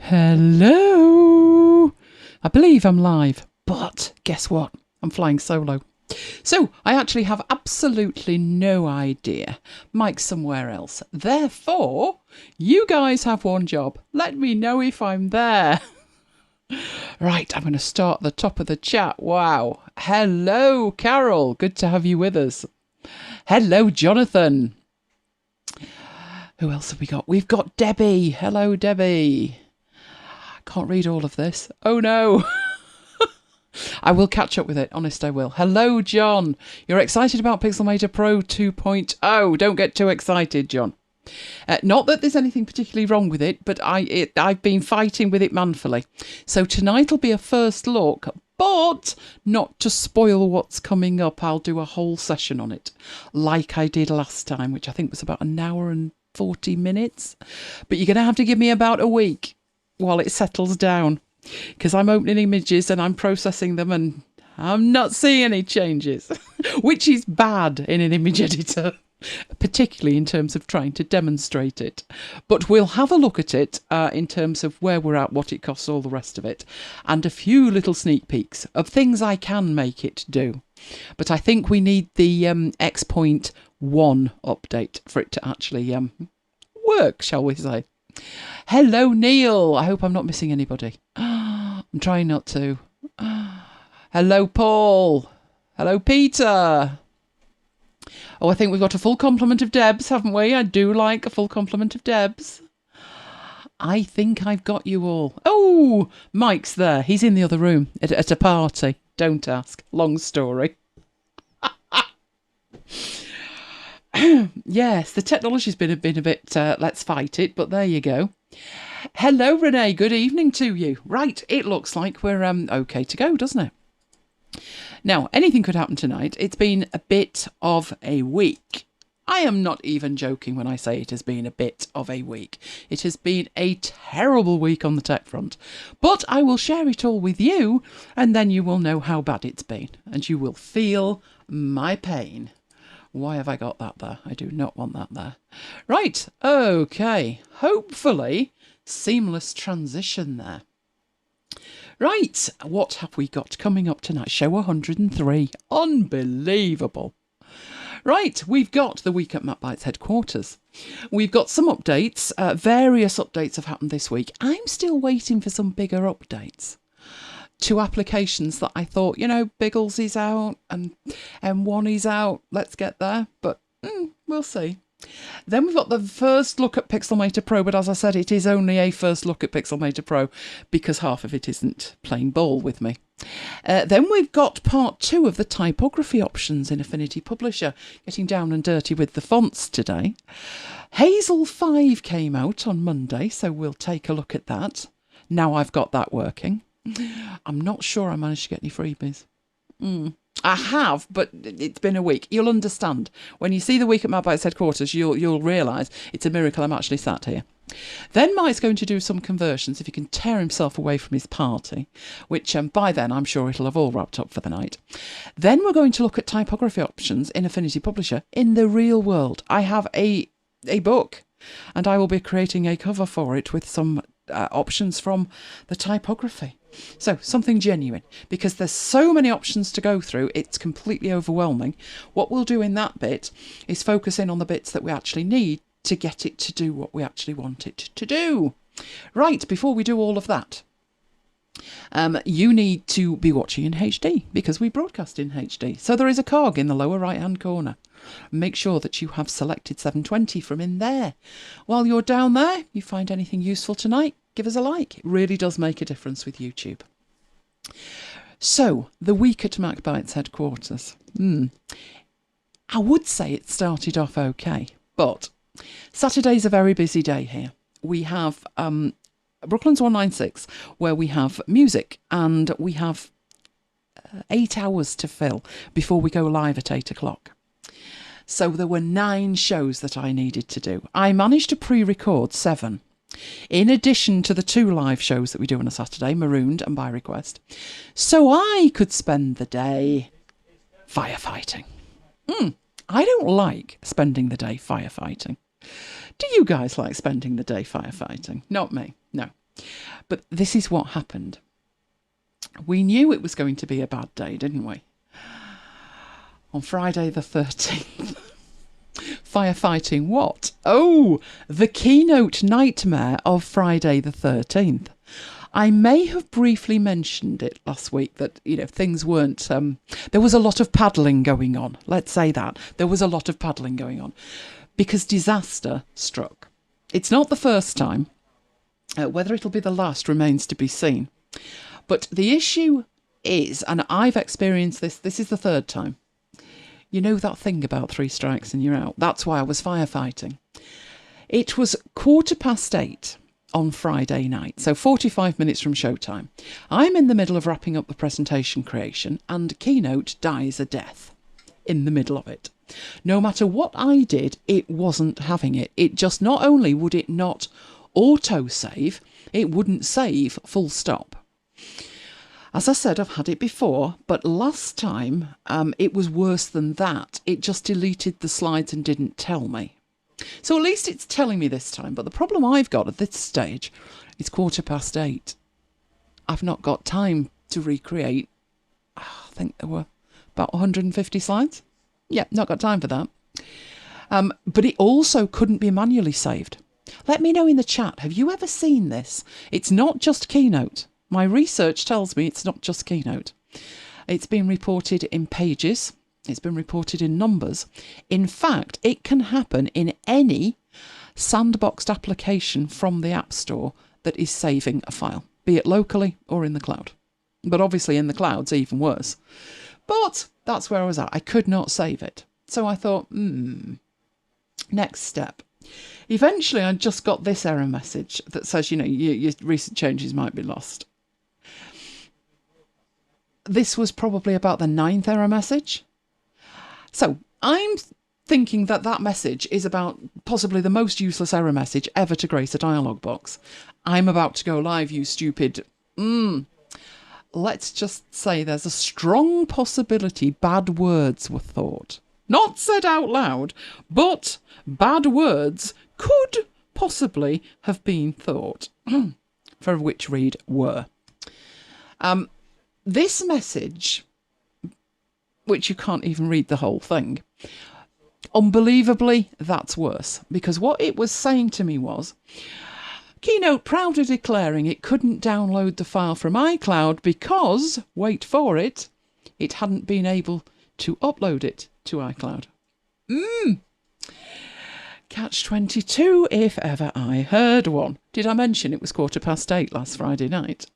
Hello. I believe I'm live, but guess what? I'm flying solo. So I actually have absolutely no idea. Mike's somewhere else. Therefore, you guys have one job. Let me know if I'm there. Right, I'm going to start at the top of the chat. Wow. Hello, Carol. Good to have you with us. Hello, Jonathan. Who else have we got? We've got Debbie. Hello, Debbie. Can't read all of this. Oh, no. I will catch up with it. Honest, I will. Hello, John. You're excited about Pixelmator Pro 2.0. Don't get too excited, John. Not that there's anything particularly wrong with it, but I've been fighting with it manfully. So tonight will be a first look, but not to spoil what's coming up. I'll do a whole session on it, like I did last time, which I think was about an hour and 40 minutes. But you're going to have to give me about a week while it settles down, because I'm opening images and I'm processing them and I'm not seeing any changes, which is bad in an image editor, particularly in terms of trying to demonstrate it. But we'll have a look at it in terms of where we're at, what it costs, all the rest of it, and a few little sneak peeks of things I can make it do. But I think we need the X.1 update for it to actually work, shall we say. Hello, Neil. I hope I'm not missing anybody. I'm trying not to. Hello, Paul. Hello, Peter. Oh, I think we've got a full complement of Debs, haven't we? I do like a full complement of Debs. I think I've got you all. Oh, Mike's there. He's in the other room at a party. Don't ask. Long story. Yes, the technology's been a bit, let's fight it, but there you go. Hello, Renee. Good evening to you. Right, it looks like we're okay to go, doesn't it? Now, anything could happen tonight. It's been a bit of a week. I am not even joking when I say it has been a bit of a week. It has been a terrible week on the tech front. But I will share it all with you, and then you will know how bad it's been, and you will feel my pain. Why have I got that there? I do not want that there. Right, okay. Hopefully, seamless transition there. Right, what have we got coming up tonight? Show 103. Unbelievable. Right, we've got the week at MacBites headquarters. We've got some updates. Various updates have happened this week. I'm still waiting for some bigger updates to applications that I thought, Biggles is out and M1 is out. Let's get there, but we'll see. Then we've got the first look at Pixelmator Pro, but as I said, it is only a first look at Pixelmator Pro because half of it isn't playing ball with me. Then we've got part 2 of the typography options in Affinity Publisher, getting down and dirty with the fonts today. Hazel 5 came out on Monday, so we'll take a look at that. Now I've got that working. I'm not sure I managed to get any freebies. I have, but it's been a week. You'll understand. When you see the week at MacBites headquarters, you'll realise it's a miracle I'm actually sat here. Then Mike's going to do some conversions if he can tear himself away from his party, which by then I'm sure it'll have all wrapped up for the night. Then we're going to look at typography options in Affinity Publisher in the real world. I have a book, and I will be creating a cover for it with some options from the typography. So something genuine, because there's so many options to go through, it's completely overwhelming. What we'll do in that bit is focus in on the bits that we actually need to get it to do what we actually want it to do. Right, before we do all of that, you need to be watching in HD because we broadcast in HD. So there is a cog in the lower right hand corner. Make sure that you have selected 720 from in there. While you're down there, you find anything useful tonight, give us a like. It really does make a difference with YouTube. So, the week at MacBites headquarters. I would say it started off okay, but Saturday's a very busy day here. We have Brooklands 196, where we have music, and we have 8 hours to fill before we go live at 8 o'clock. So there were 9 shows that I needed to do. I managed to pre-record 7, in addition to the 2 live shows that we do on a Saturday, Marooned and by request. So I could spend the day firefighting. I don't like spending the day firefighting. Do you guys like spending the day firefighting? Not me, no. But this is what happened. We knew it was going to be a bad day, didn't we? On Friday the 13th. Firefighting what? Oh, the keynote nightmare of Friday the 13th. I may have briefly mentioned it last week that, things weren't... there was a lot of paddling going on. Let's say that. There was a lot of paddling going on. Because disaster struck. It's not the first time. Whether it'll be the last remains to be seen. But the issue is, and I've experienced this is the third time. You know that thing about 3 strikes and you're out? That's why I was firefighting. It was 8:15 on Friday night, so 45 minutes from showtime. I'm in the middle of wrapping up the presentation creation and Keynote dies a death in the middle of it. No matter what I did, it wasn't having it. It just, not only would it not auto-save, it wouldn't save full stop. As I said, I've had it before, but last time it was worse than that. It just deleted the slides and didn't tell me. So at least it's telling me this time. But the problem I've got at this stage is 8:15. I've not got time to recreate. I think there were about 150 slides. Yeah, not got time for that. But it also couldn't be manually saved. Let me know in the chat, have you ever seen this? It's not just Keynote. My research tells me it's not just Keynote. It's been reported in Pages. It's been reported in Numbers. In fact, it can happen in any sandboxed application from the App Store that is saving a file, be it locally or in the cloud. But obviously in the cloud's even worse. But that's where I was at. I could not save it. So I thought, next step. Eventually, I just got this error message that says, your recent changes might be lost. This was probably about the 9th error message. So I'm thinking that message is about possibly the most useless error message ever to grace a dialog box. I'm about to go live, you stupid. Let's just say there's a strong possibility bad words were thought. Not said out loud, but bad words could possibly have been thought. For which read were. This message, which you can't even read the whole thing, unbelievably, that's worse. Because what it was saying to me was, Keynote proudly declaring it couldn't download the file from iCloud because, wait for it, it hadn't been able to upload it to iCloud. Catch-22, if ever I heard one. Did I mention it was 8:15 last Friday night?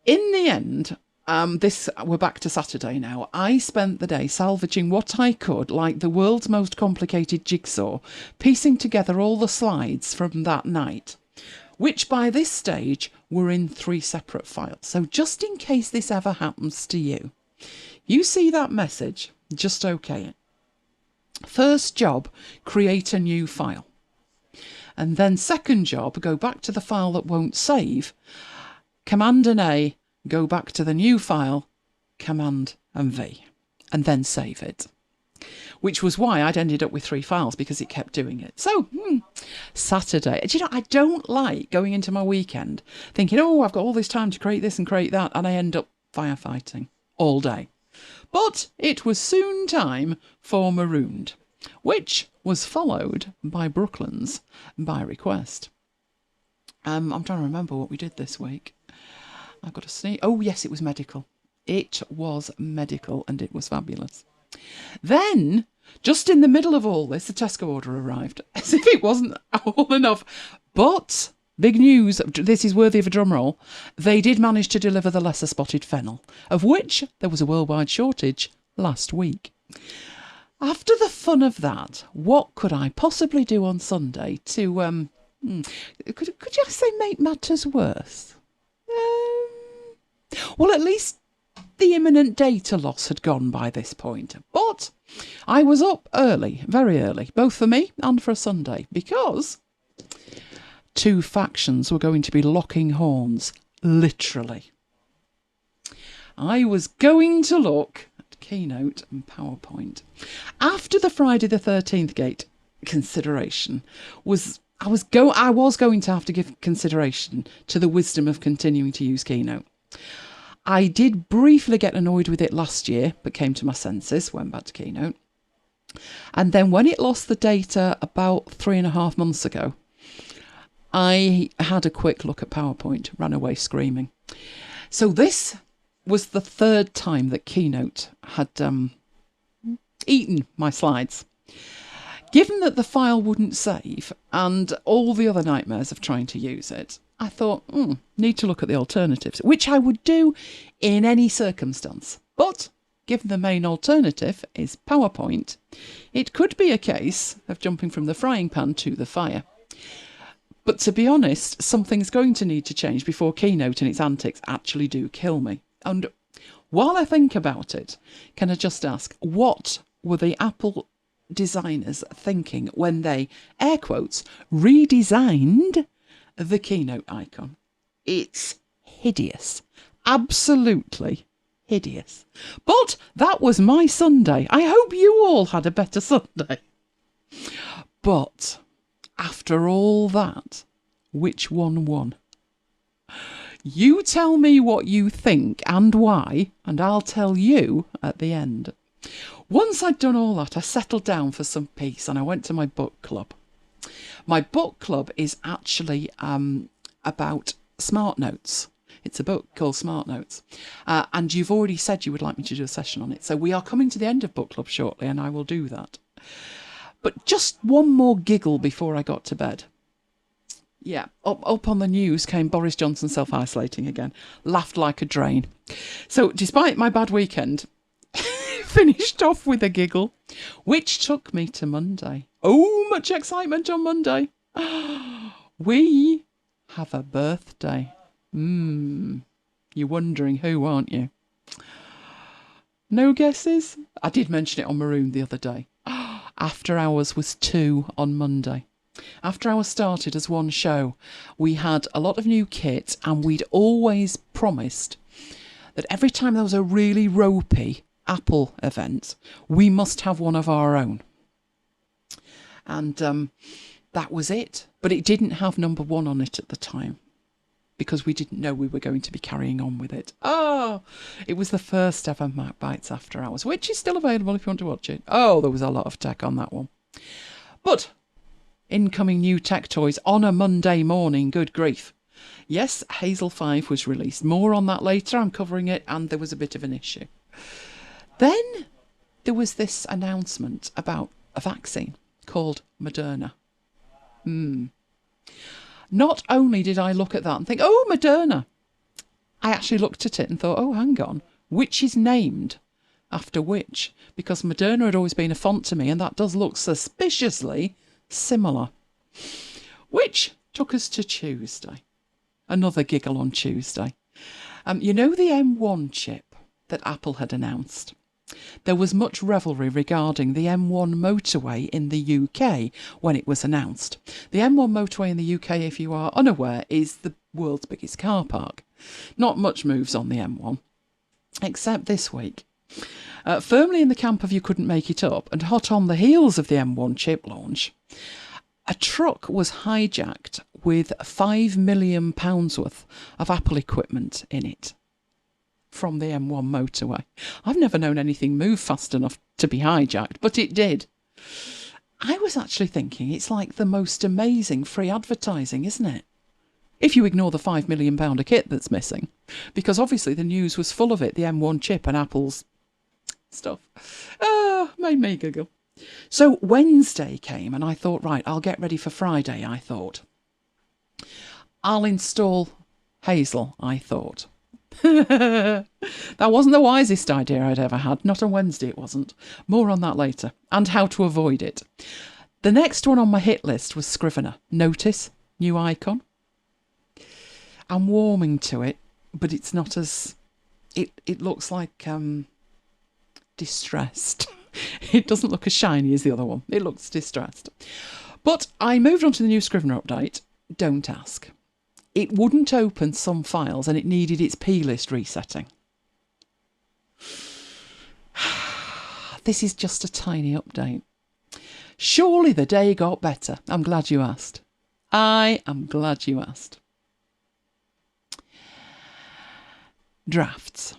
In the end, we're back to Saturday now. I spent the day salvaging what I could, like the world's most complicated jigsaw, piecing together all the slides from that night, which by this stage were in 3 separate files. So just in case this ever happens to you, you see that message, just OK it. First job, create a new file. And then second job, go back to the file that won't save. Command and A, go back to the new file, Command and V, and then save it. Which was why I'd ended up with 3 files, because it kept doing it. So, Saturday. Do you know, I don't like going into my weekend thinking, oh, I've got all this time to create this and create that, and I end up firefighting all day. But it was soon time for Marooned, which was followed by Brooklyn's by request. I'm trying to remember what we did this week. I've got to see. Oh, yes, it was medical. It was medical, and it was fabulous. Then, just in the middle of all this, the Tesco order arrived, as if it wasn't all enough. But, big news, this is worthy of a drum roll, they did manage to deliver the lesser spotted fennel, of which there was a worldwide shortage last week. After the fun of that, what could I possibly do on Sunday to, could you say make matters worse? Well, at least the imminent data loss had gone by this point. But I was up early, very early, both for me and for a Sunday, because 2 factions were going to be locking horns, literally. I was going to look at Keynote and PowerPoint. After the Friday the 13th gate consideration was I was going to have to give consideration to the wisdom of continuing to use Keynote. I did briefly get annoyed with it last year, but came to my senses, went back to Keynote. And then when it lost the data about 3.5 months ago, I had a quick look at PowerPoint, ran away screaming. So this was the third time that Keynote had eaten my slides. Given that the file wouldn't save and all the other nightmares of trying to use it, I thought, need to look at the alternatives, which I would do in any circumstance. But given the main alternative is PowerPoint, it could be a case of jumping from the frying pan to the fire. But to be honest, something's going to need to change before Keynote and its antics actually do kill me. And while I think about it, can I just ask, what were the Apple designers thinking when they, air quotes, redesigned the Keynote icon? It's hideous. Absolutely hideous. But that was my Sunday. I hope you all had a better Sunday. But after all that, which one won? You tell me what you think and why, and I'll tell you at the end. Once I'd done all that, I settled down for some peace and I went to my book club. My book club is actually about Smart Notes. It's a book called Smart Notes. And you've already said you would like me to do a session on it. So we are coming to the end of book club shortly and I will do that. But just one more giggle before I got to bed. Yeah, up on the news came Boris Johnson self-isolating again. Laughed like a drain. So despite my bad weekend, finished off with a giggle, which took me to Monday. Oh, much excitement on Monday. We have a birthday. You're wondering who, aren't you? No guesses? I did mention it on Maroon the other day. After Hours was 2 on Monday. After Hours started as one show. We had a lot of new kit and we'd always promised that every time there was a really ropey Apple event, we must have one of our own. And that was it. But it didn't have number 1 on it at the time because we didn't know we were going to be carrying on with it. Oh, it was the first ever MacBites After Hours, which is still available if you want to watch it. Oh, there was a lot of tech on that one. But incoming new tech toys on a Monday morning, good grief. Yes, Hazel 5 was released. More on that later. I'm covering it and there was a bit of an issue. Then there was this announcement about a vaccine called Moderna. Not only did I look at that and think, oh, Moderna, I actually looked at it and thought, oh, hang on, which is named after which? Because Moderna had always been a font to me and that does look suspiciously similar. Which took us to Tuesday. Another giggle on Tuesday. You know the M1 chip that Apple had announced? There was much revelry regarding the M1 motorway in the UK when it was announced. The M1 motorway in the UK, if you are unaware, is the world's biggest car park. Not much moves on the M1, except this week. Firmly in the camp of you couldn't make it up, and hot on the heels of the M1 chip launch, a truck was hijacked with £5 million worth of Apple equipment in it. From the M1 motorway. I've never known anything move fast enough to be hijacked, but it did. I was actually thinking it's like the most amazing free advertising, isn't it? If you ignore the £5 million kit that's missing, because obviously the news was full of it, the M1 chip and Apple's stuff. Made me giggle. So Wednesday came and I thought, right, I'll get ready for Friday, I thought. I'll install Hazel, I thought. That wasn't the wisest idea I'd ever had. Not on Wednesday it wasn't. More on that later. And how to avoid it. The next one on my hit list was Scrivener. Notice, new icon. I'm warming to it, but it's not as... It looks like distressed. It doesn't look as shiny as the other one. It looks distressed. But I moved on to the new Scrivener update. Don't ask. It wouldn't open some files and it needed its plist resetting. This is just a tiny update. Surely the day got better. I'm glad you asked. I am glad you asked. Drafts.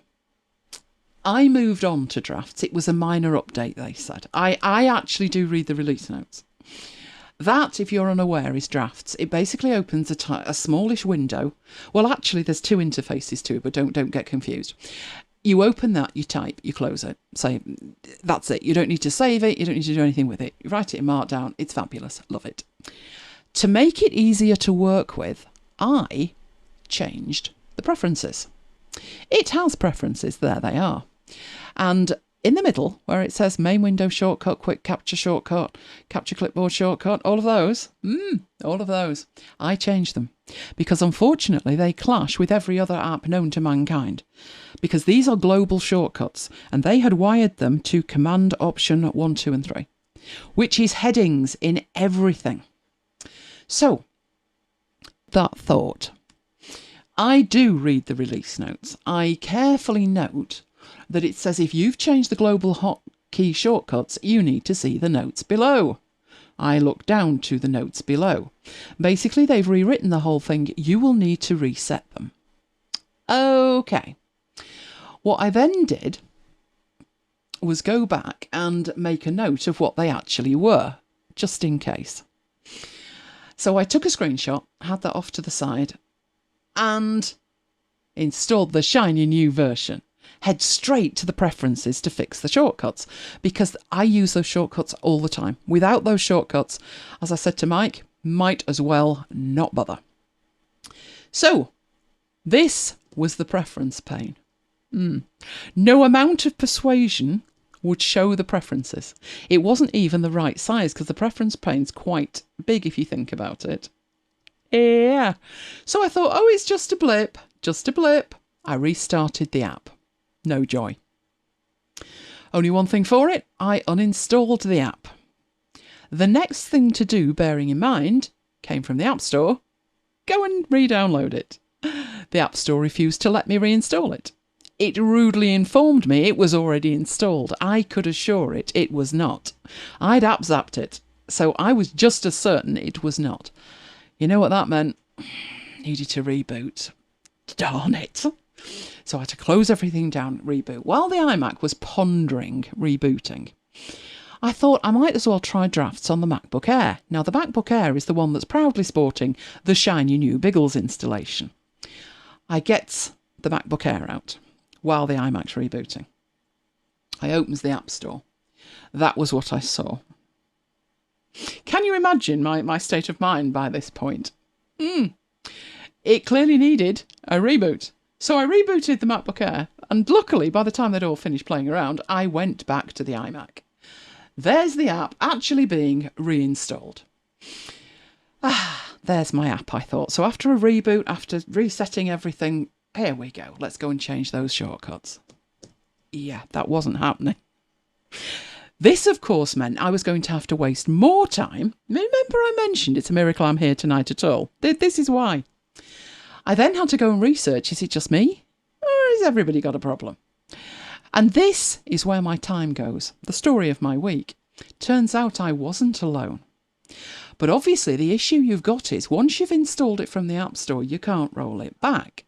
I moved on to drafts. It was a minor update, they said. I actually do read the release notes. That, if you're unaware, is drafts. It basically opens a smallish window. Well, actually, there's two interfaces to it, but don't get confused. You open that, you type, you close it. Say, that's it. You don't need to save it. You don't need to do anything with it. You write it in Markdown. It's fabulous. Love it. To make it easier to work with, I changed the preferences. It has preferences. There they are. And in the middle, where it says main window shortcut, quick capture shortcut, capture clipboard shortcut, all of those, I changed them. Because unfortunately, they clash with every other app known to mankind. Because these are global shortcuts, and they had wired them to Command Option 1, 2, and 3, which is headings in everything. So, that thought. I do read the release notes. I carefully note that it says if you've changed the global hotkey shortcuts, you need to see the notes below. I look down to the notes below. Basically, they've rewritten the whole thing. You will need to reset them. Okay. What I then did was go back and make a note of what they actually were, just in case. So I took a screenshot, had that off to the side, and installed the shiny new version. Head straight to the preferences to fix the shortcuts, because I use those shortcuts all the time. Without those shortcuts, as I said to Mike, might as well not bother. So, this was the preference pane. No amount of persuasion would show the preferences. It wasn't even the right size, because the preference pane's quite big if you think about it. Yeah. So I thought, oh, it's just a blip, just a blip. I restarted the app. No joy. Only one thing for it, I uninstalled the app. The next thing to do, bearing in mind, came from the App Store. Go and re-download it. The App Store refused to let me reinstall it. It rudely informed me it was already installed. I could assure it was not. I'd app-zapped it, so I was just as certain it was not. You know what that meant? Needed to reboot. Darn it. So I had to close everything down, reboot. While the iMac was pondering rebooting, I thought I might as well try drafts on the MacBook Air. Now, the MacBook Air is the one that's proudly sporting the shiny new Biggles installation. I get the MacBook Air out while the iMac's rebooting. I opens the App Store. That was what I saw. Can you imagine my state of mind by this point? It clearly needed a reboot. So I rebooted the MacBook Air, and luckily, by the time they'd all finished playing around, I went back to the iMac. There's the app actually being reinstalled. There's my app, I thought. So after a reboot, after resetting everything, here we go. Let's go and change those shortcuts. Yeah, that wasn't happening. This, of course, meant I was going to have to waste more time. Remember I mentioned it's a miracle I'm here tonight at all. This is why. I then had to go and research, is it just me? Or has everybody got a problem? And this is where my time goes, the story of my week. Turns out I wasn't alone. But obviously the issue you've got is once you've installed it from the App Store, you can't roll it back.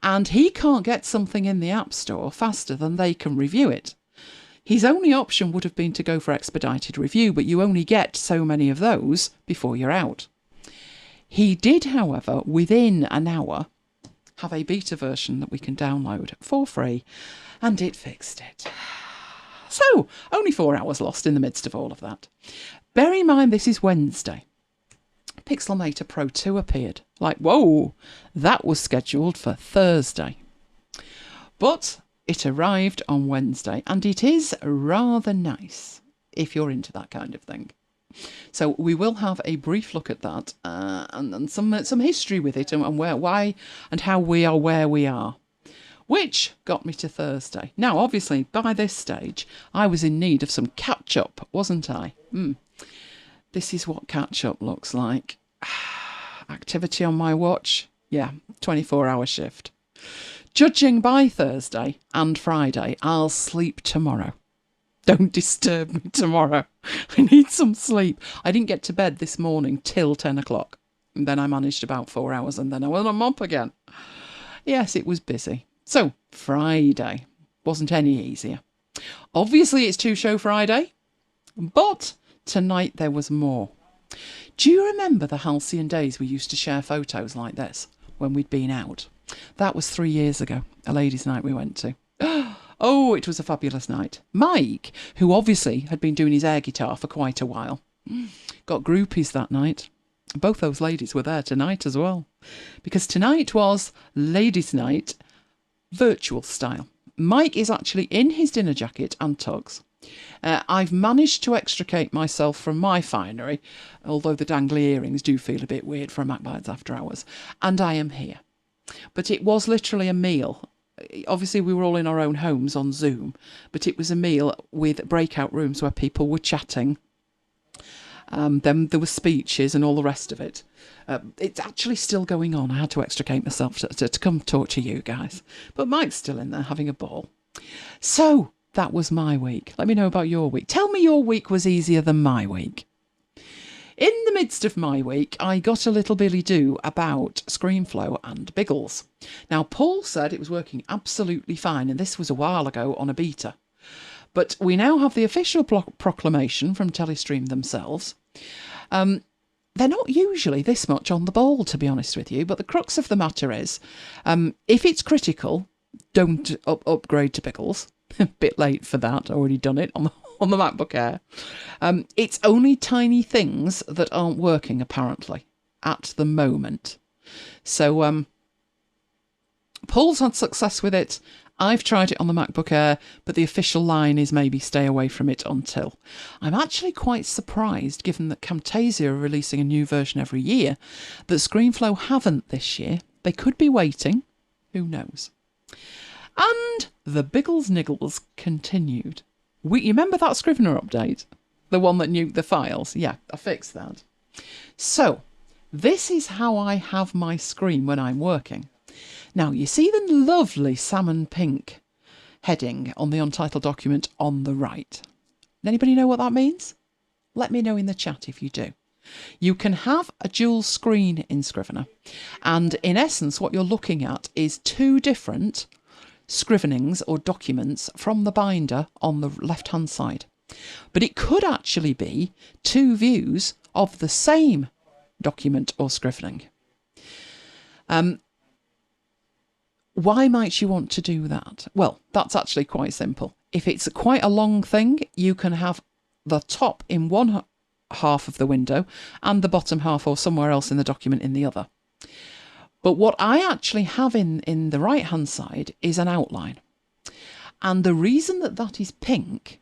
And he can't get something in the App Store faster than they can review it. His only option would have been to go for expedited review, but you only get so many of those before you're out. He did, however, within an hour, have a beta version that we can download for free, and it fixed it. So, only 4 hours lost in the midst of all of that. Bear in mind this is Wednesday. Pixelmator Pro 2 appeared. Like, whoa, that was scheduled for Thursday. But it arrived on Wednesday, and it is rather nice, if you're into that kind of thing. So we will have a brief look at that and some history with it and why and how we are where we are, which got me to Thursday. Now, obviously, by this stage, I was in need of some catch-up, wasn't I? This is what catch-up looks like. Activity on my watch? Yeah, 24-hour shift. Judging by Thursday and Friday, I'll sleep tomorrow. Don't disturb me tomorrow. I need some sleep. I didn't get to bed this morning till 10 o'clock. And then I managed about 4 hours and then I went on mop again. Yes, it was busy. So, Friday wasn't any easier. Obviously, it's two-show Friday, but tonight there was more. Do you remember the halcyon days we used to share photos like this when we'd been out? That was 3 years ago, a ladies' night we went to. Oh, it was a fabulous night. Mike, who obviously had been doing his air guitar for quite a while, got groupies that night. Both those ladies were there tonight as well, because tonight was ladies' night, virtual style. Mike is actually in his dinner jacket and tugs. I've managed to extricate myself from my finery, although the dangly earrings do feel a bit weird for a MacBites after hours, and I am here. But it was literally a meal. Obviously, we were all in our own homes on Zoom, but it was a meal with breakout rooms where people were chatting. Then there were speeches and all the rest of it. It's actually still going on. I had to extricate myself to come talk to you guys. But Mike's still in there having a ball. So that was my week. Let me know about your week. Tell me your week was easier than my week. In the midst of my week, I got a little billy-do about ScreenFlow and Biggles. Now, Paul said it was working absolutely fine, and this was a while ago on a beta. But we now have the official proclamation from Telestream themselves. They're not usually this much on the ball, to be honest with you, but the crux of the matter is, if it's critical, don't upgrade to Biggles. A bit late for that, already done it on the MacBook Air. It's only tiny things that aren't working, apparently, at the moment. So, Paul's had success with it. I've tried it on the MacBook Air, but the official line is maybe stay away from it until. I'm actually quite surprised, given that Camtasia are releasing a new version every year, that ScreenFlow haven't this year. They could be waiting. Who knows? And the Biggles Niggles continued. You remember that Scrivener update? The one that nuked the files? Yeah, I fixed that. So, this is how I have my screen when I'm working. Now, you see the lovely salmon pink heading on the untitled document on the right. Anybody know what that means? Let me know in the chat if you do. You can have a dual screen in Scrivener, and in essence what you're looking at is two different scrivenings or documents from the binder on the left hand side. But it could actually be two views of the same document or scrivening. Why might you want to do that? Well, that's actually quite simple. If it's quite a long thing, you can have the top in one half of the window and the bottom half or somewhere else in the document in the other. But what I actually have in the right hand side is an outline. And the reason that that is pink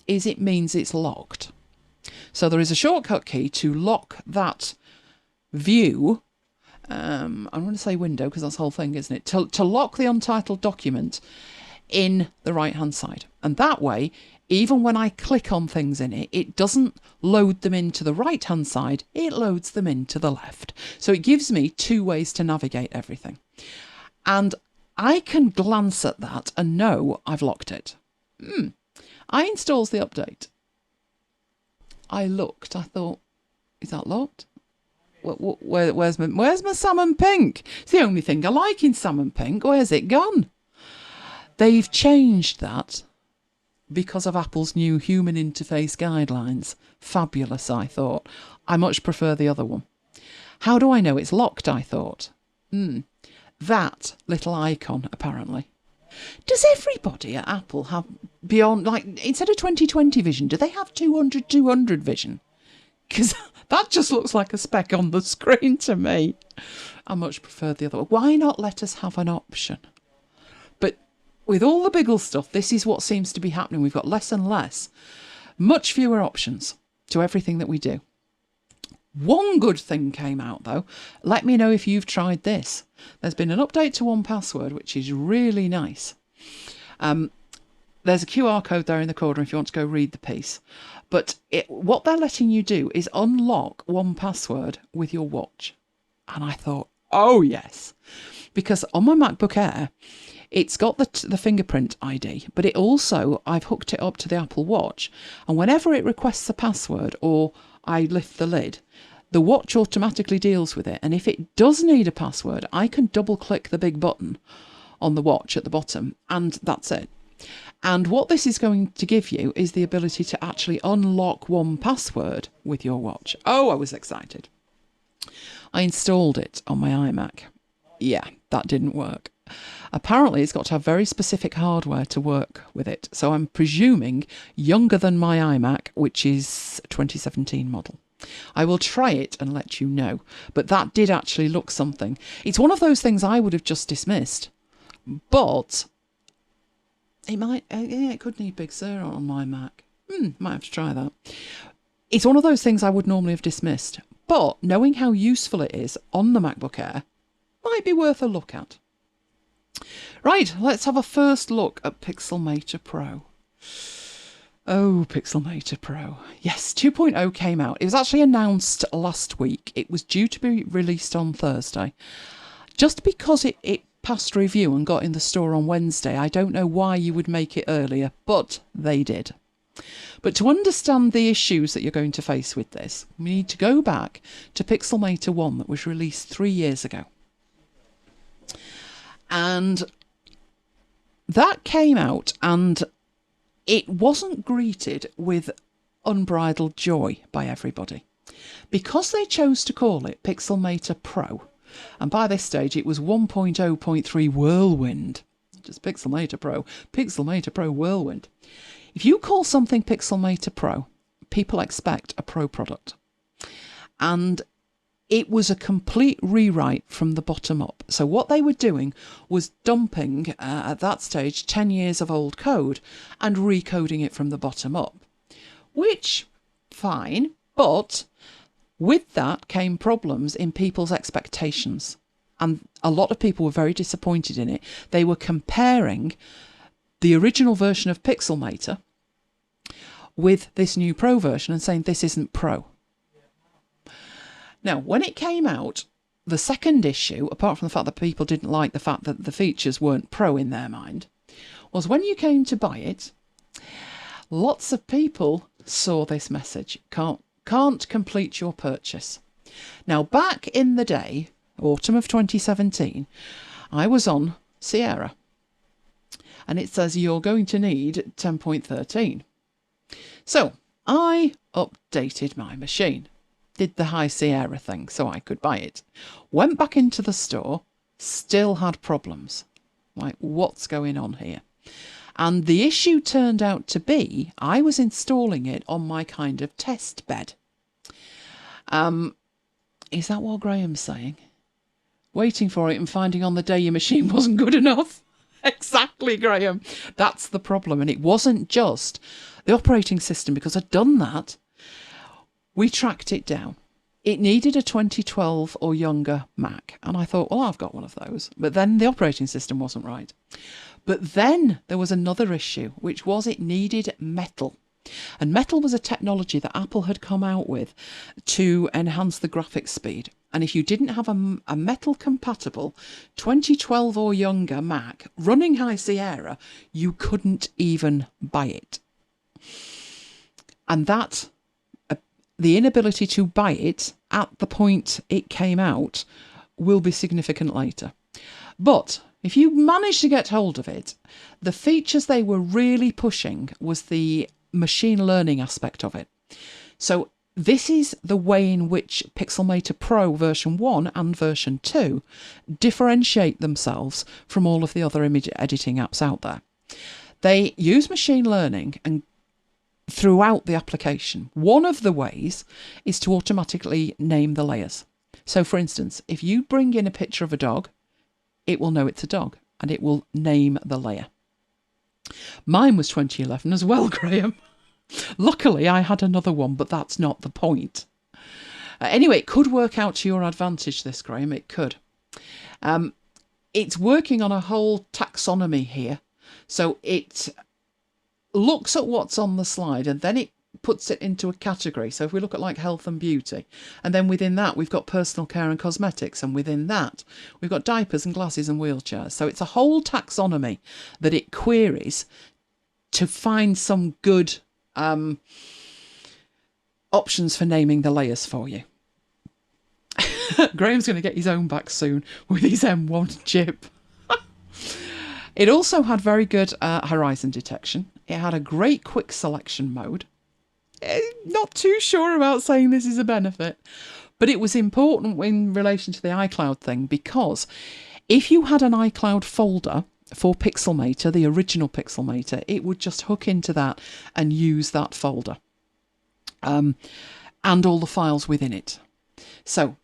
is it means it's locked. So there is a shortcut key to lock that view. I'm going to say window because that's the whole thing, isn't it? To lock the untitled document in the right hand side. And that way, even when I click on things in it, it doesn't load them into the right hand side, it loads them into the left. So it gives me two ways to navigate everything. And I can glance at that and know I've locked it. I installs the update. I looked, I thought, is that locked? Where's my salmon pink? It's the only thing I like in salmon pink. Where's it gone? They've changed that because of Apple's new human interface guidelines. Fabulous, I thought. I much prefer the other one. How do I know it's locked, I thought? That little icon, apparently. Does everybody at Apple have beyond, like, instead of 20/20 vision, do they have 200/200 vision? Because that just looks like a speck on the screen to me. I much prefer the other one. Why not let us have an option? But with all the Biggles stuff, this is what seems to be happening. We've got less and less, much fewer options to everything that we do. One good thing came out, though. Let me know if you've tried this. There's been an update to 1Password, which is really nice. There's a QR code there in the corner if you want to go read the piece. But what they're letting you do is unlock 1Password with your watch. And I thought, oh yes. Because on my MacBook Air, it's got the fingerprint ID, but it also, I've hooked it up to the Apple Watch. And whenever it requests a password or I lift the lid, the watch automatically deals with it. And if it does need a password, I can double click the big button on the watch at the bottom, and that's it. And what this is going to give you is the ability to actually unlock one password with your watch. Oh, I was excited. I installed it on my iMac. Yeah, that didn't work. Apparently, it's got to have very specific hardware to work with it. So I'm presuming younger than my iMac, which is 2017 model. I will try it and let you know. But that did actually look something. It's one of those things I would have just dismissed. But it might, yeah, it could need Big Sur on my Mac. Might have to try that. It's one of those things I would normally have dismissed. But knowing how useful it is on the MacBook Air might be worth a look at. Right, let's have a first look at Pixelmator Pro. Oh, Pixelmator Pro. Yes, 2.0 came out. It was actually announced last week. It was due to be released on Thursday. Just because it passed review and got in the store on Wednesday, I don't know why you would make it earlier, but they did. But to understand the issues that you're going to face with this, we need to go back to Pixelmator 1 that was released 3 years ago. And that came out and it wasn't greeted with unbridled joy by everybody. Because they chose to call it Pixelmator Pro, and by this stage it was 1.0.3 Whirlwind, just Pixelmator Pro Whirlwind. If you call something Pixelmator Pro, people expect a Pro product. And it was a complete rewrite from the bottom up. So what they were doing was dumping, at that stage, 10 years of old code and recoding it from the bottom up. Which, fine, but with that came problems in people's expectations. And a lot of people were very disappointed in it. They were comparing the original version of Pixelmator with this new Pro version and saying this isn't Pro. Now, when it came out, the second issue, apart from the fact that people didn't like the fact that the features weren't Pro in their mind, was when you came to buy it, lots of people saw this message, can't complete your purchase. Now, back in the day, autumn of 2017, I was on Sierra, and it says you're going to need 10.13. So, I updated my machine. Did the High Sierra thing so I could buy it. Went back into the store, still had problems. Like, what's going on here? And the issue turned out to be I was installing it on my kind of test bed. Is that what Graham's saying? Waiting for it and finding on the day your machine wasn't good enough. Exactly, Graham. That's the problem. And it wasn't just the operating system, because I'd done that. We tracked it down. It needed a 2012 or younger Mac. And I thought, well, I've got one of those. But then the operating system wasn't right. But then there was another issue, which was it needed metal. And metal was a technology that Apple had come out with to enhance the graphics speed. And if you didn't have a metal compatible 2012 or younger Mac running High Sierra, you couldn't even buy it. And that the inability to buy it at the point it came out will be significant later. But if you manage to get hold of it, the features they were really pushing was the machine learning aspect of it. So this is the way in which Pixelmator Pro version 1 and version 2 differentiate themselves from all of the other image editing apps out there. They use machine learning and throughout the application. One of the ways is to automatically name the layers. So for instance, if you bring in a picture of a dog, it will know it's a dog and it will name the layer. Mine was 2011 as well, Graham. Luckily, I had another one, but that's not the point. Anyway, it could work out to your advantage, this, Graham. It could. It's working on a whole taxonomy here. So it looks at what's on the slide and then it puts it into a category. So if we look at like health and beauty, and then within that we've got personal care and cosmetics, and within that we've got diapers and glasses and wheelchairs. So it's a whole taxonomy that it queries to find some good options for naming the layers for you. Graham's going to get his own back soon with his M1 chip. It also had very good horizon detection. It had a great quick selection mode. Not too sure about saying this is a benefit, but it was important in relation to the iCloud thing, because if you had an iCloud folder for Pixelmator, the original Pixelmator, it would just hook into that and use that folder and all the files within it. So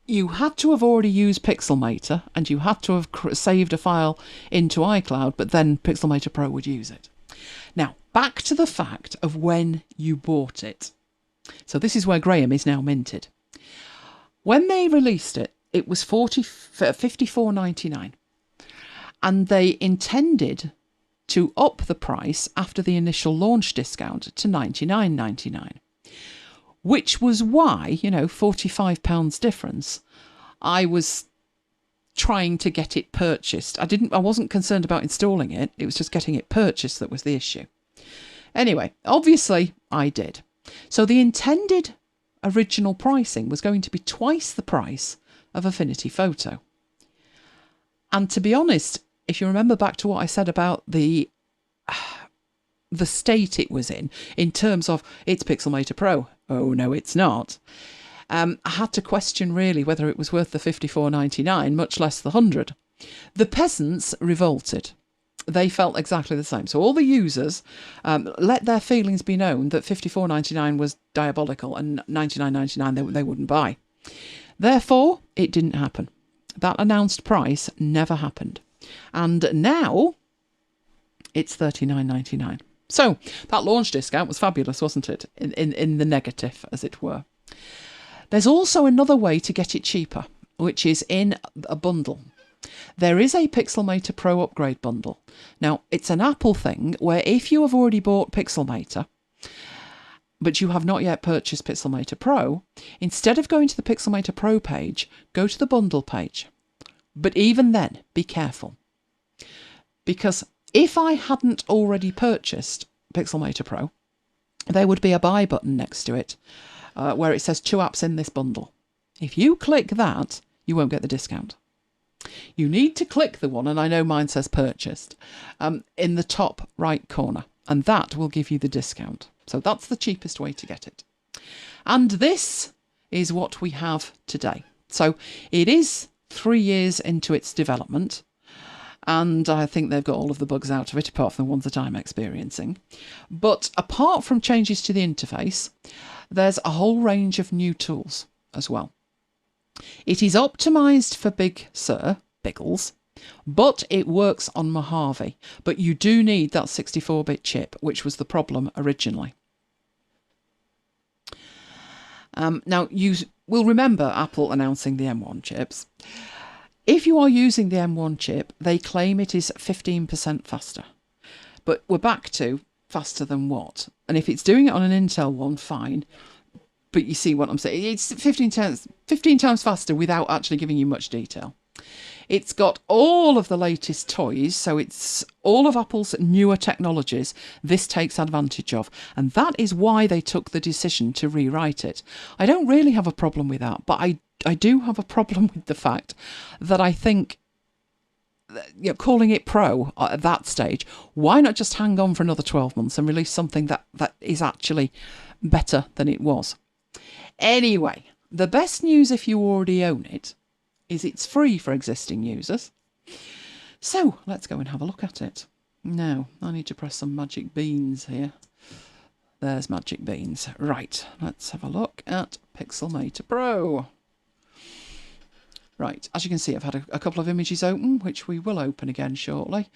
you had to have already used Pixelmator and you had to have saved a file into iCloud, but then Pixelmator Pro would use it. Now, back to the fact of when you bought it. So this is where Graham is now minted. When they released it, it was $54.99. And they intended to up the price after the initial launch discount to $99.99. Which was why, you know, £45 difference, I was trying to get it purchased. I wasn't concerned about installing it. It was just getting it purchased that was the issue. Anyway, obviously I did. So the intended original pricing was going to be twice the price of Affinity Photo. And to be honest, if you remember back to what I said about the state it was in terms of it's Pixelmator Pro. Oh, no, it's not. I had to question really whether it was worth the $54.99, much less the $100. The peasants revolted. They felt exactly the same. So all the users let their feelings be known that $54.99 was diabolical and $99.99 they wouldn't buy. Therefore, it didn't happen. That announced price never happened. And now it's $39.99. So that launch discount was fabulous, wasn't it? In the negative, as it were. There's also another way to get it cheaper, which is in a bundle. There is a Pixelmator Pro upgrade bundle. Now, it's an Apple thing where if you have already bought Pixelmator, but you have not yet purchased Pixelmator Pro, instead of going to the Pixelmator Pro page, go to the bundle page. But even then, be careful. Because if I hadn't already purchased Pixelmator Pro, there would be a buy button next to it where it says 2 apps in this bundle. If you click that, you won't get the discount. You need to click the one, and I know mine says purchased, in the top right corner, and that will give you the discount. So that's the cheapest way to get it. And this is what we have today. So it is 3 years into its development, and I think they've got all of the bugs out of it, apart from the ones that I'm experiencing. But apart from changes to the interface, there's a whole range of new tools as well. It is optimised for Big Sur, Biggles, but it works on Mojave. But you do need that 64-bit chip, which was the problem originally. Now, you will remember Apple announcing the M1 chips. If you are using the M1 chip, they claim it is 15% faster. But we're back to faster than what? And if it's doing it on an Intel one, fine. But you see what I'm saying? It's 15 times faster without actually giving you much detail. It's got all of the latest toys, so it's all of Apple's newer technologies this takes advantage of. And that is why they took the decision to rewrite it. I don't really have a problem with that, but I do have a problem with the fact that I think, you know, calling it Pro at that stage, why not just hang on for another 12 months and release something that is actually better than it was? Anyway, the best news if you already own it is it's free for existing users. So let's go and have a look at it. Now, I need to press some magic beans here. There's magic beans. Right, let's have a look at Pixelmator Pro. Right, as you can see, I've had a couple of images open, which we will open again shortly.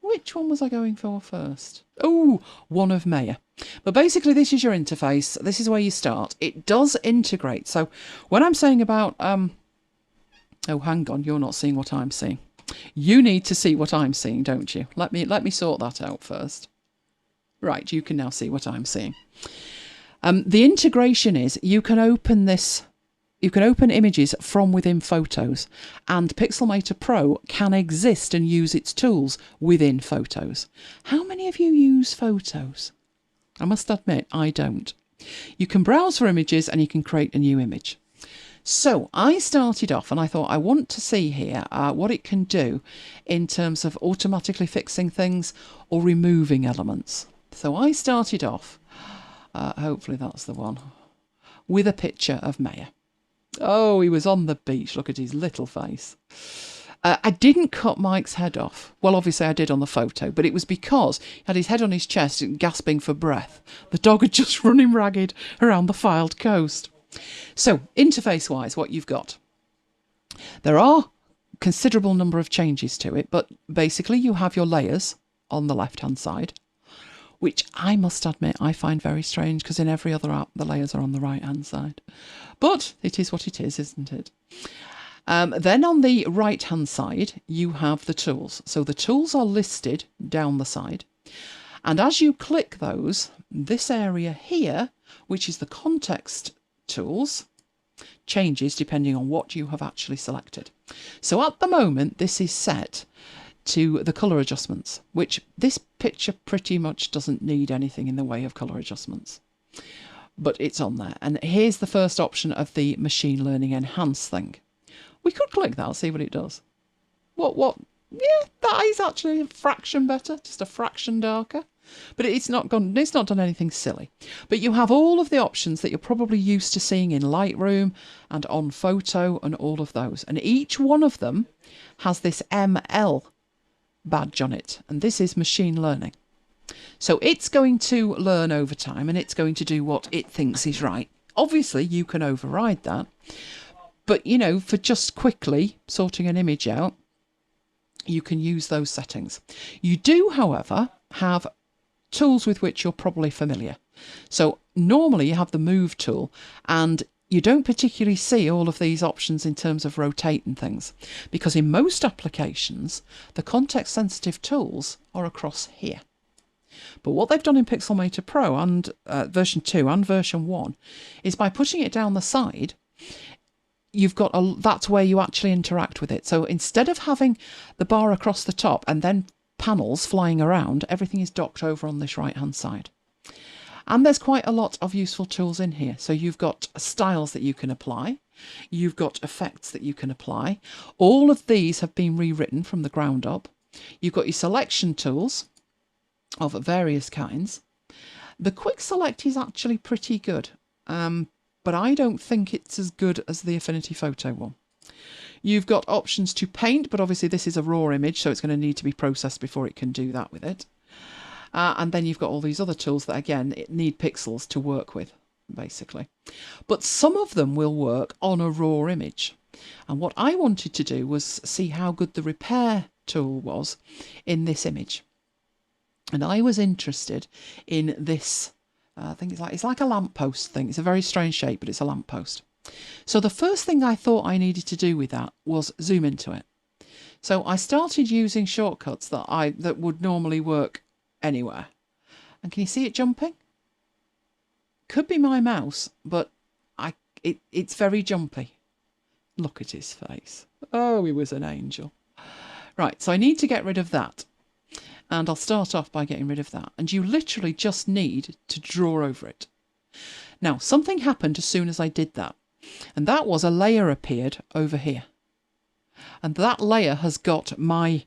Which one was I going for first? Oh, one of Maya. But basically, this is your interface. This is where you start. It does integrate. So when I'm saying about... oh, hang on, you're not seeing what I'm seeing. You need to see what I'm seeing, don't you? Let me sort that out first. Right, you can now see what I'm seeing. The integration is you can open this... You can open images from within Photos, and Pixelmator Pro can exist and use its tools within Photos. How many of you use Photos? I must admit, I don't. You can browse for images and you can create a new image. So I started off and I thought I want to see here what it can do in terms of automatically fixing things or removing elements. So I started off, hopefully that's the one, with a picture of Maya. Oh, he was on the beach. Look at his little face. I didn't cut Mike's head off. Well, obviously I did on the photo, but it was because he had his head on his chest and gasping for breath. The dog had just run him ragged around the Fylde coast. So, interface-wise, what you've got. There are a considerable number of changes to it, but basically you have your layers on the left-hand side, which I must admit I find very strange because in every other app the layers are on the right-hand side. But it is what it is, isn't it? Then on the right-hand side, you have the tools. So the tools are listed down the side. And as you click those, this area here, which is the context tools, changes depending on what you have actually selected. So at the moment, this is set to the colour adjustments, which this picture pretty much doesn't need anything in the way of colour adjustments. But it's on there. And here's the first option of the machine learning enhance thing. We could click that, see what it does. What? Yeah, that is actually a fraction better, just a fraction darker. But it's not done anything silly. But you have all of the options that you're probably used to seeing in Lightroom and on photo and all of those. And each one of them has this ML badge on it. And this is machine learning. So it's going to learn over time and it's going to do what it thinks is right. Obviously, you can override that. But, you know, for just quickly sorting an image out, you can use those settings. You do, however, have tools with which you're probably familiar. So normally you have the move tool and you don't particularly see all of these options in terms of rotating things because in most applications, the context sensitive tools are across here. But what they've done in Pixelmator Pro and version 2 and version 1 is by putting it down the side, you've got that's where you actually interact with it. So instead of having the bar across the top and then panels flying around, everything is docked over on this right hand side. And there's quite a lot of useful tools in here. So you've got styles that you can apply. You've got effects that you can apply. All of these have been rewritten from the ground up. You've got your selection tools of various kinds. The quick select is actually pretty good. But I don't think it's as good as the Affinity photo one. You've got options to paint, but obviously this is a raw image, so it's going to need to be processed before it can do that with it. And then you've got all these other tools that, again, need pixels to work with, basically. But some of them will work on a raw image. And what I wanted to do was see how good the repair tool was in this image. And I was interested in this. I think it's like a lamppost thing. It's a very strange shape, but it's a lamppost. So the first thing I thought I needed to do with that was zoom into it. So I started using shortcuts that would normally work anywhere. And can you see it jumping? Could be my mouse, but it's very jumpy. Look at his face. Oh, he was an angel. Right, so I need to get rid of that. And I'll start off by getting rid of that. And you literally just need to draw over it. Now, something happened as soon as I did that. And that was a layer appeared over here. And that layer has got my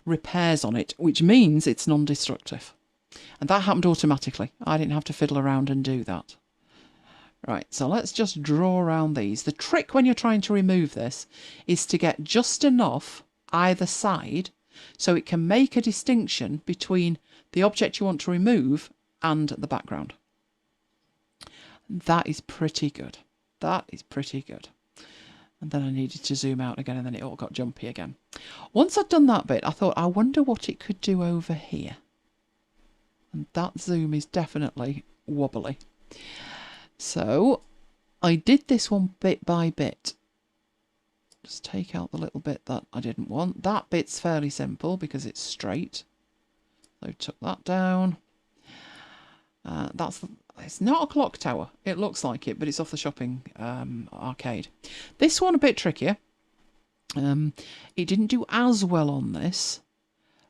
repairs on it, which means it's non-destructive. And that happened automatically. I didn't have to fiddle around and do that. Right, so let's just draw around these. The trick when you're trying to remove this is to get just enough either side so it can make a distinction between the object you want to remove and the background. That is pretty good. That is pretty good. And then I needed to zoom out again and then it all got jumpy again. Once I'd done that bit, I thought, I wonder what it could do over here. And that zoom is definitely wobbly. So I did this one bit by bit. Just take out the little bit that I didn't want. That bit's fairly simple because it's straight. So took that down. It's not a clock tower. It looks like it, but it's off the shopping arcade. This one a bit trickier. It didn't do as well on this,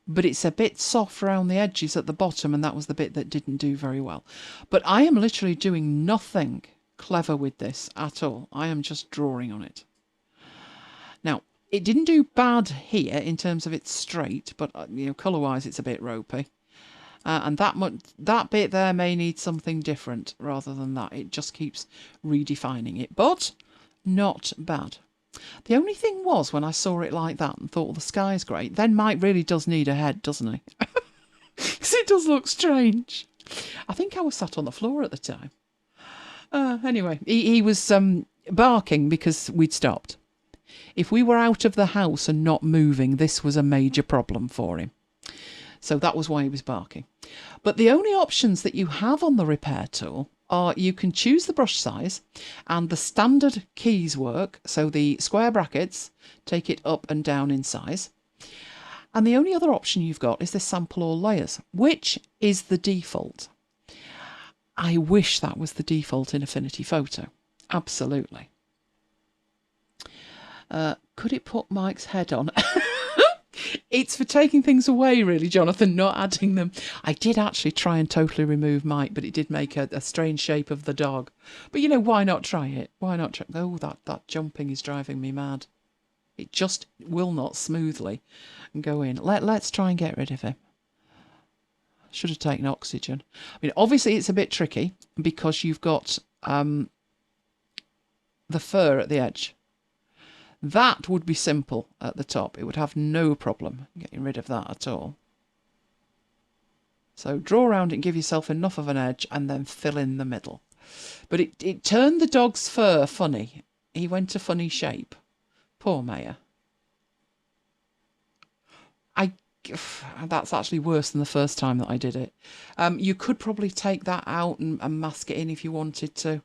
but it's a bit soft around the edges at the bottom, and that was the bit that didn't do very well. But I am literally doing nothing clever with this at all. I am just drawing on it. Now, it didn't do bad here in terms of it's straight, but you know, colour-wise it's a bit ropey. And that bit there may need something different rather than that. It just keeps redefining it, but not bad. The only thing was, when I saw it like that and thought, well, the sky's great, then Mike really does need a head, doesn't he? Because it does look strange. I think I was sat on the floor at the time. Anyway, he was barking because we'd stopped. If we were out of the house and not moving, this was a major problem for him. So that was why he was barking. But the only options that you have on the repair tool are you can choose the brush size, and the standard keys work. So the square brackets take it up and down in size. And the only other option you've got is the sample all layers, which is the default. I wish that was the default in Affinity Photo. Absolutely. Could it put Mike's head on? It's for taking things away, really, Jonathan, not adding them. I did actually try and totally remove Mike, but it did make a strange shape of the dog. But, you know, why not try it? Why not try? Oh, that jumping is driving me mad. It just will not smoothly go in. Let's try and get rid of him. Should have taken oxygen. I mean, obviously it's a bit tricky because you've got the fur at the edge. That would be simple at the top. It would have no problem getting rid of that at all. So draw around it and give yourself enough of an edge and then fill in the middle. But it turned the dog's fur funny. He went a funny shape. Poor Maya. That's actually worse than the first time that I did it. You could probably take that out and mask it in if you wanted to.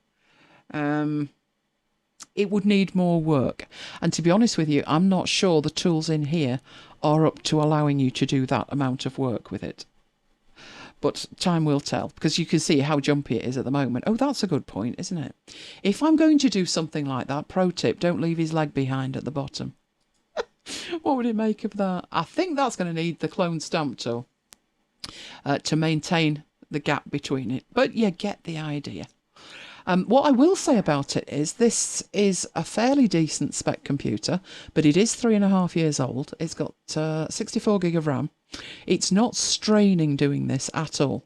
It would need more work. And to be honest with you, I'm not sure the tools in here are up to allowing you to do that amount of work with it. But time will tell, because you can see how jumpy it is at the moment. Oh, that's a good point, isn't it? If I'm going to do something like that, pro tip, don't leave his leg behind at the bottom. What would it make of that? I think that's going to need the clone stamp tool to maintain the gap between it. But you get the idea. What I will say about it is this is a fairly decent spec computer, but it is 3.5 years old. It's got 64 gig of RAM. It's not straining doing this at all.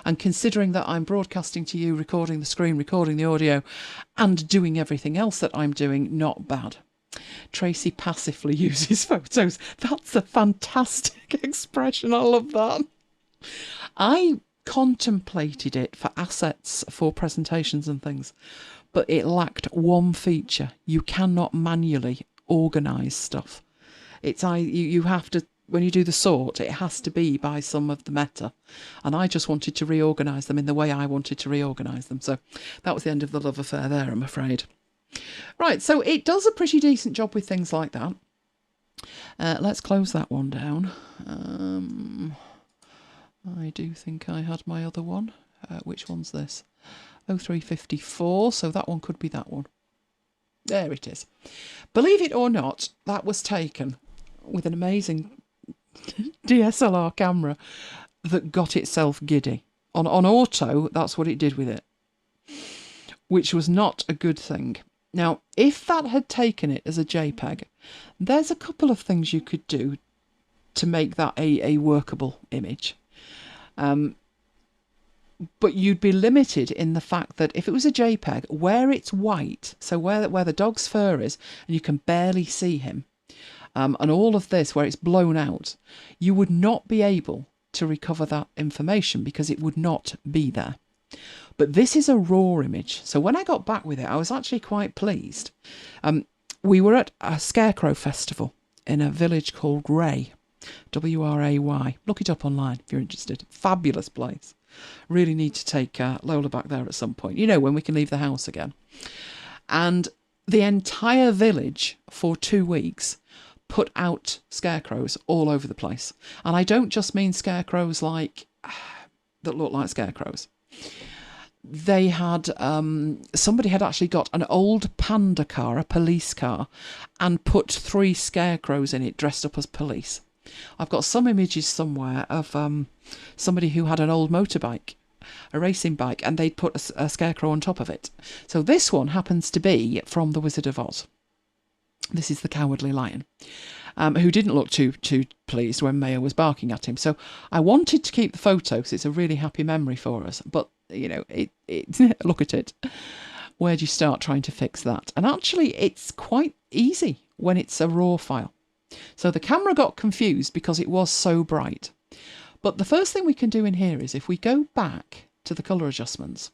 And considering that I'm broadcasting to you, recording the screen, recording the audio, and doing everything else that I'm doing, not bad. Tracy passively uses photos. That's a fantastic expression. I love that. I contemplated it for assets for presentations and things, but it lacked one feature. You cannot manually organise stuff. You have to, when you do the sort, it has to be by some of the meta, and I just wanted to reorganise them in the way I wanted to reorganise them. So that was the end of the love affair there, I'm afraid. Right, so it does a pretty decent job with things like that. Let's close that one down. I do think I had my other one. Which one's this? 0354, so that one could be that one. There it is. Believe it or not, that was taken with an amazing DSLR camera that got itself giddy. On auto, that's what it did with it, which was not a good thing. Now, if that had taken it as a JPEG, there's a couple of things you could do to make that a workable image. But you'd be limited in the fact that if it was a JPEG, where it's white, so where the dog's fur is, and you can barely see him, and all of this where it's blown out, you would not be able to recover that information because it would not be there. But this is a raw image. So when I got back with it, I was actually quite pleased. We were at a scarecrow festival in a village called Ray, W-R-A-Y. Look it up online if you're interested. Fabulous place. Really need to take Lola back there at some point. You know, when we can leave the house again. And the entire village for 2 weeks put out scarecrows all over the place. And I don't just mean scarecrows like that look like scarecrows. They had somebody had actually got an old panda car, a police car, and put 3 scarecrows in it dressed up as police. I've got some images somewhere of somebody who had an old motorbike a racing bike, and they'd put a scarecrow on top of it. So this one happens to be from The Wizard of Oz. This is the Cowardly Lion, who didn't look too pleased when Maya was barking at him. So I wanted to keep the photo because it's a really happy memory for us. But, you know, it look at it. Where do you start trying to fix that? And actually, it's quite easy when it's a raw file. So the camera got confused because it was so bright. But the first thing we can do in here is if we go back to the colour adjustments,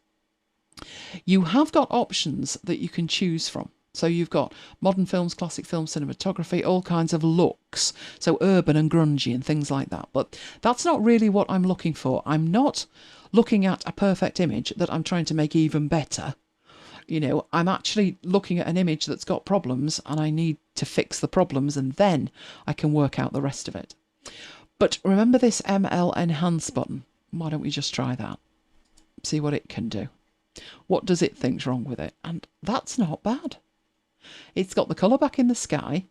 you have got options that you can choose from. So you've got modern films, classic film, cinematography, all kinds of looks. So urban and grungy and things like that. But that's not really what I'm looking for. I'm not looking at a perfect image that I'm trying to make even better. You know, I'm actually looking at an image that's got problems and I need to fix the problems, and then I can work out the rest of it. But remember this ML Enhance button? Why don't we just try that? See what it can do. What does it think's wrong with it? And that's not bad. It's got the colour back in the sky.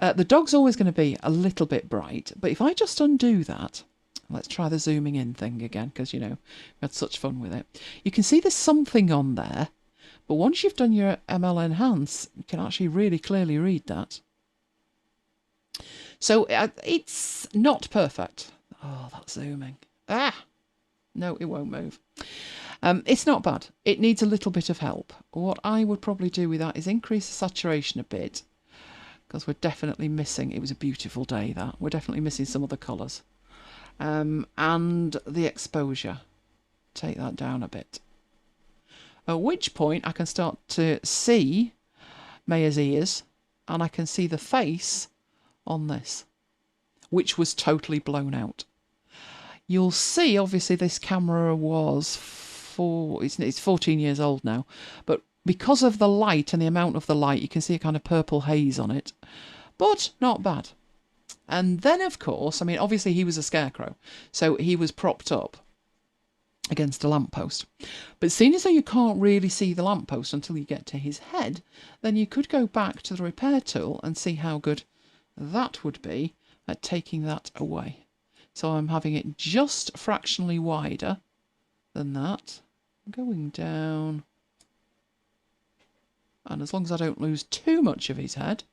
The dog's always going to be a little bit bright, but if I just undo that, let's try the zooming in thing again, because, you know, we had such fun with it. You can see there's something on there, but once you've done your ML Enhance, you can actually really clearly read that. So it's not perfect. Oh, that's zooming. Ah! No, it won't move. It's not bad. It needs a little bit of help. What I would probably do with that is increase the saturation a bit, because we're definitely missing, it was a beautiful day that, we're definitely missing some of the colours. And the exposure, take that down a bit. At which point I can start to see Maya's ears, and I can see the face on this, which was totally blown out. You'll see, obviously, this camera was it's 14 years old now, but because of the light and the amount of the light, you can see a kind of purple haze on it, but not bad. And then, of course, I mean, obviously he was a scarecrow, so he was propped up against a lamppost. But seeing as though you can't really see the lamppost until you get to his head, then you could go back to the repair tool and see how good that would be at taking that away. So I'm having it just fractionally wider than that, going down, and as long as I don't lose too much of his head.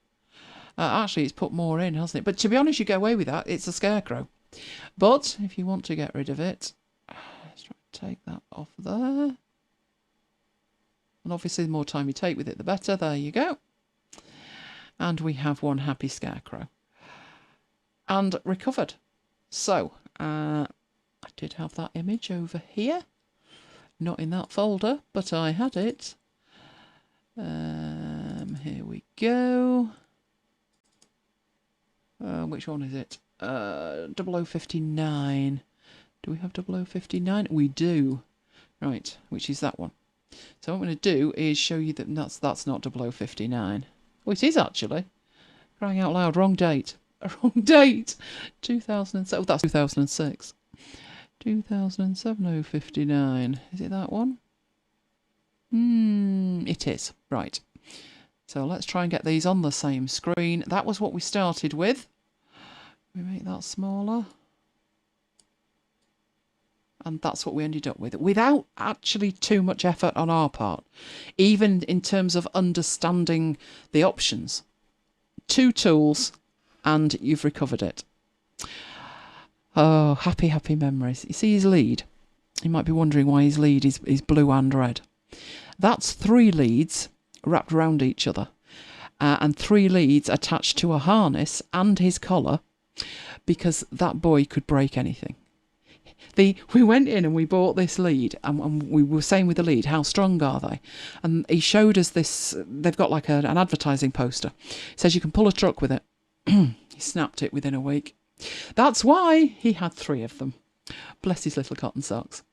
Actually, it's put more in, hasn't it? But to be honest, you get away with that. It's a scarecrow. But if you want to get rid of it, let's try to take that off there. And obviously, the more time you take with it, the better. There you go. And we have one happy scarecrow. And recovered. So, I did have that image over here. Not in that folder, but I had it. Here we go. Which one is it? 0059. Do we have 0059? We do. Right, which is that one. So what I'm going to do is show you that that's not 0059. Oh, it is actually. Crying out loud, wrong date. Wrong date. 2007. Oh, that's 2006. 2007 059. Is it that one? It is. Right. So let's try and get these on the same screen. That was what we started with. We make that smaller. And that's what we ended up with, without actually too much effort on our part, even in terms of understanding the options. 2 tools, and you've recovered it. Oh, happy, happy memories. You see his lead? You might be wondering why his lead is blue and red. That's 3 leads wrapped around each other, and 3 leads attached to a harness and his collar, because that boy could break anything. We went in and we bought this lead, and we were saying with the lead, how strong are they? And he showed us this, they've got like an advertising poster. It says you can pull a truck with it. He snapped it within a week. That's why he had 3 of them. Bless his little cotton socks.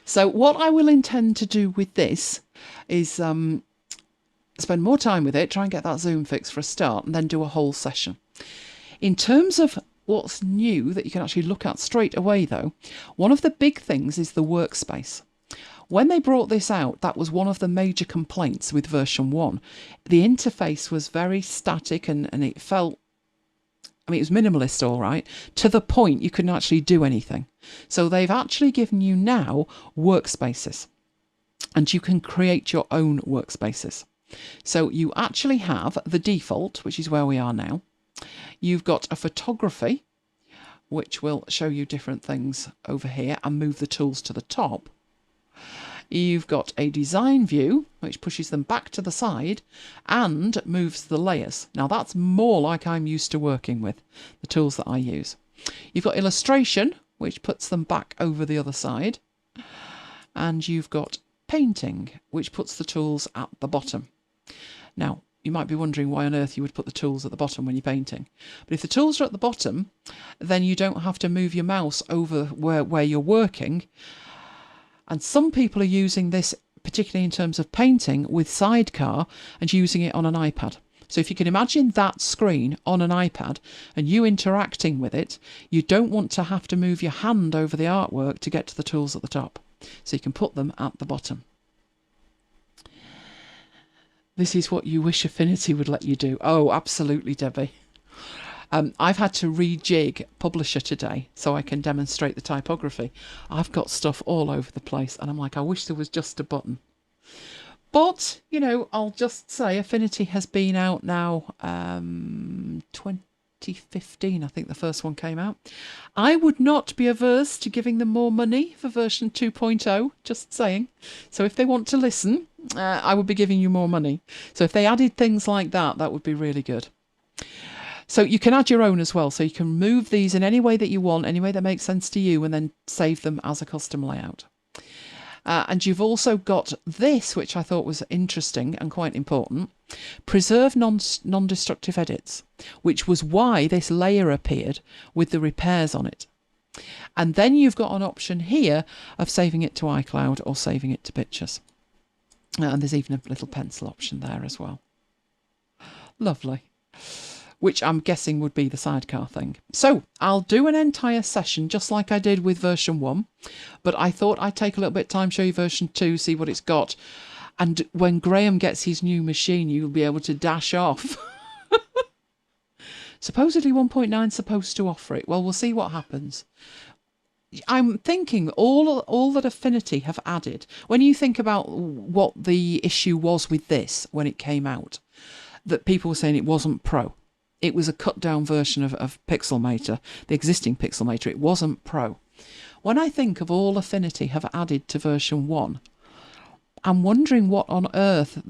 So what I will intend to do with this is spend more time with it, try and get that zoom fixed for a start, and then do a whole session. In terms of what's new that you can actually look at straight away, though, one of the big things is the workspace. When they brought this out, that was one of the major complaints with version 1. The interface was very static and it felt I mean, it was minimalist, all right, to the point you couldn't actually do anything. So they've actually given you now workspaces, and you can create your own workspaces. So you actually have the default, which is where we are now. You've got a photography, which will show you different things over here and move the tools to the top. You've got a design view, which pushes them back to the side and moves the layers. Now that's more like I'm used to working with, the tools that I use. You've got illustration, which puts them back over the other side. And you've got painting, which puts the tools at the bottom. Now, you might be wondering why on earth you would put the tools at the bottom when you're painting. But if the tools are at the bottom, then you don't have to move your mouse over where you're working. And some people are using this, particularly in terms of painting, with Sidecar and using it on an iPad. So if you can imagine that screen on an iPad and you interacting with it, you don't want to have to move your hand over the artwork to get to the tools at the top. So you can put them at the bottom. This is what you wish Affinity would let you do. Oh, absolutely, Debbie. I've had to rejig Publisher today so I can demonstrate the typography. I've got stuff all over the place and I'm like, I wish there was just a button. But, you know, I'll just say Affinity has been out now 2015, I think the first one came out. I would not be averse to giving them more money for version 2.0, just saying. So if they want to listen, I would be giving you more money. So if they added things like that, that would be really good. So you can add your own as well. So you can move these in any way that you want, any way that makes sense to you, and then save them as a custom layout. And you've also got this, which I thought was interesting and quite important, preserve non-destructive edits, which was why this layer appeared with the repairs on it. And then you've got an option here of saving it to iCloud or saving it to pictures. And there's even a little pencil option there as well. Lovely. Which I'm guessing would be the Sidecar thing. So I'll do an entire session just like I did with version 1, but I thought I'd take a little bit of time, show you version 2, see what it's got. And when Graham gets his new machine, you'll be able to dash off. Supposedly 1.9 is supposed to offer it. Well, we'll see what happens. I'm thinking all that Affinity have added, when you think about what the issue was with this when it came out, that people were saying it wasn't pro. It was a cut down version of Pixelmator, the existing Pixelmator. It wasn't pro. When I think of all Affinity have added to version 1, I'm wondering what on earth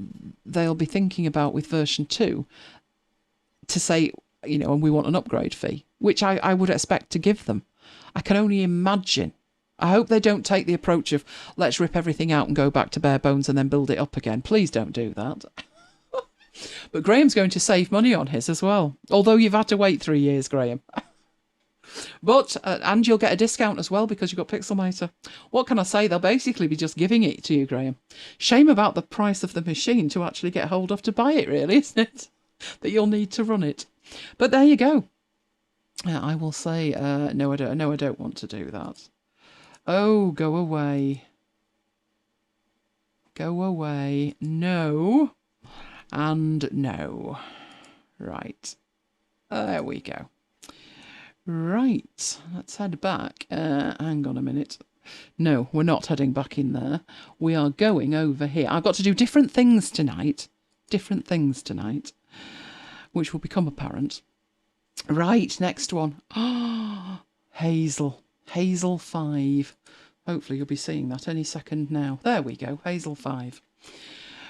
they'll be thinking about with version 2 to say, you know, and we want an upgrade fee, which I would expect to give them. I can only imagine. I hope they don't take the approach of let's rip everything out and go back to bare bones and then build it up again. Please don't do that. But Graham's going to save money on his as well. Although you've had to wait 3 years, Graham. But, and you'll get a discount as well because you've got Pixelmator. What can I say? They'll basically be just giving it to you, Graham. Shame about the price of the machine to actually get hold of to buy it, really, isn't it? That you'll need to run it. But there you go. I will say, no, I don't want to do that. Oh, go away. Go away. No. And no. Right. There we go. Right. Let's head back. Hang on a minute. No, we're not heading back in there. We are going over here. I've got to do different things tonight. Different things tonight. Which will become apparent. Right, next one. Oh, Hazel. Hazel 5. Hopefully you'll be seeing that any second now. There we go. Hazel 5.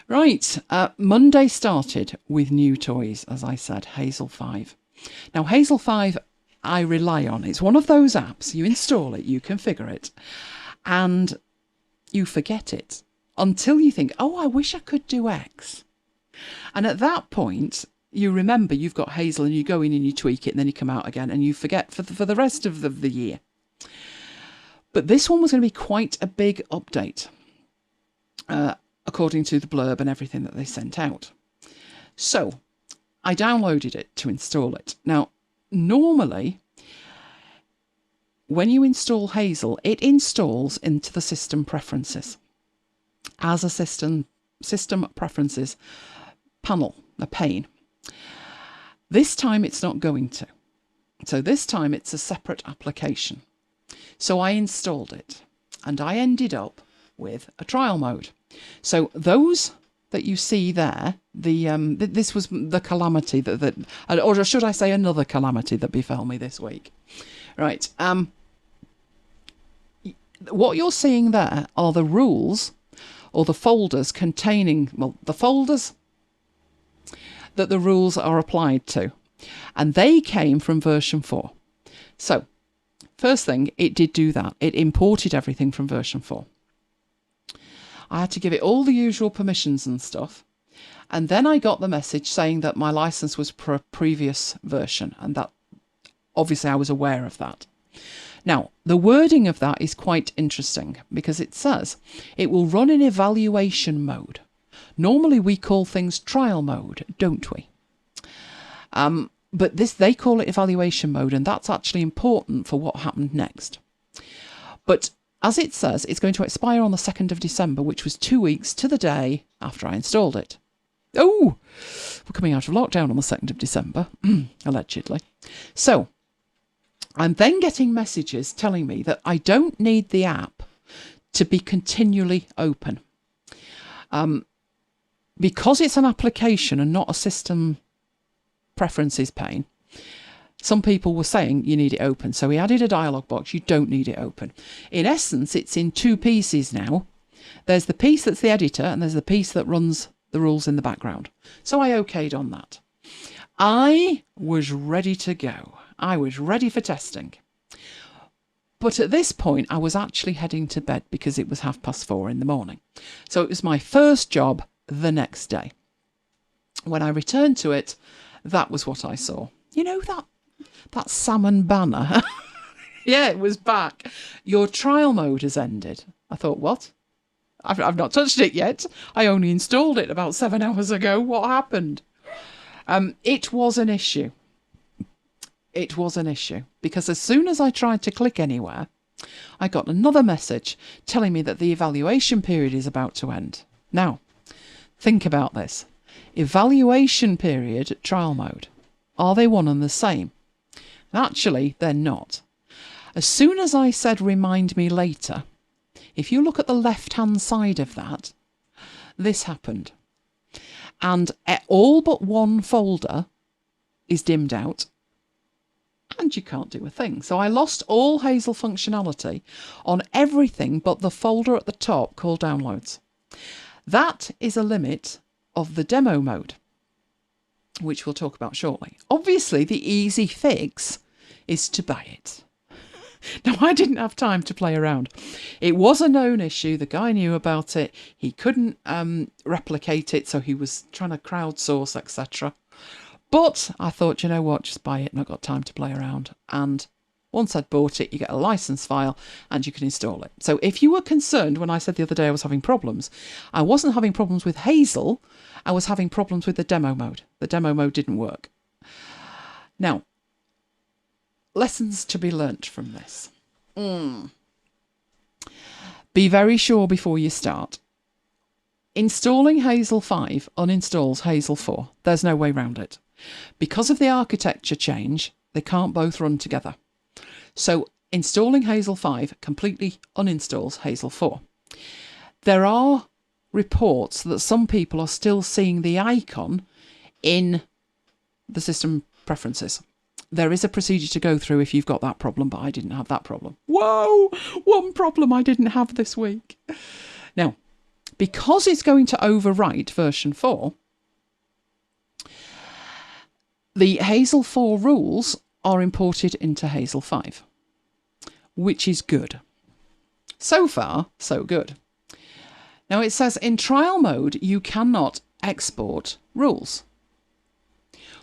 Right, Monday started with new toys, as I said, Hazel 5. Now, Hazel 5, I rely on. It's one of those apps. You install it, you configure it, and you forget it until you think, oh, I wish I could do X. And at that point, you remember you've got Hazel and you go in and you tweak it and then you come out again and you forget for the rest of the year. But this one was going to be quite a big update. According to the blurb and everything that they sent out. So I downloaded it to install it. Now, normally, when you install Hazel, it installs into the system preferences as a system preferences panel, a pane. This time it's not going to. So this time it's a separate application. So I installed it and I ended up with a trial mode. So those that you see there, this was the calamity that, or should I say another calamity that befell me this week. Right. What you're seeing there are the rules or the folders containing, well, the folders that the rules are applied to. And they came from version 4. So, first thing, it did do that. It imported everything from version 4. I had to give it all the usual permissions and stuff. And then I got the message saying that my license was for a previous version. And that, obviously, I was aware of that. Now, the wording of that is quite interesting because it says it will run in evaluation mode. Normally we call things trial mode, don't we? But they call it evaluation mode, and that's actually important for what happened next. But as it says, it's going to expire on the 2nd of December, which was 2 weeks to the day after I installed it. Oh, we're coming out of lockdown on the 2nd of December, allegedly. So I'm then getting messages telling me that I don't need the app to be continually open. Because it's an application and not a system preferences pane, some people were saying you need it open. So we added a dialog box. You don't need it open. In essence, it's in two pieces now. There's the piece that's the editor and there's the piece that runs the rules in the background. So I okayed on that. I was ready to go. I was ready for testing. But at this point, I was actually heading to bed because it was 4:30 in the morning. So it was my first job the next day. When I returned to it, that was what I saw. You know that salmon banner? Yeah, it was back. Your trial mode has ended. I thought, what? I've not touched it yet. I only installed it about 7 hours ago. What happened? It was an issue. It was an issue because as soon as I tried to click anywhere, I got another message telling me that the evaluation period is about to end. Now, think about this. Evaluation period, trial mode. Are they one and the same? Actually, they're not. As soon as I said remind me later, if you look at the left-hand side of that, this happened. And all but one folder is dimmed out and you can't do a thing. So I lost all Hazel functionality on everything but the folder at the top called downloads. That is a limit of the demo mode, which we'll talk about shortly. Obviously, the easy fix is to buy it. Now, I didn't have time to play around. It was a known issue. The guy knew about it. He couldn't replicate it, so he was trying to crowdsource, etc. But I thought, you know what, just buy it, and I've got time to play around. And once I'd bought it, you get a license file and you can install it. So if you were concerned when I said the other day I was having problems, I wasn't having problems with Hazel. I was having problems with the demo mode. The demo mode didn't work. Now, lessons to be learnt from this. Be very sure before you start. Installing Hazel 5 uninstalls Hazel 4. There's no way around it. Because of the architecture change, they can't both run together. So installing Hazel 5 completely uninstalls Hazel 4. There are reports that some people are still seeing the icon in the system preferences. There is a procedure to go through if you've got that problem, but I didn't have that problem. Whoa! One problem I didn't have this week. Now, because it's going to overwrite version 4, the Hazel 4 rules are imported into Hazel 5, which is good. So far, so good. Now it says in trial mode, you cannot export rules,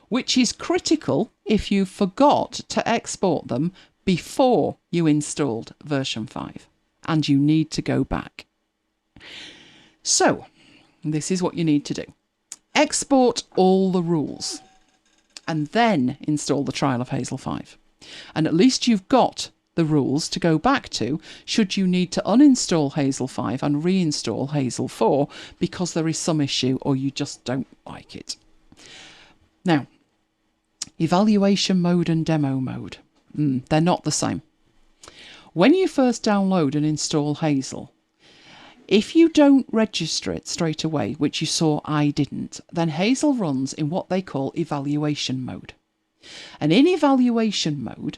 which is critical if you forgot to export them before you installed version 5 and you need to go back. So this is what you need to do. Export all the rules and then install the trial of Hazel 5. And at least you've got the rules to go back to should you need to uninstall Hazel 5 and reinstall Hazel 4 because there is some issue or you just don't like it. Now, Evaluation mode and demo mode. They're not the same. When you first download and install Hazel, if you don't register it straight away, which you saw I didn't, then Hazel runs in what they call evaluation mode. And in evaluation mode,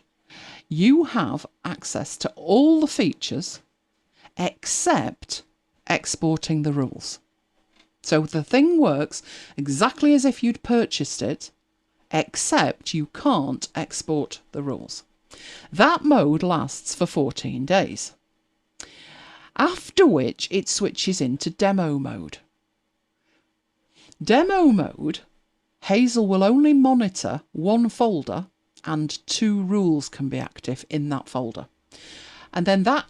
you have access to all the features except exporting the rules. So the thing works exactly as if you'd purchased it, except you can't export the rules. That mode lasts for 14 days. After which it switches into demo mode. Demo mode, Hazel will only monitor one folder and 2 rules can be active in that folder. And then that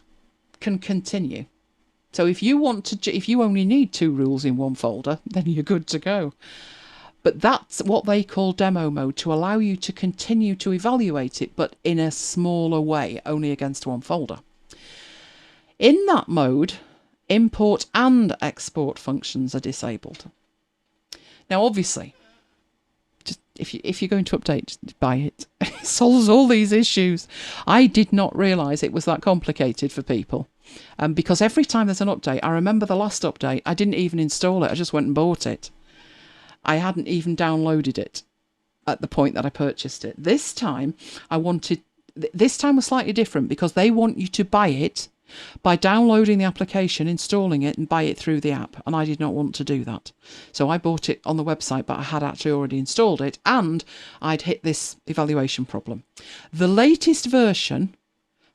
can continue. So if you only need 2 rules in one folder, then you're good to go. But that's what they call demo mode, to allow you to continue to evaluate it, but in a smaller way, only against one folder. In that mode, import and export functions are disabled. Now, obviously, just if you're going to update, just buy it. It solves all these issues. I did not realise it was that complicated for people. Because every time there's an update, I remember the last update, I didn't even install it, I just went and bought it. I hadn't even downloaded it at the point that I purchased it. This time was slightly different because they want you to buy it by downloading the application, installing it and buy it through the app. And I did not want to do that. So I bought it on the website, but I had actually already installed it and I'd hit this evaluation problem. The latest version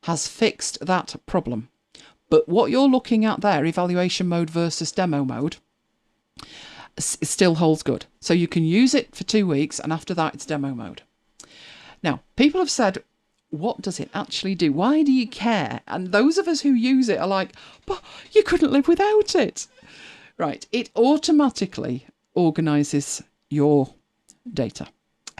has fixed that problem. But what you're looking at there, evaluation mode versus demo mode, it still holds good. So you can use it for 2 weeks and after that it's demo mode. Now, people have said, what does it actually do? Why do you care? And those of us who use it are like, but you couldn't live without it. Right, it automatically organises your data.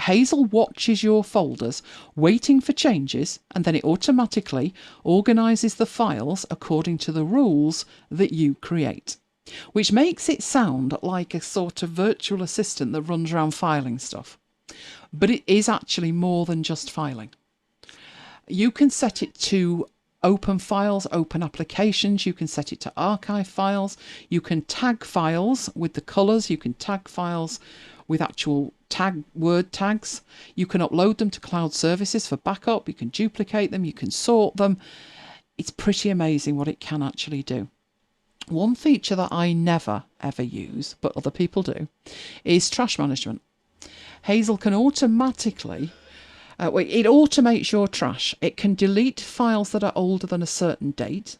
Hazel watches your folders, waiting for changes, and then it automatically organises the files according to the rules that you create. Which makes it sound like a sort of virtual assistant that runs around filing stuff. But it is actually more than just filing. You can set it to open files, open applications. You can set it to archive files. You can tag files with the colours. You can tag files with actual word tags. You can upload them to cloud services for backup. You can duplicate them. You can sort them. It's pretty amazing what it can actually do. One feature that I never ever use, but other people do, is trash management. Hazel can automatically, it automates your trash. It can delete files that are older than a certain date.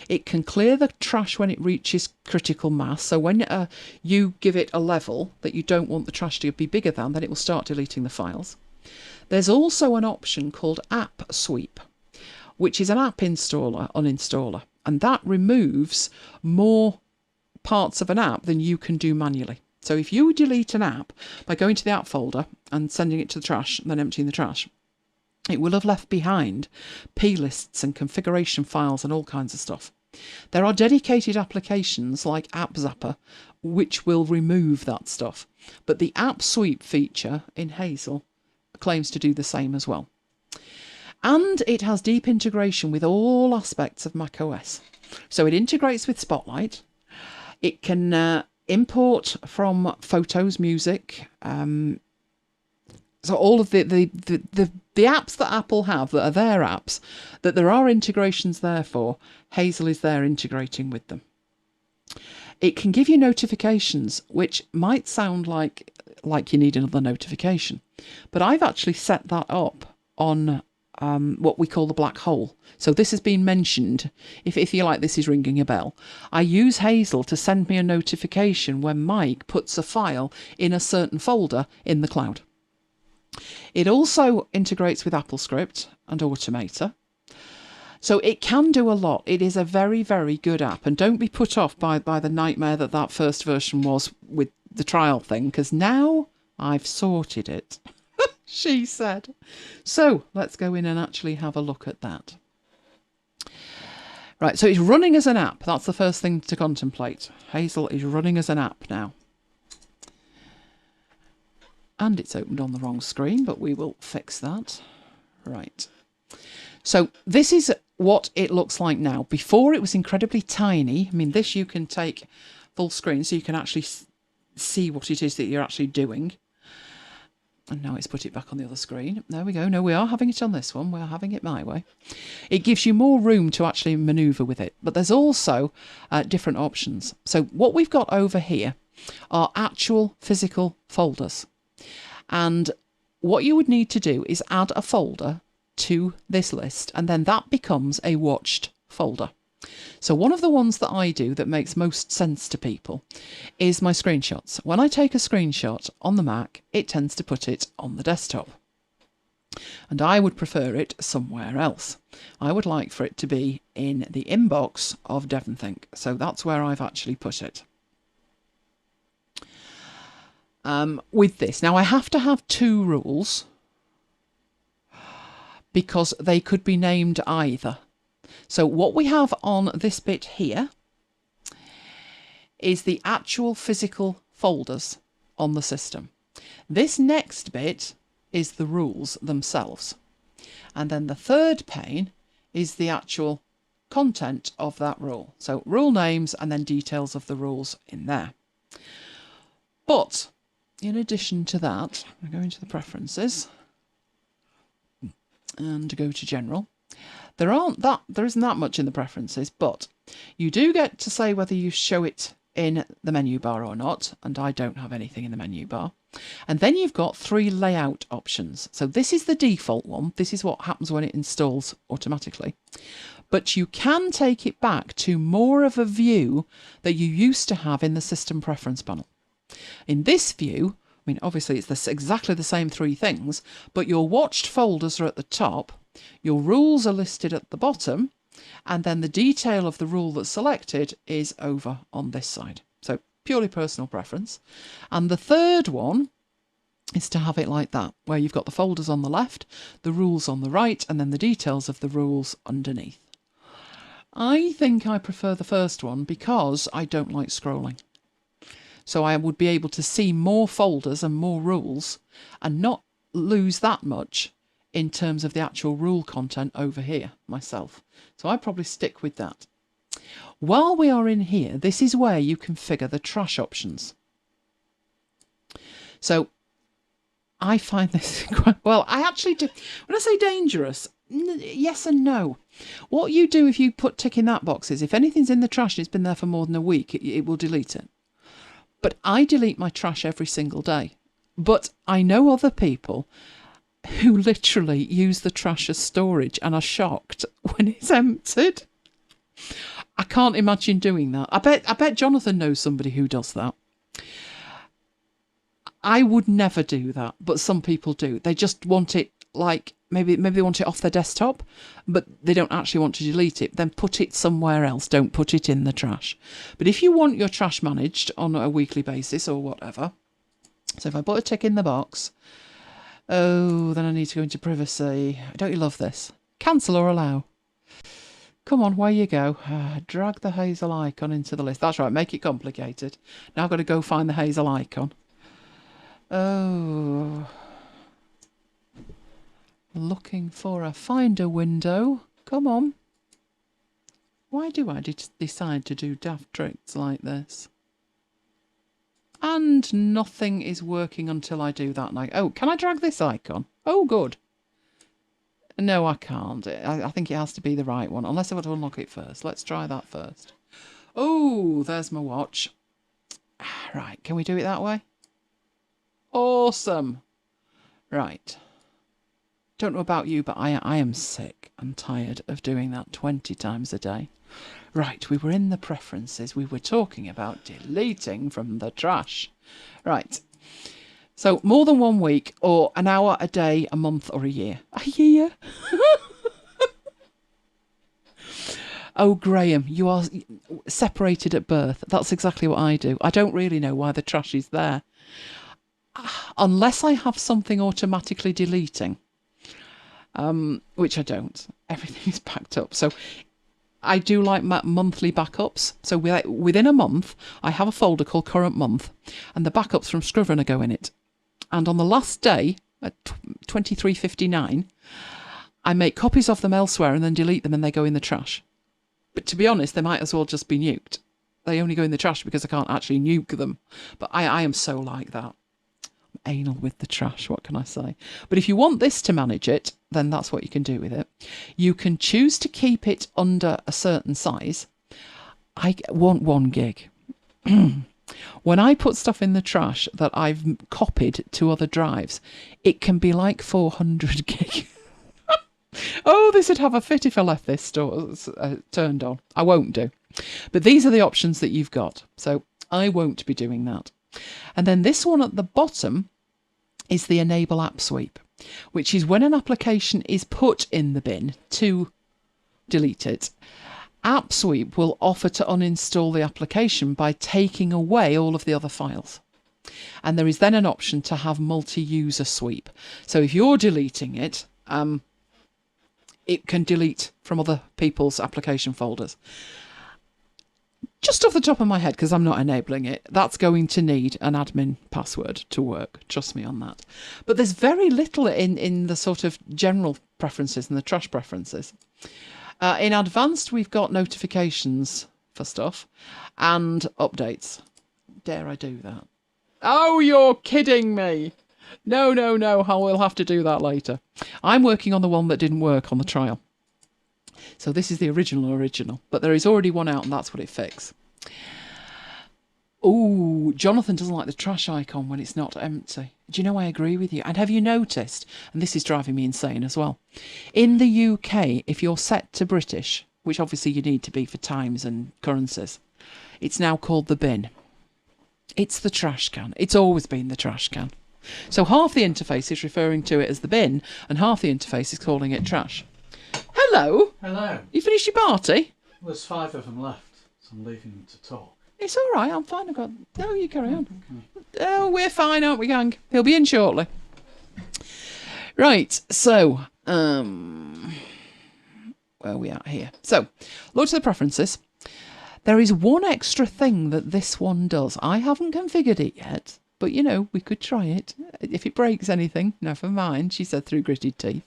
It can clear the trash when it reaches critical mass. So when you give it a level that you don't want the trash to be bigger than, then it will start deleting the files. There's also an option called App Sweep, which is an app uninstaller. And that removes more parts of an app than you can do manually. So if you delete an app by going to the app folder and sending it to the trash and then emptying the trash, it will have left behind p-lists and configuration files and all kinds of stuff. There are dedicated applications like App Zapper which will remove that stuff. But the App Sweep feature in Hazel claims to do the same as well. And it has deep integration with all aspects of macOS. So it integrates with Spotlight. It can import from photos, music. So all of the apps that Apple have that are their apps, that there are integrations there for, Hazel is there integrating with them. It can give you notifications, which might sound like you need another notification. But I've actually set that up on what we call the black hole. So this has been mentioned, if you like, this is ringing a bell. I use Hazel to send me a notification when Mike puts a file in a certain folder in the cloud. It also integrates with AppleScript and Automator. So it can do a lot. It is a very, very good app. And don't be put off by the nightmare that first version was with the trial thing, because now I've sorted it. She said. So let's go in and actually have a look at that. Right, so it's running as an app. That's the first thing to contemplate. Hazel is running as an app now. And it's opened on the wrong screen, but we will fix that. Right. So this is what it looks like now. Before it was incredibly tiny. I mean, this you can take full screen so you can actually see what it is that you're actually doing. And now it's put it back on the other screen. There we go. No, we are having it on this one. We are having it my way. It gives you more room to actually manoeuvre with it. But there's also different options. So what we've got over here are actual physical folders. And what you would need to do is add a folder to this list, and then that becomes a watched folder. So one of the ones that I do that makes most sense to people is my screenshots. When I take a screenshot on the Mac, it tends to put it on the desktop. And I would prefer it somewhere else. I would like for it to be in the inbox of DevonThink. So that's where I've actually put it. With this. Now I have to have two rules because they could be named either. So what we have on this bit here is the actual physical folders on the system. This next bit is the rules themselves. And then the third pane is the actual content of that rule. So rule names and then details of the rules in there. But in addition to that, I go into the preferences and go to general. There isn't that much in the preferences, but you do get to say whether you show it in the menu bar or not, and I don't have anything in the menu bar. And then you've got 3 layout options. So this is the default one. This is what happens when it installs automatically. But you can take it back to more of a view that you used to have in the system preference panel. In this view, I mean, obviously it's exactly the same 3 things, but your watched folders are at the top, your rules are listed at the bottom, and then the detail of the rule that's selected is over on this side. So purely personal preference. And the third one is to have it like that, where you've got the folders on the left, the rules on the right, and then the details of the rules underneath. I think I prefer the first one because I don't like scrolling. So I would be able to see more folders and more rules and not lose that much in terms of the actual rule content over here myself. So I'd probably stick with that. While we are in here, this is where you configure the trash options. So I find this quite, well, I actually do. When I say dangerous, yes and no. What you do if you put tick in that box is if anything's in the trash and it's been there for more than a week, it will delete it. But I delete my trash every single day. But I know other people who literally use the trash as storage and are shocked when it's emptied. I can't imagine doing that. I bet Jonathan knows somebody who does that. I would never do that, but some people do. They just want it like, maybe they want it off their desktop, but they don't actually want to delete it. Then put it somewhere else. Don't put it in the trash. But if you want your trash managed on a weekly basis or whatever, so if I put a tick in the box, oh, then I need to go into privacy. Don't you love this? Cancel or allow. Come on, where you go. Drag the Hazel icon into the list. That's right, make it complicated. Now I've got to go find the Hazel icon. Oh. Looking for a finder window. Come on. Why do I decide to do daft tricks like this? And nothing is working until I do that. Like, oh, can I drag this icon? Oh, good. No, I can't. I think it has to be the right one, unless I want to unlock it first. Let's try that first. Oh, there's my watch. Right, can we do it that way? Awesome. Right. Don't know about you, but I am sick and tired of doing that 20 times a day. Right, we were in the preferences. We were talking about deleting from the trash. Right. So more than 1 week or an hour, a day, a month or a year. A year? Oh, Graham, you are separated at birth. That's exactly what I do. I don't really know why the trash is there. Unless I have something automatically deleting. Which I don't. Everything is backed up. So I do like my monthly backups. So within a month, I have a folder called Current Month, and the backups from Scrivener go in it. And on the last day, at 23:59, I make copies of them elsewhere and then delete them and they go in the trash. But to be honest, they might as well just be nuked. They only go in the trash because I can't actually nuke them. But I am so like that. I'm anal with the trash, what can I say? But if you want this to manage it, then that's what you can do with it. You can choose to keep it under a certain size. I want 1 gig. When I put stuff in the trash that I've copied to other drives, it can be like 400 gig. Oh, this would have a fit if I left this turned on. I won't do. But these are the options that you've got. So I won't be doing that. And then this one at the bottom is the Enable App Sweep, which is when an application is put in the bin to delete it. App Sweep will offer to uninstall the application by taking away all of the other files. And there is then an option to have multi-user sweep. So if you're deleting it, it can delete from other people's application folders. Just off the top of my head, because I'm not enabling it, that's going to need an admin password to work. Trust me on that. But there's very little in the sort of general preferences and the trash preferences. In advanced, we've got notifications for stuff and updates. Dare I do that? Oh, you're kidding me. No, I will have to do that later. I'm working on the one that didn't work on the trial. So this is the original, but there is already one out and that's what it fixed. Oh, Jonathan doesn't like the trash icon when it's not empty. Do you know, I agree with you. And have you noticed, and this is driving me insane as well, in the UK, if you're set to British, which obviously you need to be for times and currencies, it's now called the bin. It's the trash can. It's always been the trash can. So half the interface is referring to it as the bin, and half the interface is calling it trash. Hello. Hello. You finished your party? Well, there's 5 of them left, so I'm leaving them to talk. It's all right. I'm fine. No, you carry on. Okay. Oh, we're fine, aren't we, gang? He'll be in shortly. Right. So, where are we at here? So, look to the preferences. There is one extra thing that this one does. I haven't configured it yet, but you know, we could try it. If it breaks anything, never mind, she said through gritted teeth.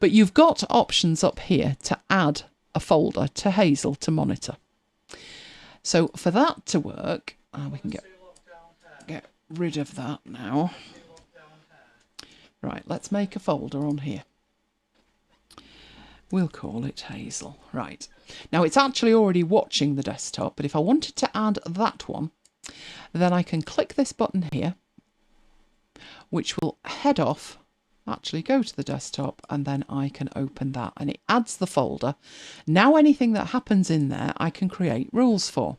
But you've got options up here to add a folder to Hazel to monitor. So for that to work, we can get rid of that now. Right, let's make a folder on here. We'll call it Hazel. Right. Now it's actually already watching the desktop, but if I wanted to add that one, then I can click this button here, which will head off, actually go to the desktop, and then I can open that and it adds the folder. Now anything that happens in there I can create rules for.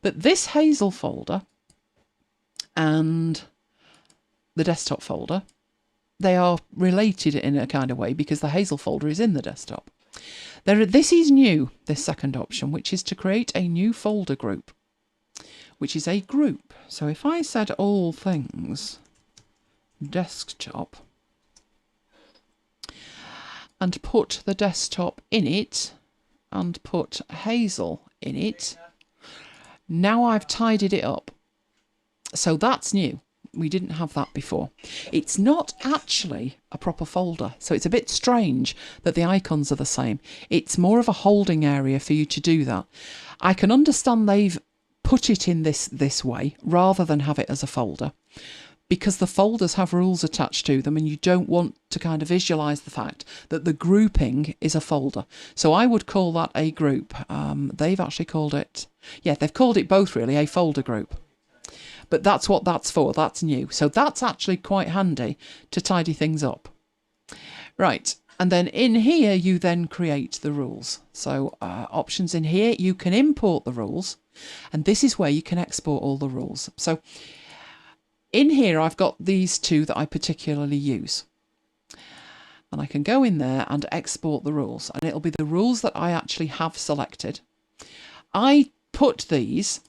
But this Hazel folder and the desktop folder, they are related in a kind of way because the Hazel folder is in the desktop. This is new, this second option, which is to create a new folder group, which is a group. So if I said all things desktop and put the desktop in it and put Hazel in it, now I've tidied it up. So that's new. We didn't have that before. It's not actually a proper folder, so it's a bit strange that the icons are the same. It's more of a holding area for you to do that. I can understand they've put it in this way rather than have it as a folder, because the folders have rules attached to them and you don't want to kind of visualize the fact that the grouping is a folder. So I would call that a group. They've actually called it, yeah, they've called it both really, a folder group. But that's what that's for. That's new. So that's actually quite handy to tidy things up. Right. And then in here, you then create the rules. So options in here, you can import the rules. And this is where you can export all the rules. So in here, I've got these two that I particularly use. And I can go in there and export the rules. And it'll be the rules that I actually have selected. I put these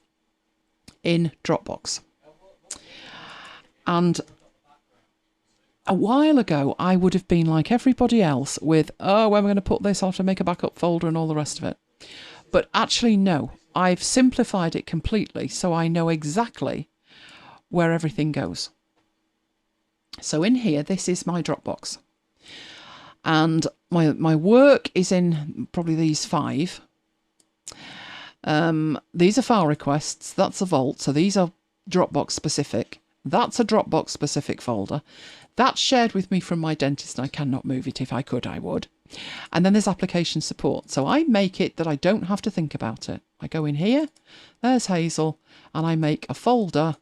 in Dropbox. And a while ago, I would have been like everybody else with, oh, where am I going to put this? I'll have to make a backup folder and all the rest of it. But actually, no, I've simplified it completely so I know exactly where everything goes. So in here, this is my Dropbox. And my work is in probably these 5. These are file requests. That's a vault. So these are Dropbox specific. That's a Dropbox specific folder. That's shared with me from my dentist and I cannot move it. If I could, I would. And then there's application support. So I make it that I don't have to think about it. I go in here, there's Hazel, and I make a folder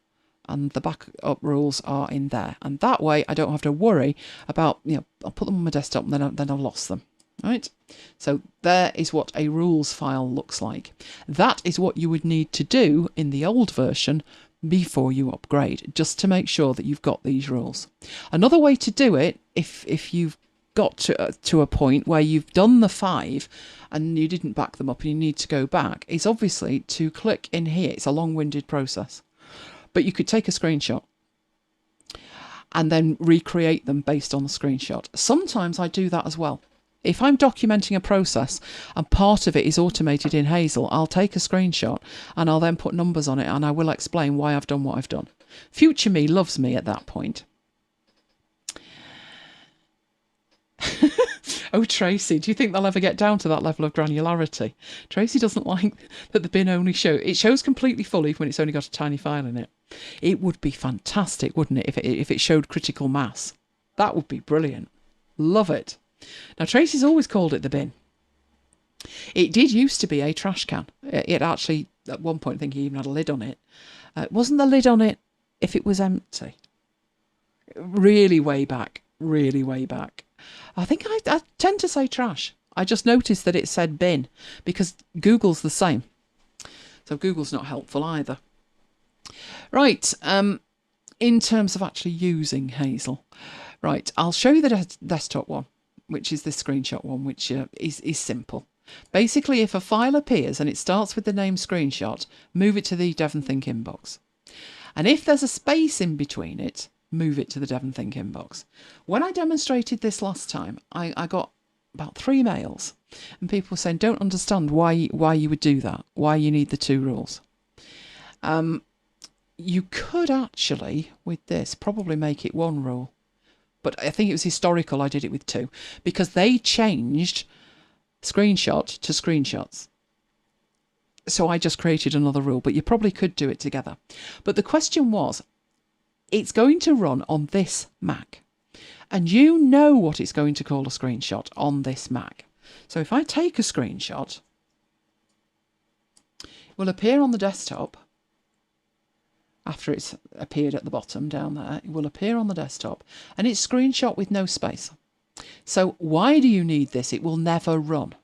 and the backup rules are in there. And that way I don't have to worry about, I'll put them on my desktop and then I've lost them. Right? So there is what a rules file looks like. That is what you would need to do in the old version before you upgrade, just to make sure that you've got these rules. Another way to do it, if you've got to a point where you've done the 5 and you didn't back them up and you need to go back, is obviously to click in here. It's a long-winded process, but you could take a screenshot and then recreate them based on the screenshot. Sometimes I do that as well. If I'm documenting a process and part of it is automated in Hazel, I'll take a screenshot and I'll then put numbers on it and I will explain why I've done what I've done. Future me loves me at that point. Oh, Tracy, do you think they'll ever get down to that level of granularity? Tracy doesn't like that the bin only shows completely full even when it's only got a tiny file in it. It would be fantastic, wouldn't it, if it showed critical mass? That would be brilliant. Love it. Now, Tracy's always called it the bin. It did used to be a trash can. It actually, at one point, I think he even had a lid on it. Wasn't the lid on it if it was empty? Really way back. Really way back. I think I tend to say trash. I just noticed that it said bin because Google's the same. So Google's not helpful either. Right. In terms of actually using Hazel. Right. I'll show you the desktop one, which is this screenshot one, which is simple. Basically, if a file appears and it starts with the name screenshot, move it to the DevonThink inbox. And if there's a space in between it, move it to the DevonThink inbox. When I demonstrated this last time, I got about 3 mails and people were saying, don't understand why you would do that, why you need the 2 rules. You could actually, with this, probably make it 1 rule. But I think it was historical I did it with 2 because they changed screenshot to screenshots. So I just created another rule, but you probably could do it together. But the question was, it's going to run on this Mac. And you know what it's going to call a screenshot on this Mac. So if I take a screenshot, it will appear on the desktop. After it's appeared at the bottom down there, it will appear on the desktop and it's screenshot with no space. So why do you need this? It will never run.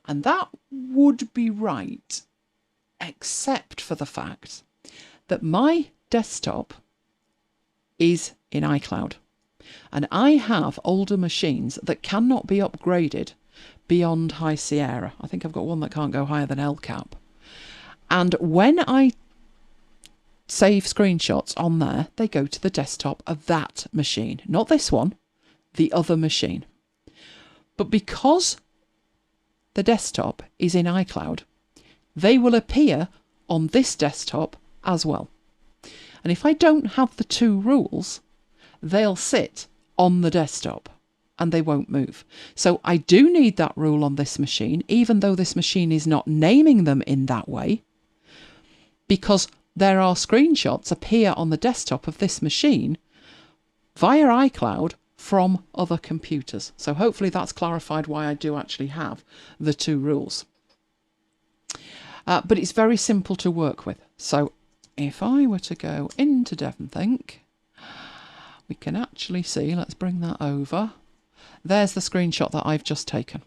And that would be right, except for the fact that my desktop is in iCloud. And I have older machines that cannot be upgraded beyond High Sierra. I think I've got one that can't go higher than LCAP. And when I save screenshots on there, they go to the desktop of that machine. Not this one, the other machine. But because the desktop is in iCloud, they will appear on this desktop as well. And if I don't have the 2 rules, they'll sit on the desktop and they won't move. So I do need that rule on this machine, even though this machine is not naming them in that way, because there are screenshots appear on the desktop of this machine via iCloud from other computers. So hopefully that's clarified why I do actually have the 2 rules. But it's very simple to work with. So if I were to go into DevonThink, we can actually see, let's bring that over. There's the screenshot that I've just taken.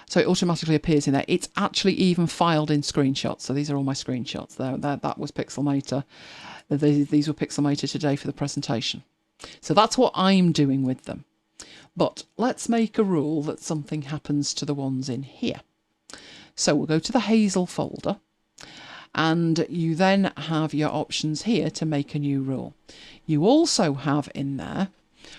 So it automatically appears in there. It's actually even filed in screenshots. So these are all my screenshots. That was Pixelmator. These were Pixelmator today for the presentation. So that's what I'm doing with them. But let's make a rule that something happens to the ones in here. So we'll go to the Hazel folder. And you then have your options here to make a new rule. You also have in there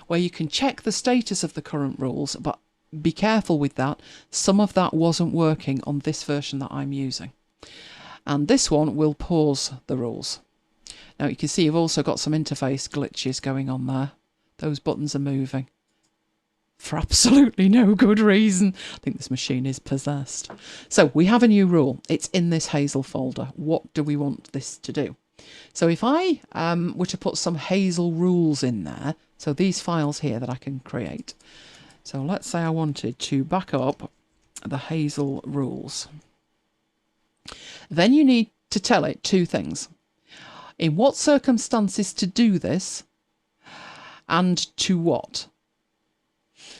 where you can check the status of the current rules, but be careful with that. Some of that wasn't working on this version that I'm using. And this one will pause the rules. Now you can see you've also got some interface glitches going on there. Those buttons are moving for absolutely no good reason. I think this machine is possessed. So we have a new rule. It's in this Hazel folder. What do we want this to do? So if I were to put some Hazel rules in there, so these files here that I can create. So let's say I wanted to back up the Hazel rules. Then you need to tell it two things. In what circumstances to do this, and to what.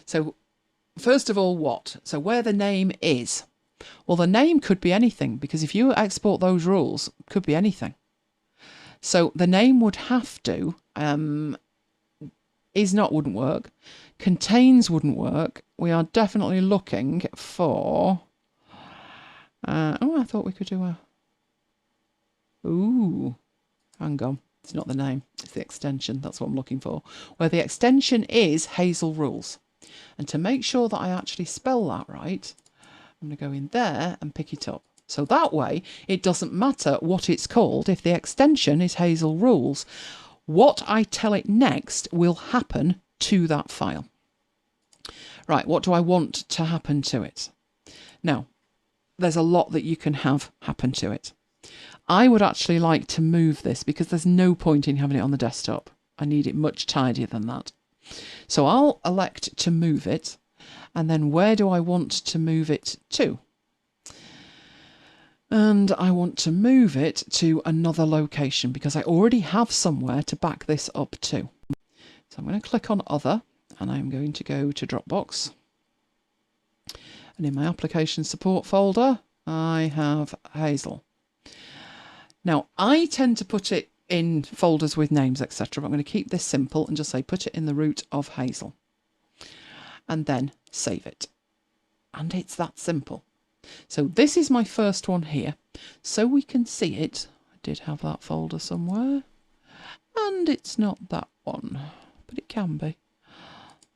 So first of all, what? So where the name is. Well, the name could be anything, because if you export those rules, it could be anything. So the name would have to, is not wouldn't work, contains wouldn't work. We are definitely looking for, oh, I thought we could do a, ooh, hang on, it's not the name, it's the extension, that's what I'm looking for. Where the extension is Hazel Rules. And to make sure that I actually spell that right, I'm going to go in there and pick it up. So that way, it doesn't matter what it's called. If the extension is Hazel Rules, what I tell it next will happen to that file. Right, what do I want to happen to it? Now, there's a lot that you can have happen to it. I would actually like to move this because there's no point in having it on the desktop. I need it much tidier than that. So I'll elect to move it, and then where do I want to move it to? And I want to move it to another location because I already have somewhere to back this up to. So I'm going to click on Other, and I'm going to go to Dropbox. And in my Application Support folder, I have Hazel. Now, I tend to put it in folders with names, etc. But I'm going to keep this simple and just say put it in the root of Hazel. And then save it. And it's that simple. So this is my first one here. So we can see it. I did have that folder somewhere. And it's not that one. But it can be.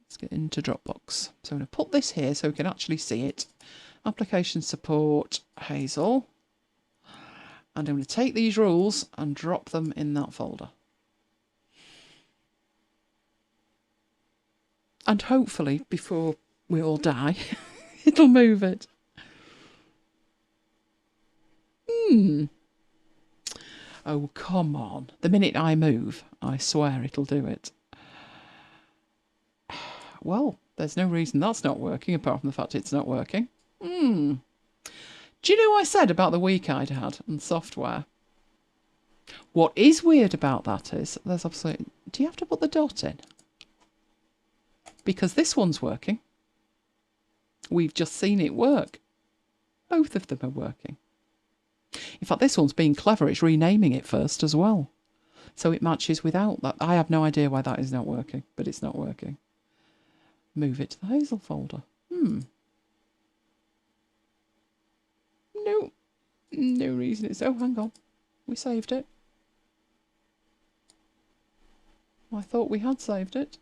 Let's get into Dropbox. So I'm going to put this here so we can actually see it. Application Support Hazel. And I'm going to take these rules and drop them in that folder. And hopefully, before we all die, it'll move it. Oh, come on. The minute I move, I swear it'll do it. Well, there's no reason that's not working, apart from the fact it's not working. Do you know what I said about the week I'd had on software? What is weird about that is, there's absolutely... Do you have to put the dot in? Because this one's working. We've just seen it work. Both of them are working. In fact, this one's being clever. It's renaming it first as well. So it matches without that. I have no idea why that is not working, but it's not working. Move it to the Hazel folder. No reason it's... Oh, hang on. We saved it. I thought we had saved it.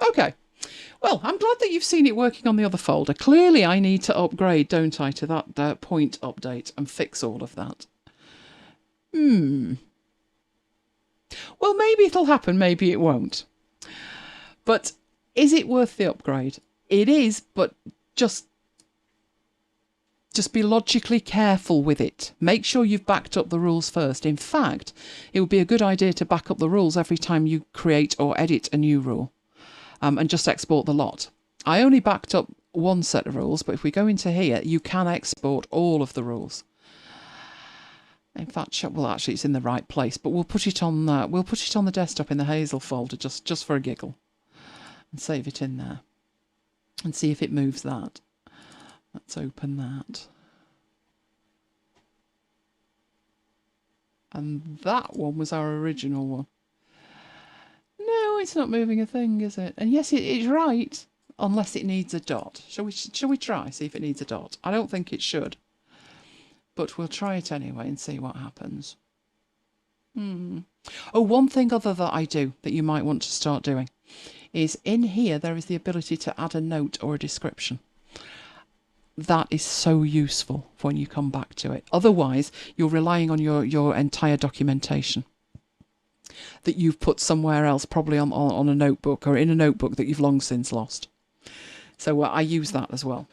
Okay. Well, I'm glad that you've seen it working on the other folder. Clearly, I need to upgrade, don't I, to that point update and fix all of that. Well, maybe it'll happen, maybe it won't. But is it worth the upgrade? It is, but just be logically careful with it. Make sure you've backed up the rules first. In fact, it would be a good idea to back up the rules every time you create or edit a new rule, and just export the lot. I only backed up one set of rules, but if we go into here, you can export all of the rules. In fact, well, actually, it's in the right place, but we'll put it on the desktop in the Hazel folder just for a giggle, and save it in there, and see if it moves that. Let's open that. And that one was our original one. No, it's not moving a thing, is it? And yes, it's right, unless it needs a dot. Shall we try, see if it needs a dot? I don't think it should. But we'll try it anyway and see what happens. Oh, one thing other that I do that you might want to start doing is in here there is the ability to add a note or a description. That is so useful when you come back to it. Otherwise, you're relying on your entire documentation. that you've put somewhere else, probably on a notebook or in a notebook that you've long since lost. So I use that as well.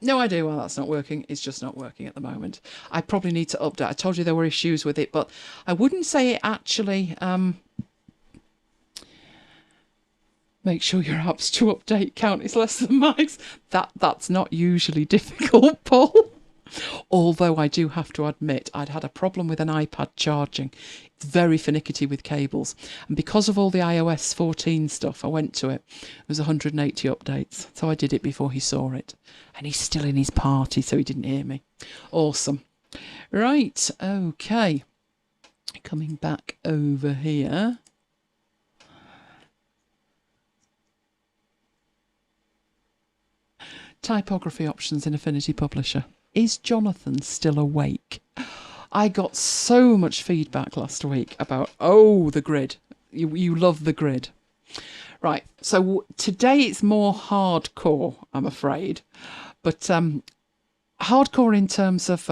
No idea why that's not working. It's just not working at the moment. I probably need to update. I told you there were issues with it, but I wouldn't say it actually... make sure your apps to update count is less than max. That's not usually difficult, Paul. Although I do have to admit, I'd had a problem with an iPad charging. It's very finicky with cables. And because of all the iOS 14 stuff, I went to it. There was 180 updates. So I did it before he saw it. And he's still in his party, so he didn't hear me. Awesome. Right, okay. Coming back over here. Typography options in Affinity Publisher. Is Jonathan still awake? I got so much feedback last week about, the grid. You love the grid. Right, so today it's more hardcore, I'm afraid. But hardcore in terms of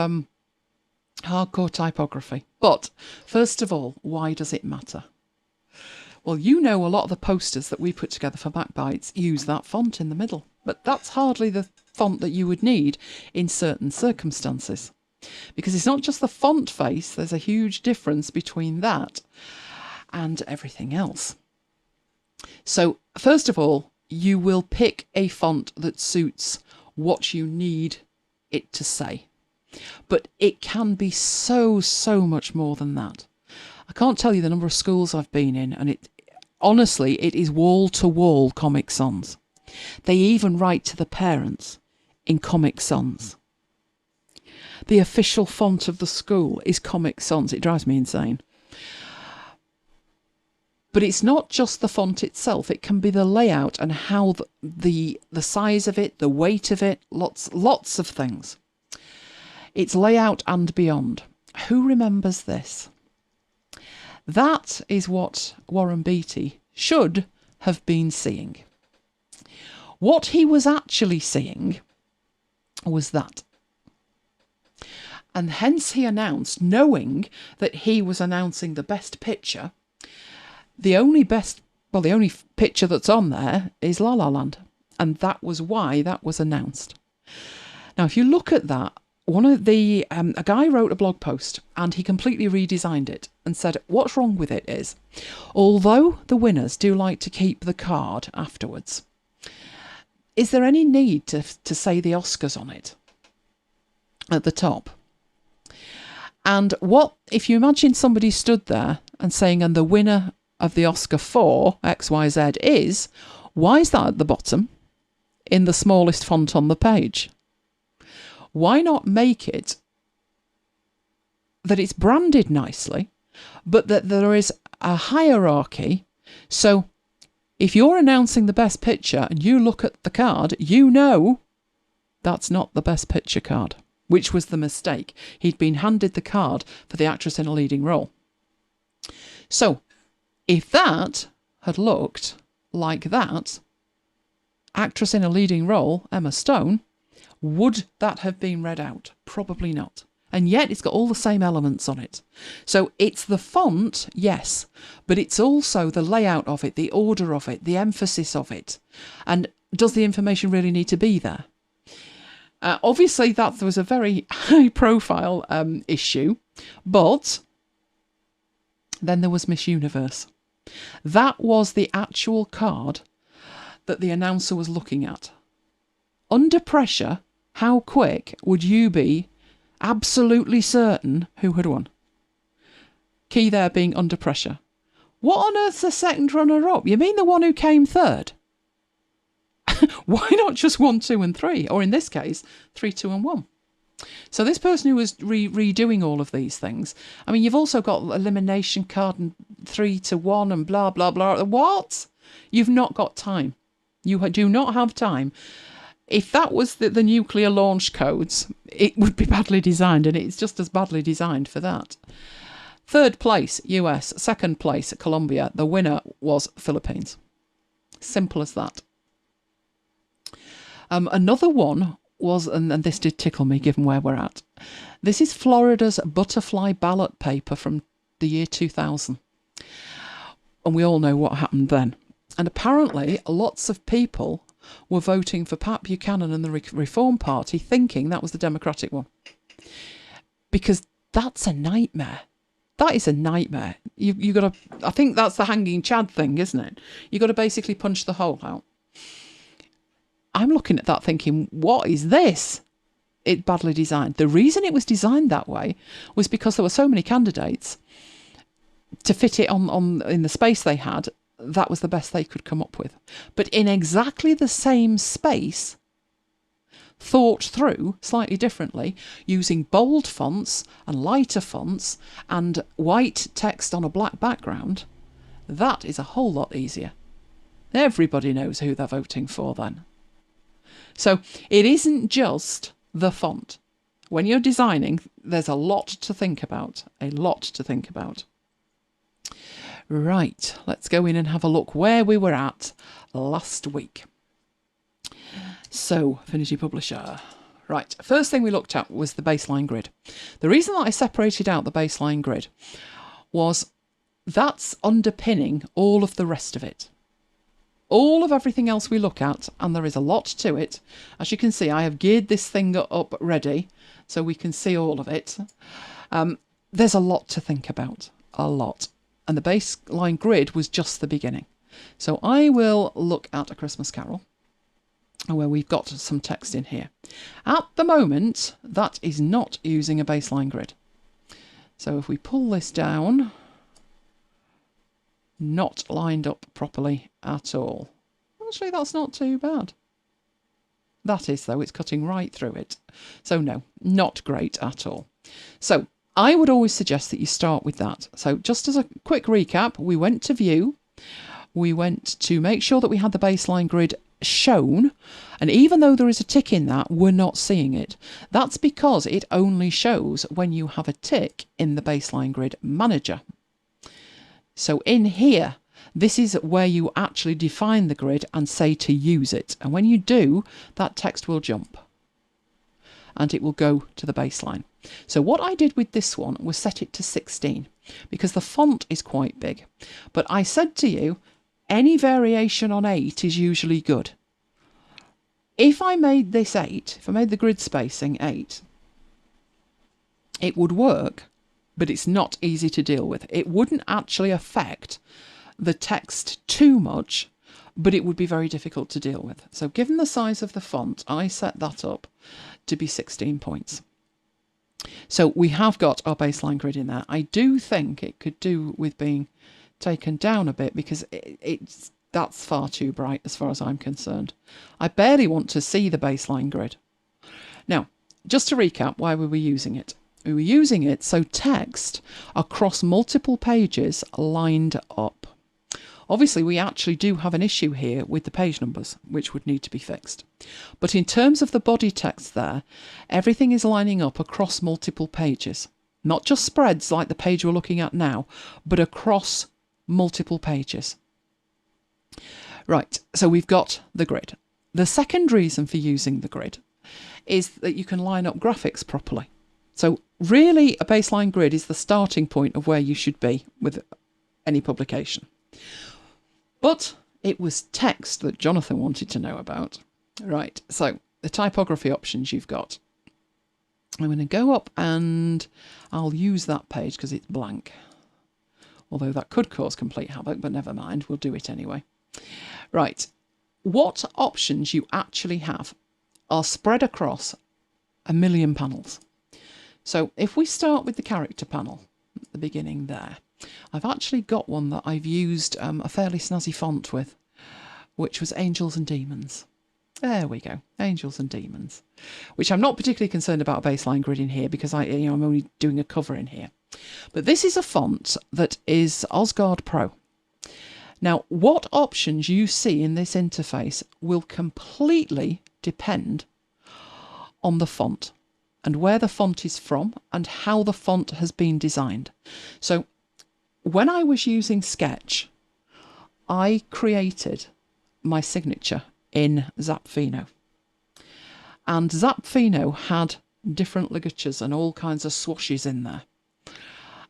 hardcore typography. But first of all, why does it matter? Well, you know a lot of the posters that we put together for MacBites use that font in the middle. But that's hardly the font that you would need in certain circumstances. Because it's not just the font face, there's a huge difference between that and everything else. So, first of all, you will pick a font that suits what you need it to say. But it can be so much more than that. I can't tell you the number of schools I've been in, and honestly, it is wall-to-wall Comic Sans. They even write to the parents in Comic Sans. The official font of the school is Comic Sans. It drives me insane. But it's not just the font itself. It can be the layout and how the size of it, the weight of it, lots of things. It's layout and beyond. Who remembers this? That is what Warren Beatty should have been seeing. What he was actually seeing was that. And hence he announced, knowing that he was announcing the best picture, the only picture that's on there is La La Land. And that was why that was announced. Now, if you look at that, a guy wrote a blog post and he completely redesigned it and said what's wrong with it is, although the winners do like to keep the card afterwards, is there any need to say the Oscars on it at the top? And what if you imagine somebody stood there and saying, and the winner of the Oscar for XYZ is, why is that at the bottom in the smallest font on the page? Why not make it that it's branded nicely, but that there is a hierarchy? So if you're announcing the best picture and you look at the card, you know that's not the best picture card, which was the mistake. He'd been handed the card for the actress in a leading role. So if that had looked like that, actress in a leading role, Emma Stone, would that have been read out? Probably not. And yet it's got all the same elements on it. So it's the font, yes, but it's also the layout of it, the order of it, the emphasis of it. And does the information really need to be there? Obviously, that was a very high-profile issue, but then there was Miss Universe. That was the actual card that the announcer was looking at. Under pressure, how quick would you be absolutely certain who had won? Key there being under pressure. What on earth's the second runner-up? You mean the one who came third? Why not just 1, 2 and 3? Or in this case, 3, 2 and 1. So this person who was redoing all of these things, I mean, you've also got elimination card and 3 to 1 and blah, blah, blah. What? You've not got time. You do not have time. If that was the nuclear launch codes, it would be badly designed, and it's just as badly designed for that. Third place, US. Second place, Colombia. The winner was Philippines. Simple as that. Another one was, and this did tickle me given where we're at, this is Florida's butterfly ballot paper from the year 2000. And we all know what happened then. And apparently lots of people were voting for Pat Buchanan and the Reform Party thinking that was the Democratic one. Because that's a nightmare. That is a nightmare. You got to, I think that's the hanging Chad thing, isn't it? You got to basically punch the hole out. I'm looking at that thinking, what is this? It's badly designed. The reason it was designed that way was because there were so many candidates. To fit it on in the space they had, that was the best they could come up with. But in exactly the same space, thought through slightly differently, using bold fonts and lighter fonts and white text on a black background, that is a whole lot easier. Everybody knows who they're voting for then. So it isn't just the font. When you're designing, there's a lot to think about. A lot to think about. Right, let's go in and have a look where we were at last week. So, Affinity Publisher. Right, first thing we looked at was the baseline grid. The reason that I separated out the baseline grid was that's underpinning all of the rest of it. All of everything else we look at, and there is a lot to it. As you can see, I have geared this thing up ready so we can see all of it. There's a lot to think about, a lot. And the baseline grid was just the beginning. So I will look at A Christmas Carol, where we've got some text in here. At the moment, that is not using a baseline grid. So if we pull this down, not lined up properly at all. Actually, that's not too bad. That is, though, it's cutting right through it. So no, not great at all. So I would always suggest that you start with that. So just as a quick recap, we went to view, we went to make sure that we had the baseline grid shown, and even though there is a tick in that, we're not seeing it. That's because it only shows when you have a tick in the baseline grid manager. So in here, this is where you actually define the grid and say to use it. And when you do, that text will jump and it will go to the baseline. So what I did with this one was set it to 16 because the font is quite big. But I said to you, any variation on 8 is usually good. If I made this 8, if I made the grid spacing 8, it would work, but it's not easy to deal with. It wouldn't actually affect the text too much, but it would be very difficult to deal with. So given the size of the font, I set that up to be 16 points. So we have got our baseline grid in there. I do think it could do with being taken down a bit because that's far too bright as far as I'm concerned. I barely want to see the baseline grid. Now, just to recap why we were using it. We were using it so text across multiple pages lined up. Obviously, we actually do have an issue here with the page numbers, which would need to be fixed. But in terms of the body text there, everything is lining up across multiple pages. Not just spreads like the page we're looking at now, but across multiple pages. Right, so we've got the grid. The second reason for using the grid is that you can line up graphics properly. So really, a baseline grid is the starting point of where you should be with any publication. But it was text that Jonathan wanted to know about. Right, so the typography options you've got. I'm going to go up and I'll use that page because it's blank. Although that could cause complete havoc, but never mind, we'll do it anyway. Right, what options you actually have are spread across 1 million panels. So if we start with the character panel at the beginning there, I've actually got one that I've used a fairly snazzy font with, which was Angels and Demons. There we go, Angels and Demons, which I'm not particularly concerned about a baseline grid in here because I'm only doing a cover in here. But this is a font that is Osgard Pro. Now, what options you see in this interface will completely depend on the font and where the font is from and how the font has been designed. So when I was using Sketch, I created my signature in Zapfino. And Zapfino had different ligatures and all kinds of swashes in there.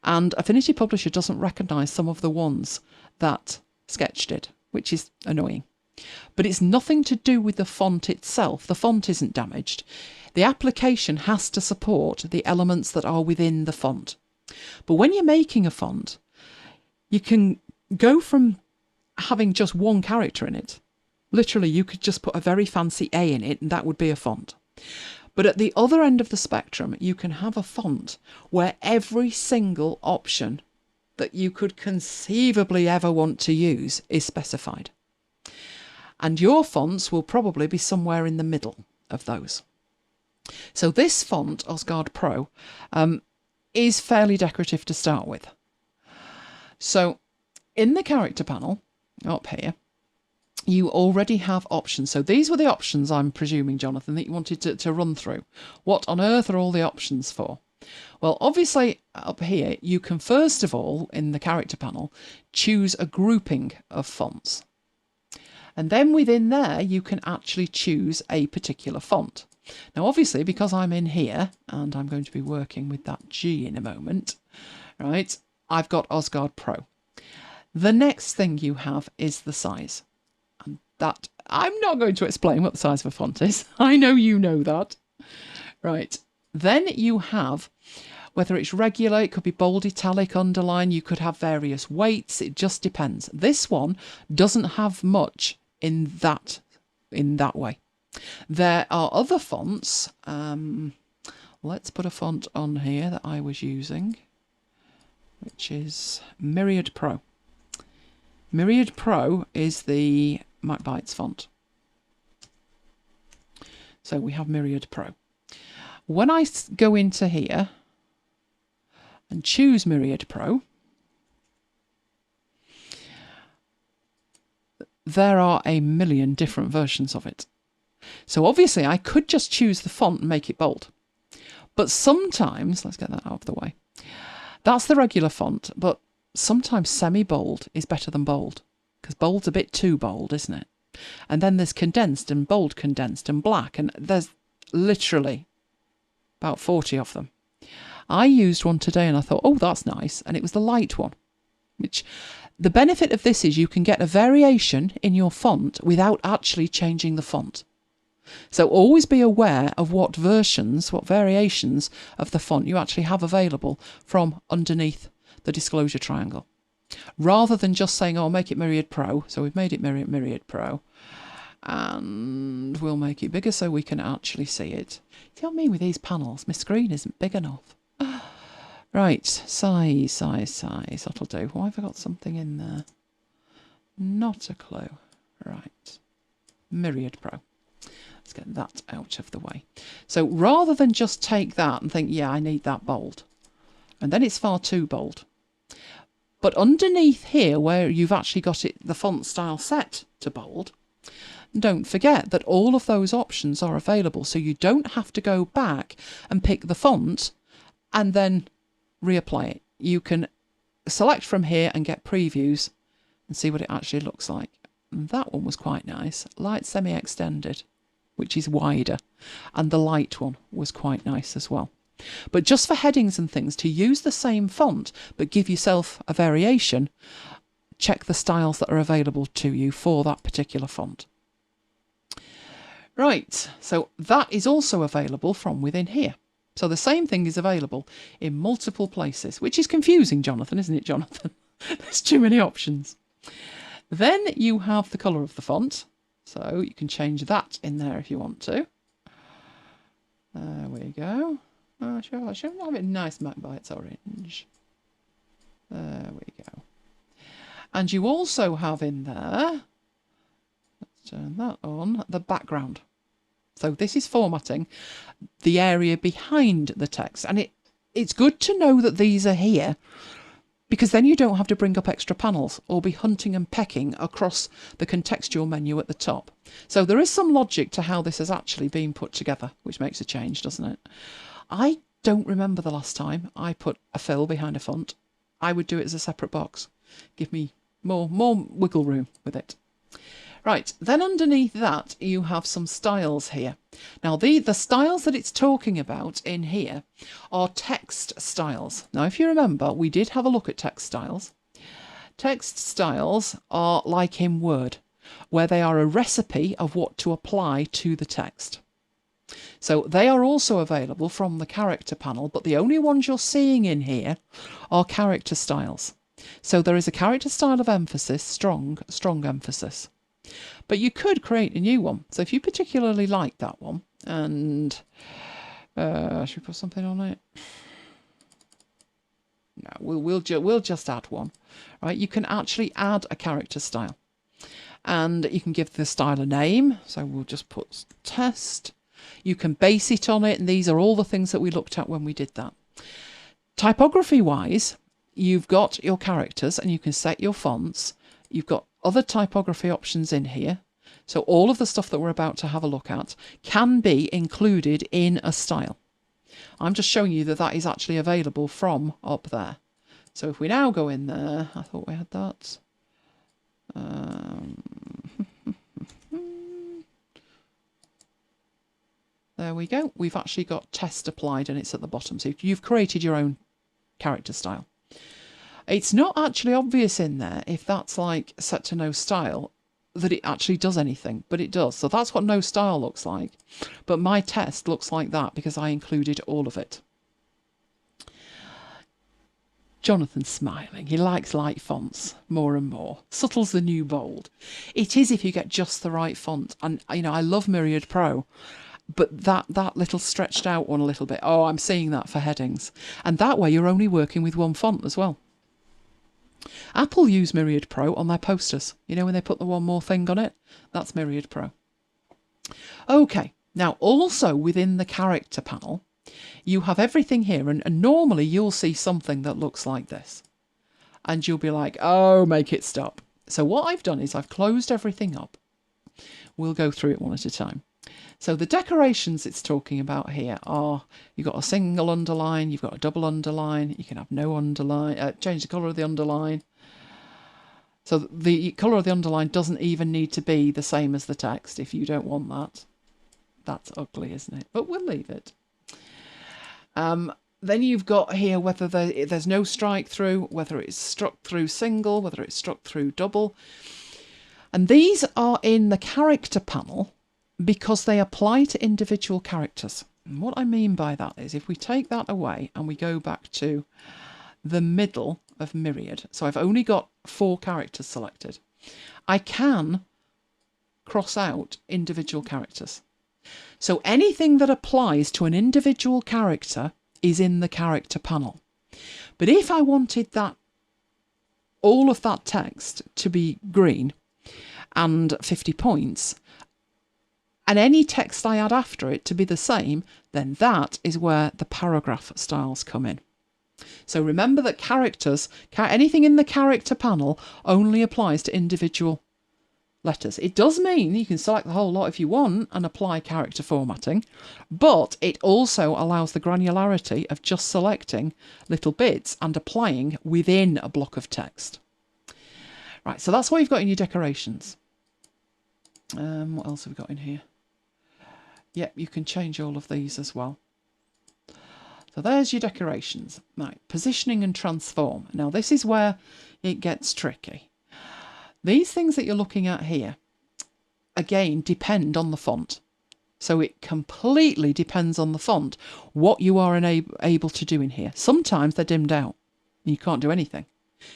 And Affinity Publisher doesn't recognise some of the ones that Sketch did, which is annoying. But it's nothing to do with the font itself. The font isn't damaged. The application has to support the elements that are within the font. But when you're making a font, you can go from having just one character in it. Literally, you could just put a very fancy A in it and that would be a font. But at the other end of the spectrum, you can have a font where every single option that you could conceivably ever want to use is specified. And your fonts will probably be somewhere in the middle of those. So this font, Osgard Pro, is fairly decorative to start with. So in the character panel, up here, you already have options. So these were the options, I'm presuming, Jonathan, that you wanted to run through. What on earth are all the options for? Well, obviously, up here, you can first of all, in the character panel, choose a grouping of fonts. And then within there, you can actually choose a particular font. Now, obviously, because I'm in here, and I'm going to be working with that G in a moment, right, I've got Osgard Pro. The next thing you have is the size. And that, I'm not going to explain what the size of a font is. I know you know that. Right. Then you have, whether it's regular, it could be bold, italic, underline, you could have various weights, it just depends. This one doesn't have much in that way. There are other fonts. Let's put a font on here that I was using, which is Myriad Pro. Myriad Pro is the MacBites font. So we have Myriad Pro. When I go into here and choose Myriad Pro, there are a million different versions of it. So obviously I could just choose the font and make it bold. But sometimes, let's get that out of the way, that's the regular font, but sometimes semi-bold is better than bold, because bold's a bit too bold, isn't it? And then there's condensed and bold condensed and black, and there's literally about 40 of them. I used one today and I thought, oh, that's nice, and it was the light one, which the benefit of this is you can get a variation in your font without actually changing the font. So always be aware of what versions, what variations of the font you actually have available from underneath the disclosure triangle. Rather than just saying, oh, make it Myriad Pro. So we've made it Myriad Pro. And we'll make it bigger so we can actually see it. Tell me with these panels, my screen isn't big enough. Right, size. That'll do. Why have I got something in there? Not a clue. Right. Myriad Pro. Let's get that out of the way. So rather than just take that and think, yeah, I need that bold, and then it's far too bold. But underneath here, where you've actually got it, the font style set to bold, don't forget that all of those options are available. So you don't have to go back and pick the font and then reapply it. You can select from here and get previews and see what it actually looks like. And that one was quite nice. Light semi-extended, which is wider, and the light one was quite nice as well. But just for headings and things, to use the same font but give yourself a variation, check the styles that are available to you for that particular font. Right, so that is also available from within here. So the same thing is available in multiple places, which is confusing, Jonathan, isn't it, Jonathan? There's too many options. Then you have the colour of the font. So you can change that in there if you want to. There we go. I should have it nice MacBites orange. There we go. And you also have in there, let's turn that on, the background. So this is formatting the area behind the text. And it's good to know that these are here, because then you don't have to bring up extra panels or be hunting and pecking across the contextual menu at the top. So there is some logic to how this has actually been put together, which makes a change, doesn't it? I don't remember the last time I put a fill behind a font. I would do it as a separate box. Give me more wiggle room with it. Right, then underneath that you have some styles here. Now the styles that it's talking about in here are text styles. Now if you remember, we did have a look at text styles. Text styles are like in Word, where they are a recipe of what to apply to the text. So they are also available from the character panel, but the only ones you're seeing in here are character styles. So there is a character style of emphasis, strong emphasis. But you could create a new one. So if you particularly like that one, and should we put something on it? No, we'll just add one, right? You can actually add a character style, and you can give the style a name. So we'll just put test. You can base it on it, and these are all the things that we looked at when we did that. Typography wise, you've got your characters, and you can set your fonts. You've got other typography options in here. So all of the stuff that we're about to have a look at can be included in a style. I'm just showing you that that is actually available from up there. So if we now go in there, I thought we had that. There we go. We've actually got test applied and it's at the bottom. So you've created your own character style. It's not actually obvious in there if that's like set to no style that it actually does anything, but it does. So that's what no style looks like. But my test looks like that because I included all of it. Jonathan's smiling. He likes light fonts more and more. Subtle's the new bold. It is if you get just the right font. And, you know, I love Myriad Pro, but that little stretched out one a little bit. Oh, I'm seeing that for headings. And that way you're only working with one font as well. Apple use Myriad Pro on their posters. You know, when they put the one more thing on it? That's Myriad Pro. Okay, now also within the character panel, you have everything here, and normally you'll see something that looks like this. And you'll be like, oh, make it stop. So what I've done is I've closed everything up. We'll go through it one at a time. So the decorations it's talking about here are, you've got a single underline, you've got a double underline, you can have no underline, change the colour of the underline. So the colour of the underline doesn't even need to be the same as the text if you don't want that. That's ugly, isn't it? But we'll leave it. Then you've got here whether there's no strike through, whether it's struck through single, whether it's struck through double. And these are in the character panel because they apply to individual characters. And what I mean by that is if we take that away and we go back to the middle of Myriad, so I've only got 4 characters selected, I can cross out individual characters. So anything that applies to an individual character is in the character panel. But if I wanted that, all of that text to be green and 50 points, and any text I add after it to be the same, then that is where the paragraph styles come in. So remember that characters, anything in the character panel only applies to individual letters. It does mean you can select the whole lot if you want and apply character formatting, but it also allows the granularity of just selecting little bits and applying within a block of text. Right, so that's what you've got in your decorations. What else have we got in here? Yep, you can change all of these as well. So there's your decorations. Right, positioning and transform. Now this is where it gets tricky. These things that you're looking at here, again, depend on the font. So it completely depends on the font, what you are able to do in here. Sometimes they're dimmed out. You can't do anything.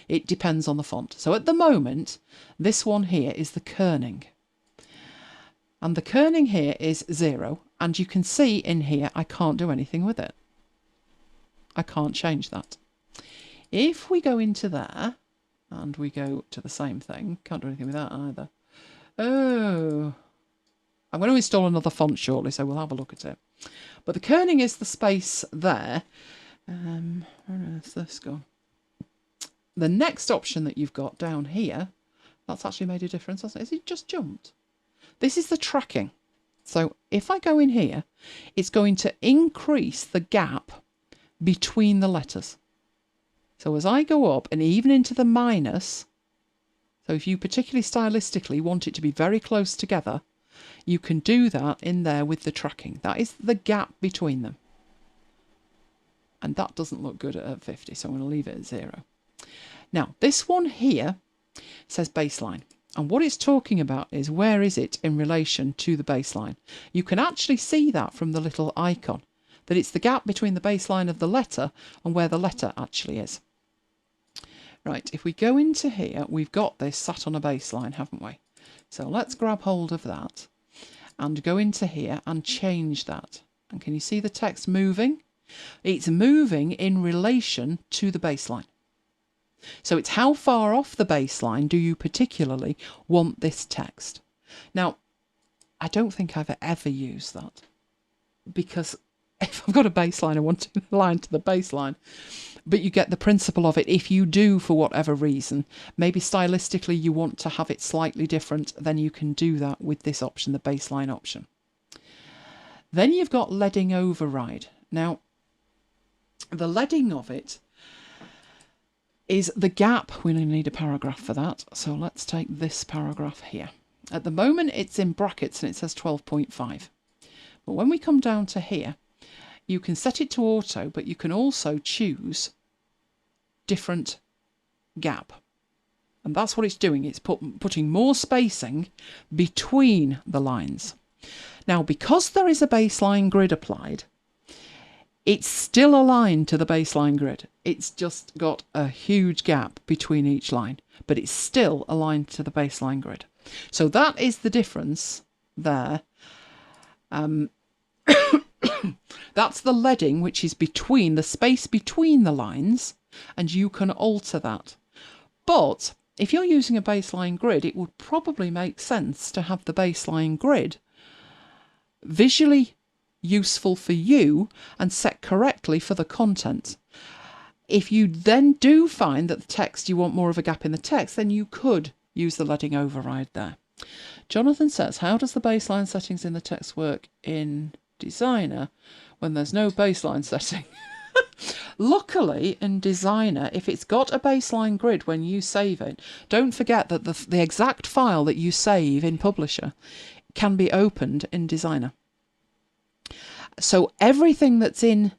It depends on the font. So at the moment, this one here is the kerning. And the kerning here is 0. And you can see in here, I can't do anything with it. I can't change that. If we go into there, and we go to the same thing, can't do anything with that either. Oh, I'm going to install another font shortly, so we'll have a look at it. But the kerning is the space there. Where has this gone? The next option that you've got down here, that's actually made a difference, hasn't it? Has it just jumped? This is the tracking. So if I go in here, it's going to increase the gap between the letters. So as I go up and even into the minus, So if you particularly stylistically want it to be very close together, you can do that in there with the tracking. That is the gap between them. And that doesn't look good at 50, so I'm going to leave it at 0. Now, this one here says baseline. And what it's talking about is where is it in relation to the baseline. You can actually see that from the little icon, that it's the gap between the baseline of the letter and where the letter actually is. Right, if we go into here, we've got this sat on a baseline, haven't we? So let's grab hold of that and go into here and change that. And can you see the text moving? It's moving in relation to the baseline. So it's how far off the baseline do you particularly want this text? Now, I don't think I've ever used that, because if I've got a baseline, I want to align to the baseline. But you get the principle of it. If you do, for whatever reason, maybe stylistically you want to have it slightly different, then you can do that with this option, the baseline option. Then you've got leading override. Now, the leading of it is the gap. We need a paragraph for that. So let's take this paragraph here. At the moment, it's in brackets and it says 12.5. But when we come down to here, you can set it to auto, but you can also choose different gap. And that's what it's doing. It's putting more spacing between the lines. Now, because there is a baseline grid applied, it's still aligned to the baseline grid. It's just got a huge gap between each line, but it's still aligned to the baseline grid. So that is the difference there. That's the leading, which is between the space between the lines, and you can alter that. But if you're using a baseline grid, it would probably make sense to have the baseline grid visually useful for you and set correctly for the content. If you then do find that the text, you want more of a gap in the text, then you could use the leading override there. Jonathan says, how does the baseline settings in the text work in Designer when there's no baseline setting? Luckily in Designer, if it's got a baseline grid when you save it, don't forget that the exact file that you save in Publisher can be opened in Designer. So everything that's in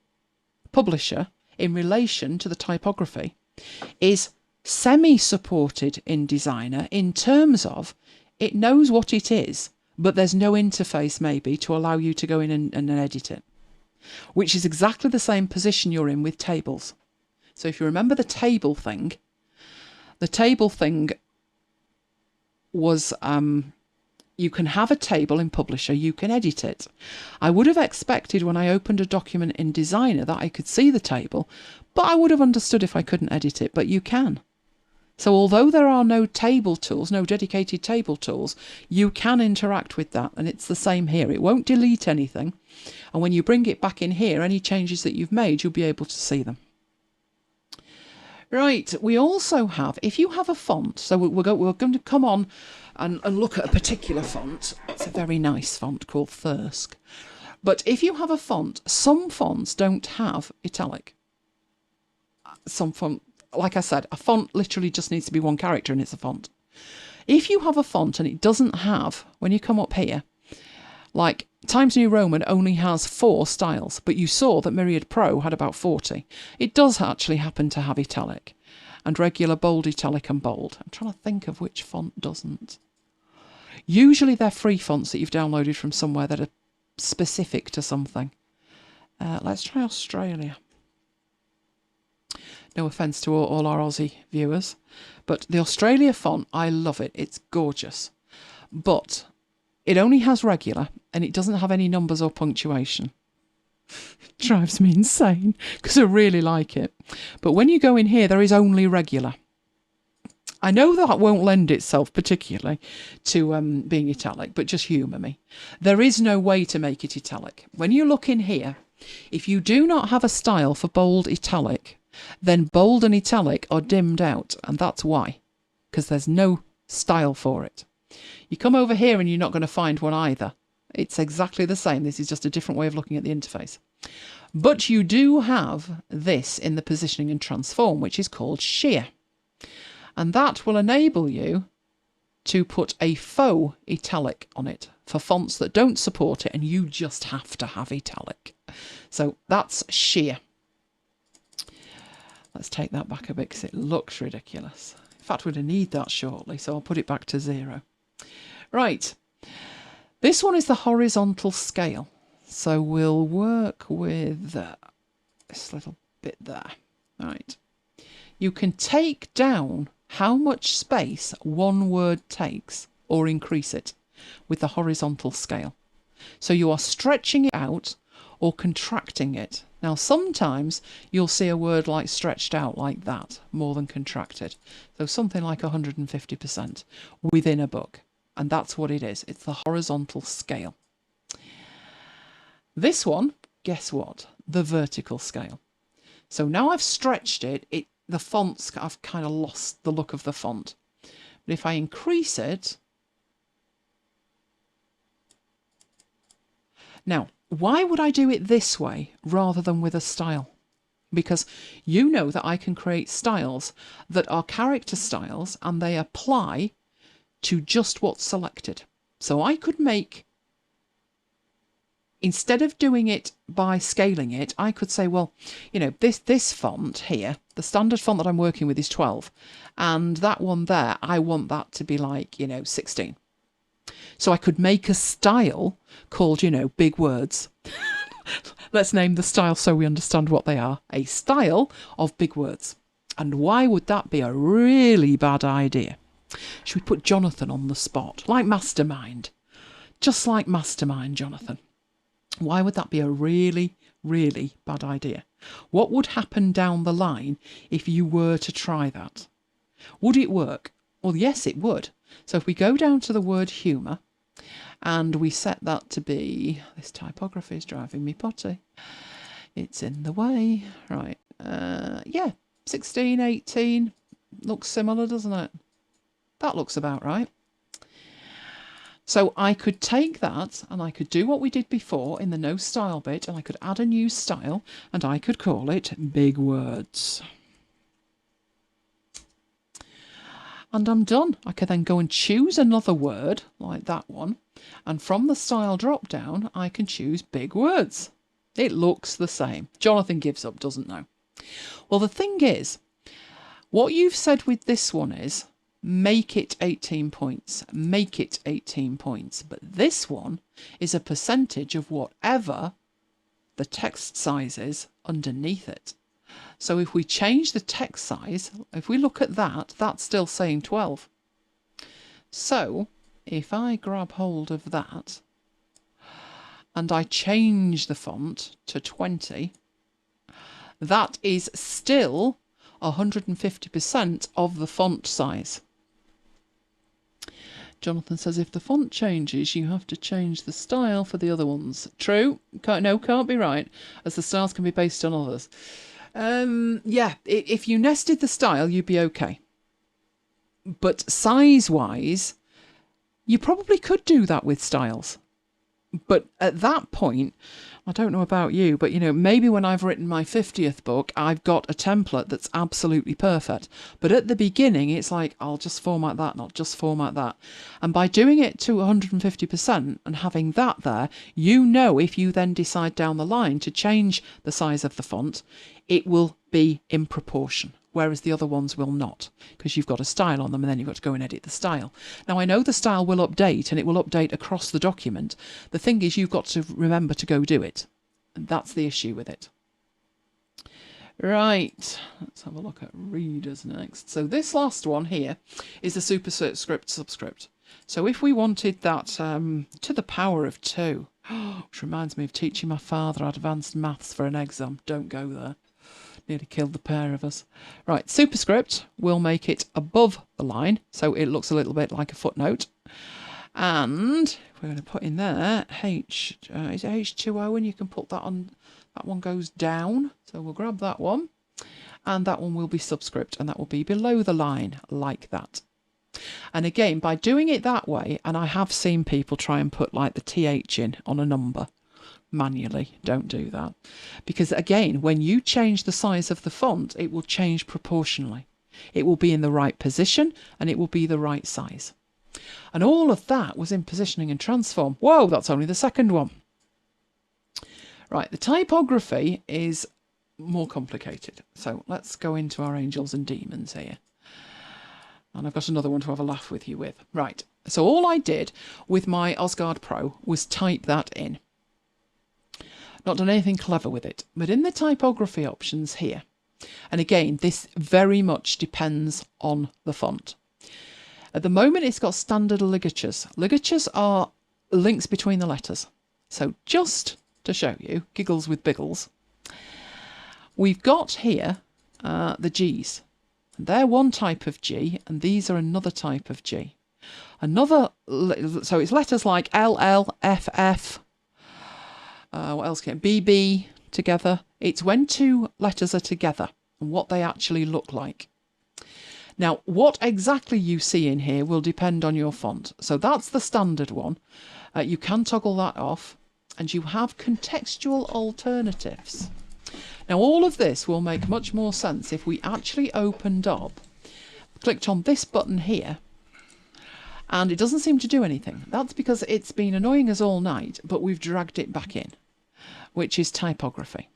Publisher in relation to the typography is semi-supported in Designer in terms of it knows what it is, but there's no interface maybe to allow you to go in and edit it, which is exactly the same position you're in with tables. So if you remember the table thing was you can have a table in Publisher, you can edit it. I would have expected when I opened a document in Designer that I could see the table, but I would have understood if I couldn't edit it, but you can. So although there are no table tools, no dedicated table tools, you can interact with that, and it's the same here. It won't delete anything, and when you bring it back in here, any changes that you've made, you'll be able to see them. Right, we also have, if you have a font, so we're going to come on and look at a particular font. It's a very nice font called Thirsk. But if you have a font, some fonts don't have italic. Some font, like I said, a font literally just needs to be one character and it's a font. If you have a font and it doesn't have, when you come up here, like Times New Roman only has 4 styles, but you saw that Myriad Pro had about 40. It does actually happen to have italic, and regular, bold, italic and bold. I'm trying to think of which font doesn't. Usually they're free fonts that you've downloaded from somewhere that are specific to something. Let's try Australia. No offence to all our Aussie viewers, but the Australia font, I love it. It's gorgeous. But it only has regular, and it doesn't have any numbers or punctuation. It drives me insane, because I really like it. But when you go in here, there is only regular. I know that won't lend itself particularly to being italic, but just humour me. There is no way to make it italic. When you look in here, if you do not have a style for bold italic, then bold and italic are dimmed out, and that's why, because there's no style for it. You come over here and you're not going to find one either. It's exactly the same. This is just a different way of looking at the interface. But you do have this in the positioning and transform, which is called shear. And that will enable you to put a faux italic on it for fonts that don't support it and you just have to have italic. So that's sheer. Let's take that back a bit because it looks ridiculous. In fact, we're going to need that shortly, so I'll put it back to 0. Right, this one is the horizontal scale. So we'll work with this little bit there. Right, you can take down how much space one word takes or increase it with the horizontal scale. So you are stretching it out or contracting it. Now sometimes you'll see a word like stretched out like that, more than contracted. So something like 150% within a book. And that's what it is. It's the horizontal scale. This one, guess what? The vertical scale. So now I've stretched it, the fonts, I've kind of lost the look of the font. But if I increase it... Now, why would I do it this way rather than with a style? Because you know that I can create styles that are character styles and they apply to just what's selected. So I could make, instead of doing it by scaling it, I could say, well, you know, this font here, the standard font that I'm working with is 12, and that one there, I want that to be like, you know, 16. So I could make a style called, you know, big words. Let's name the style so we understand what they are. A style of big words. And why would that be a really bad idea? Should we put Jonathan on the spot? Like Mastermind. Just like Mastermind, Jonathan. Why would that be a really, really bad idea? What would happen down the line if you were to try that? Would it work? Well, yes, it would. So if we go down to the word humour and we set that to be, this typography is driving me potty. It's in the way. Right. Yeah, 16, 18. Looks similar, doesn't it? That looks about right. So I could take that and I could do what we did before in the no style bit, and I could add a new style and I could call it big words. And I'm done. I could then go and choose another word like that one. And from the style drop down, I can choose big words. It looks the same. Jonathan gives up, doesn't know. Well, the thing is, what you've said with this one is, make it 18 points. Make it 18 points. But this one is a percentage of whatever the text size is underneath it. So if we change the text size, if we look at that, that's still saying 12. So if I grab hold of that and I change the font to 20, that is still 150% of the font size. Jonathan says, if the font changes, you have to change the style for the other ones. True. Can't be right, as the styles can be based on others. Yeah, if you nested the style, you'd be okay. But size-wise, you probably could do that with styles. But at that point, I don't know about you, but, you know, maybe when I've written my 50th book, I've got a template that's absolutely perfect. But at the beginning, it's like, I'll just format that, not just format that. And by doing it to 150% and having that there, you know, if you then decide down the line to change the size of the font, it will be in proportion, whereas the other ones will not, because you've got a style on them and then you've got to go and edit the style. Now, I know the style will update and it will update across the document. The thing is, you've got to remember to go do it. And that's the issue with it. Right, let's have a look at readers next. So this last one here is the superscript subscript. So if we wanted that to the power of 2, which reminds me of teaching my father advanced maths for an exam. Don't go there. Nearly killed the pair of us. Right, superscript will make it above the line, so it looks a little bit like a footnote. And we're going to put in there is it H2O, and you can put that on. That one goes down, so we'll grab that one, and that one will be subscript, and that will be below the line like that. And again, by doing it that way, and I have seen people try and put like the TH in on a number manually. Don't do that, because again, when you change the size of the font, it will change proportionally. It will be in the right position and it will be the right size. And all of that was in positioning and transform. Whoa, that's only the second one. Right, the typography is more complicated. So let's go into our angels and demons here. And I've got another one to have a laugh with you with. Right, so all I did with my Osgard Pro was type that in. Not done anything clever with it. But in the typography options here, and again, this very much depends on the font. At the moment, it's got standard ligatures. Ligatures are links between the letters. So just to show you, giggles with biggles, we've got here the G's. They're one type of G, and these are another type of G. So it's letters like L, L, F, F, what else can BB together. It's when two letters are together and what they actually look like. Now, what exactly you see in here will depend on your font. So that's the standard one. You can toggle that off, and you have contextual alternatives. Now, all of this will make much more sense if we actually opened up, clicked on this button here, and it doesn't seem to do anything. That's because it's been annoying us all night, but we've dragged it back in, which is typography.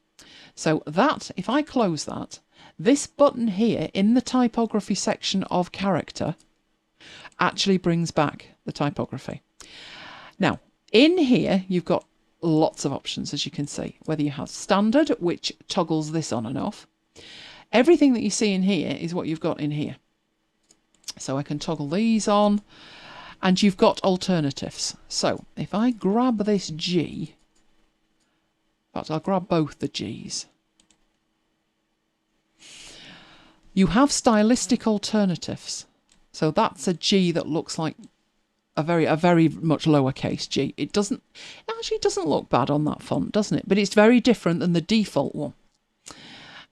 So that, if I close that, this button here in the typography section of character actually brings back the typography. Now, in here, you've got lots of options, as you can see, whether you have standard, which toggles this on and off. Everything that you see in here is what you've got in here. So I can toggle these on, and you've got alternatives. So if I grab this G, in fact, I'll grab both the G's. You have stylistic alternatives. So that's a G that looks like a very much lowercase G. It actually doesn't look bad on that font, doesn't it? But it's very different than the default one.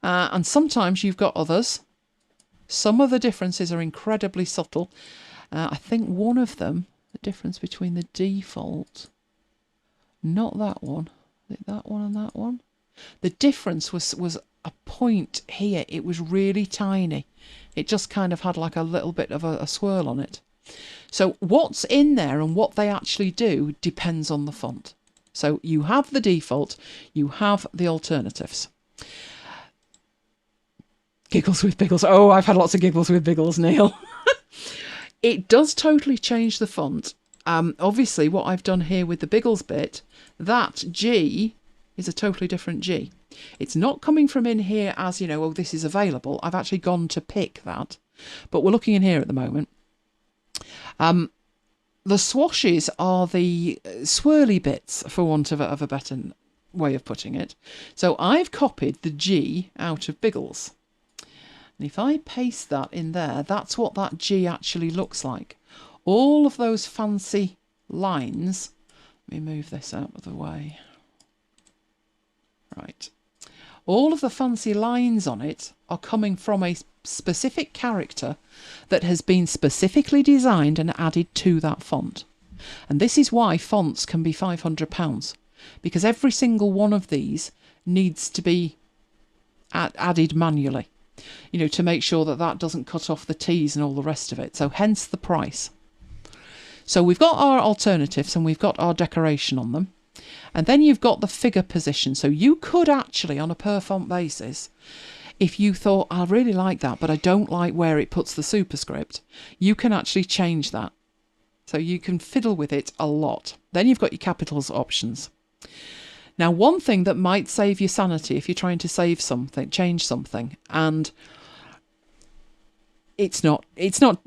And sometimes you've got others. Some of the differences are incredibly subtle. I think one of them, the difference between the default, not that one, is it that one and that one? The difference was a point here. It was really tiny. It just kind of had like a little bit of a swirl on it. So what's in there and what they actually do depends on the font. So you have the default, you have the alternatives. Giggles with biggles. Oh, I've had lots of giggles with biggles, Neil. It does totally change the font. Obviously, what I've done here with the biggles bit, that G is a totally different G. It's not coming from in here as, you know, oh, this is available. I've actually gone to pick that. But we're looking in here at the moment. The swashes are the swirly bits, for want of a better way of putting it. So I've copied the G out of biggles. And if I paste that in there, that's what that G actually looks like. All of those fancy lines. Let me move this out of the way. Right. All of the fancy lines on it are coming from a specific character that has been specifically designed and added to that font. And this is why fonts can be £500, because every single one of these needs to be added manually, you know, to make sure that that doesn't cut off the T's and all the rest of it. So hence the price. So we've got our alternatives and we've got our decoration on them. And then you've got the figure position. So you could actually, on a per font basis, if you thought, I really like that, but I don't like where it puts the superscript, you can actually change that. So you can fiddle with it a lot. Then you've got your capitals options. Now, one thing that might save you sanity if you're trying to save something, change something, and it's not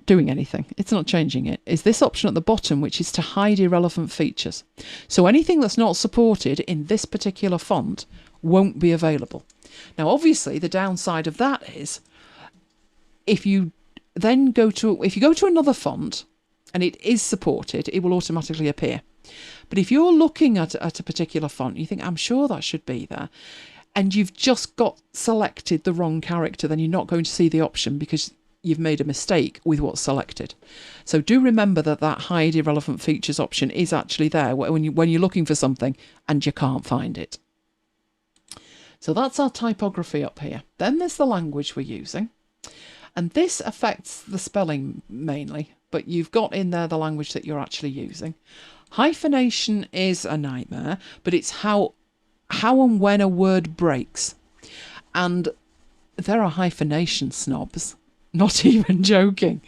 doing anything, it's not changing it, is this option at the bottom, which is to hide irrelevant features. So anything that's not supported in this particular font won't be available. Now, obviously, the downside of that is if you go to another font and it is supported, it will automatically appear. But if you're looking at a particular font, you think, I'm sure that should be there, and you've just got selected the wrong character, then you're not going to see the option because you've made a mistake with what's selected. So do remember that hide irrelevant features option is actually there when you're looking for something and you can't find it. So that's our typography up here. Then there's the language we're using. And this affects the spelling mainly. but you've got in there the language that you're actually using. Hyphenation is a nightmare, but it's how and when a word breaks. And there are hyphenation snobs, not even joking.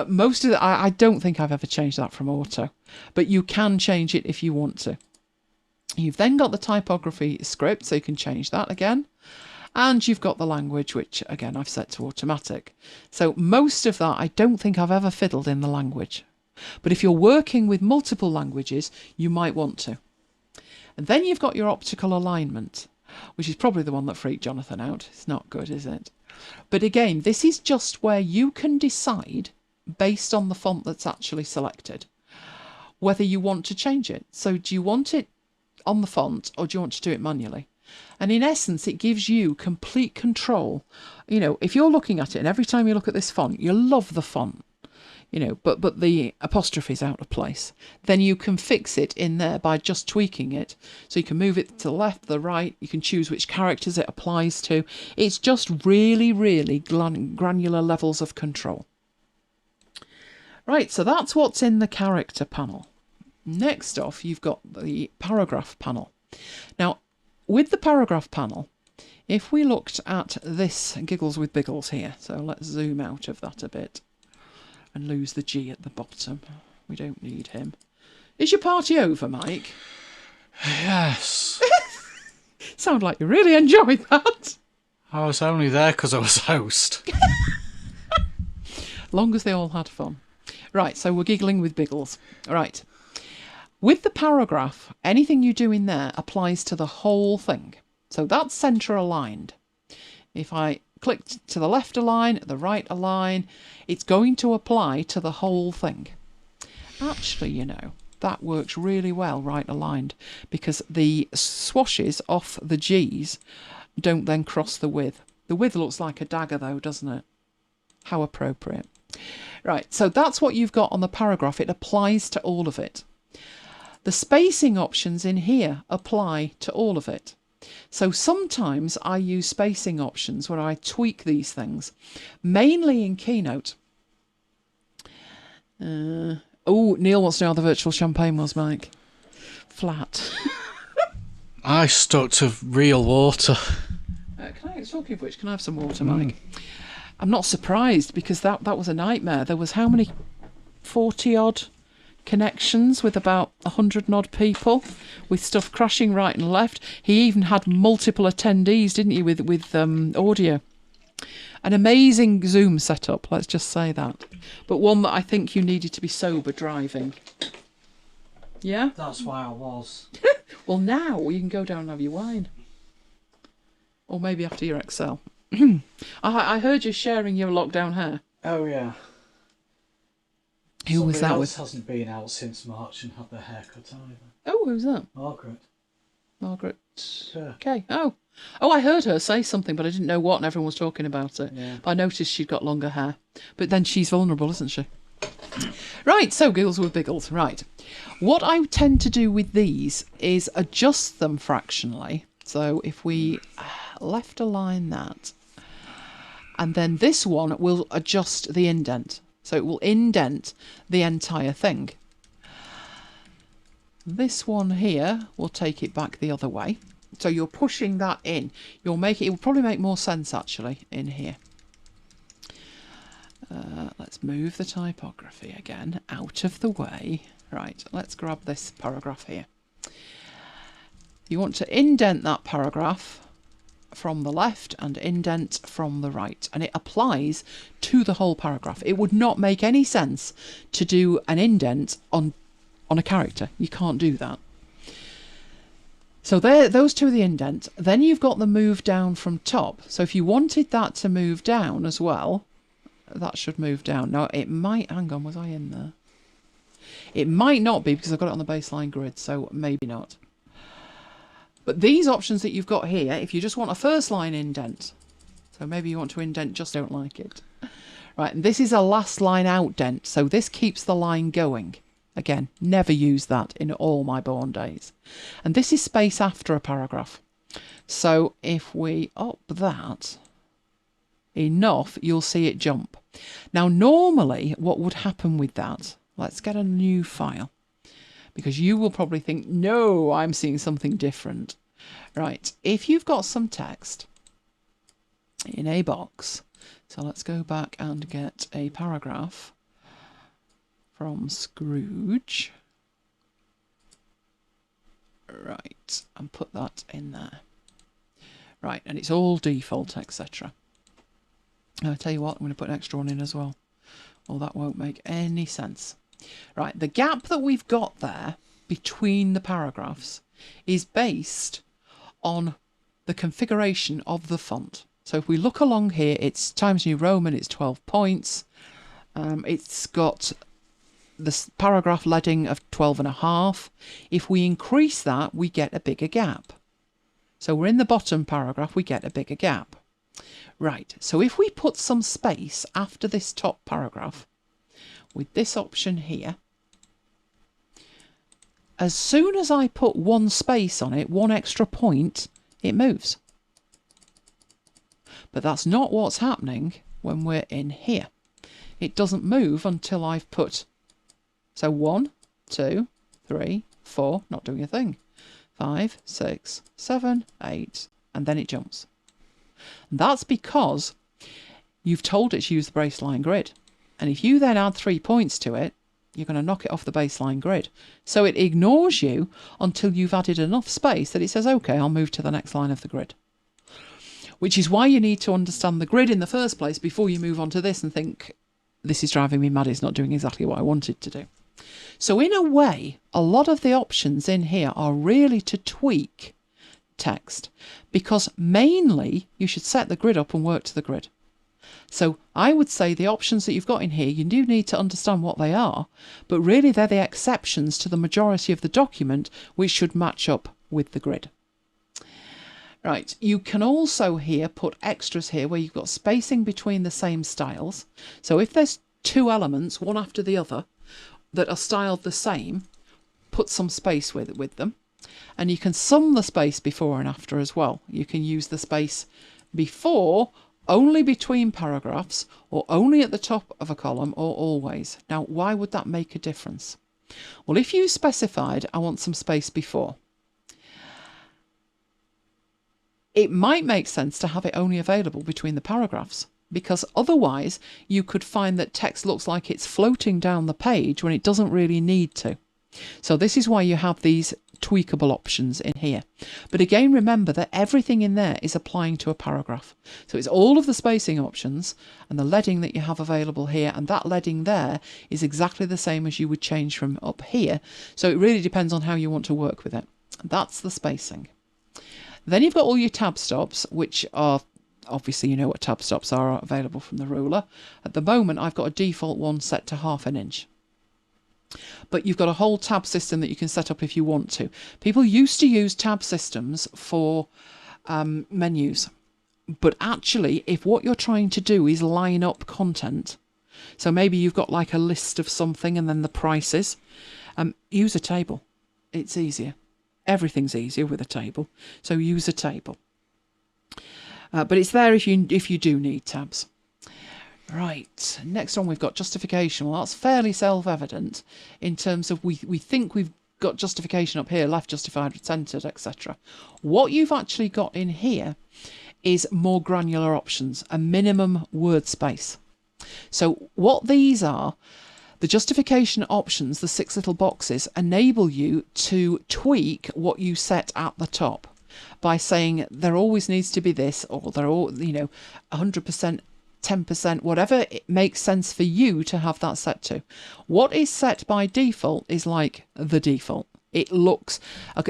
Most of I don't think I've ever changed that from auto, but you can change it if you want to. You've then got the typography script, so you can change that again. And you've got the language, which again I've set to automatic. So most of that, I don't think I've ever fiddled in the language. But if you're working with multiple languages, you might want to. And then you've got your optical alignment, which is probably the one that freaked Jonathan out. It's not good, is it? But again, this is just where you can decide, based on the font that's actually selected, whether you want to change it. So do you want it on the font, or do you want to do it manually? And in essence, it gives you complete control. You know, if you're looking at it and every time you look at this font, you love the font, you know, but the apostrophe is out of place, then you can fix it in there by just tweaking it. So you can move it to the left, the right, you can choose which characters it applies to. It's just really, really granular levels of control. Right, so that's what's in the character panel. Next off, you've got the paragraph panel. Now, with the paragraph panel, if we looked at this Giggles with Biggles here, so let's zoom out of that a bit and lose the G at the bottom. We don't need him. Is your party over, Mike? Yes. Sound like you really enjoyed that. I was only there because I was host. Long as they all had fun. Right, so we're giggling with Biggles. Right. With the paragraph, anything you do in there applies to the whole thing. So that's centre aligned. If I click to the left align, the right align, it's going to apply to the whole thing. Actually, you know, that works really well right aligned, because the swashes off the G's don't then cross the width. The width looks like a dagger though, doesn't it? How appropriate. Right, so that's what you've got on the paragraph. It applies to all of it. The spacing options in here apply to all of it. So sometimes I use spacing options when I tweak these things, mainly in Keynote. Oh, Neil wants to know how the virtual champagne was, Mike. Flat. I stuck to real water. Talking of which, can I have some water, Mike? I'm not surprised, because that was a nightmare. There was how many? 40 odd connections with about 100 odd people, with stuff crashing right and left. He even had multiple attendees, didn't he, with audio. An amazing Zoom setup, let's just say that. But one that I think you needed to be sober driving. Yeah? That's why I was. Well, now you can go down and have your wine. Or maybe after your Excel. I heard you sharing your lockdown hair. Oh, yeah. Who was that Somebody with? else hasn't been out since March and had their hair cut either. Oh, who's that? Margaret. Yeah. Okay. Oh, I heard her say something, but I didn't know what, and everyone was talking about it. Yeah. But I noticed she'd got longer hair. But then she's vulnerable, isn't she? Right, so Giggles with Biggles. Right. What I tend to do with these is adjust them fractionally. So if we left align that, and then this one will adjust the indent. So it will indent the entire thing. This one here will take it back the other way. So you're pushing that in. It will probably make more sense actually in here. Let's move the typography again out of the way. Right, let's grab this paragraph here. You want to indent that paragraph from the left and indent from the right, and it applies to the whole paragraph. It would not make any sense to do an indent on a character. You can't do that. So those two are the indent. Then you've got the move down from top. So if you wanted that to move down as well, that should move down. Now it might, hang on, was I in there? It might not be, because I've got it on the baseline grid, so maybe not. But these options that you've got here, if you just want a first line indent, so maybe you want to indent, just don't like it. Right, and this is a last line out dent, so this keeps the line going. Again, never use that in all my born days. And this is space after a paragraph. So if we up that, enough, you'll see it jump. Now, normally what would happen with that, let's get a new file, because you will probably think, no, I'm seeing something different. Right, if you've got some text in a box, so let's go back and get a paragraph from Scrooge. Right, and put that in there. Right, and it's all default, etc. I'll tell you what, I'm going to put an extra one in as well. Well, that won't make any sense. Right, the gap that we've got there between the paragraphs is based on the configuration of the font. So if we look along here, it's Times New Roman, it's 12 points. It's got the paragraph leading of 12.5. If we increase that, we get a bigger gap. So we're in the bottom paragraph, we get a bigger gap. Right, so if we put some space after this top paragraph, with this option here, as soon as I put one space on it, one extra point, it moves. But that's not what's happening when we're in here. It doesn't move until I've put, so 1, 2, 3, 4, not doing a thing, 5, 6, 7, 8, and then it jumps. And that's because you've told it to use the baseline grid. And if you then add 3 points to it, you're going to knock it off the baseline grid. So it ignores you until you've added enough space that it says, OK, I'll move to the next line of the grid. Which is why you need to understand the grid in the first place before you move on to this and think, this is driving me mad, it's not doing exactly what I wanted to do. So in a way, a lot of the options in here are really to tweak text, because mainly you should set the grid up and work to the grid. So I would say the options that you've got in here, you do need to understand what they are, but really they're the exceptions to the majority of the document, which should match up with the grid. Right, you can also here put extras here where you've got spacing between the same styles. So if there's two elements, one after the other, that are styled the same, put some space with them. And you can sum the space before and after as well. You can use the space before only between paragraphs, or only at the top of a column, or always. Now, why would that make a difference? Well, if you specified, I want some space before, it might make sense to have it only available between the paragraphs, because otherwise you could find that text looks like it's floating down the page when it doesn't really need to. So this is why you have these tweakable options in here. But again, remember that everything in there is applying to a paragraph. So it's all of the spacing options and the leading that you have available here, and that leading there is exactly the same as you would change from up here. So it really depends on how you want to work with it. That's the spacing. Then you've got all your tab stops, which are, obviously you know what tab stops are available from the ruler. At the moment I've got a default one set to 1/2 inch. But you've got a whole tab system that you can set up if you want to. People used to use tab systems for menus. But actually, if what you're trying to do is line up content, so maybe you've got like a list of something and then the prices, use a table. It's easier. Everything's easier with a table. So use a table. But it's there if you do need tabs. Right, next one we've got justification. Well, that's fairly self-evident in terms of we think we've got justification up here, left justified, centered, etc. What you've actually got in here is more granular options, a minimum word space. So what these are, the justification options, the 6 little boxes, enable you to tweak what you set at the top by saying there always needs to be this, or there all, 100%, 10%, whatever it makes sense for you to have that set to. What is set by default is like the default. It looks,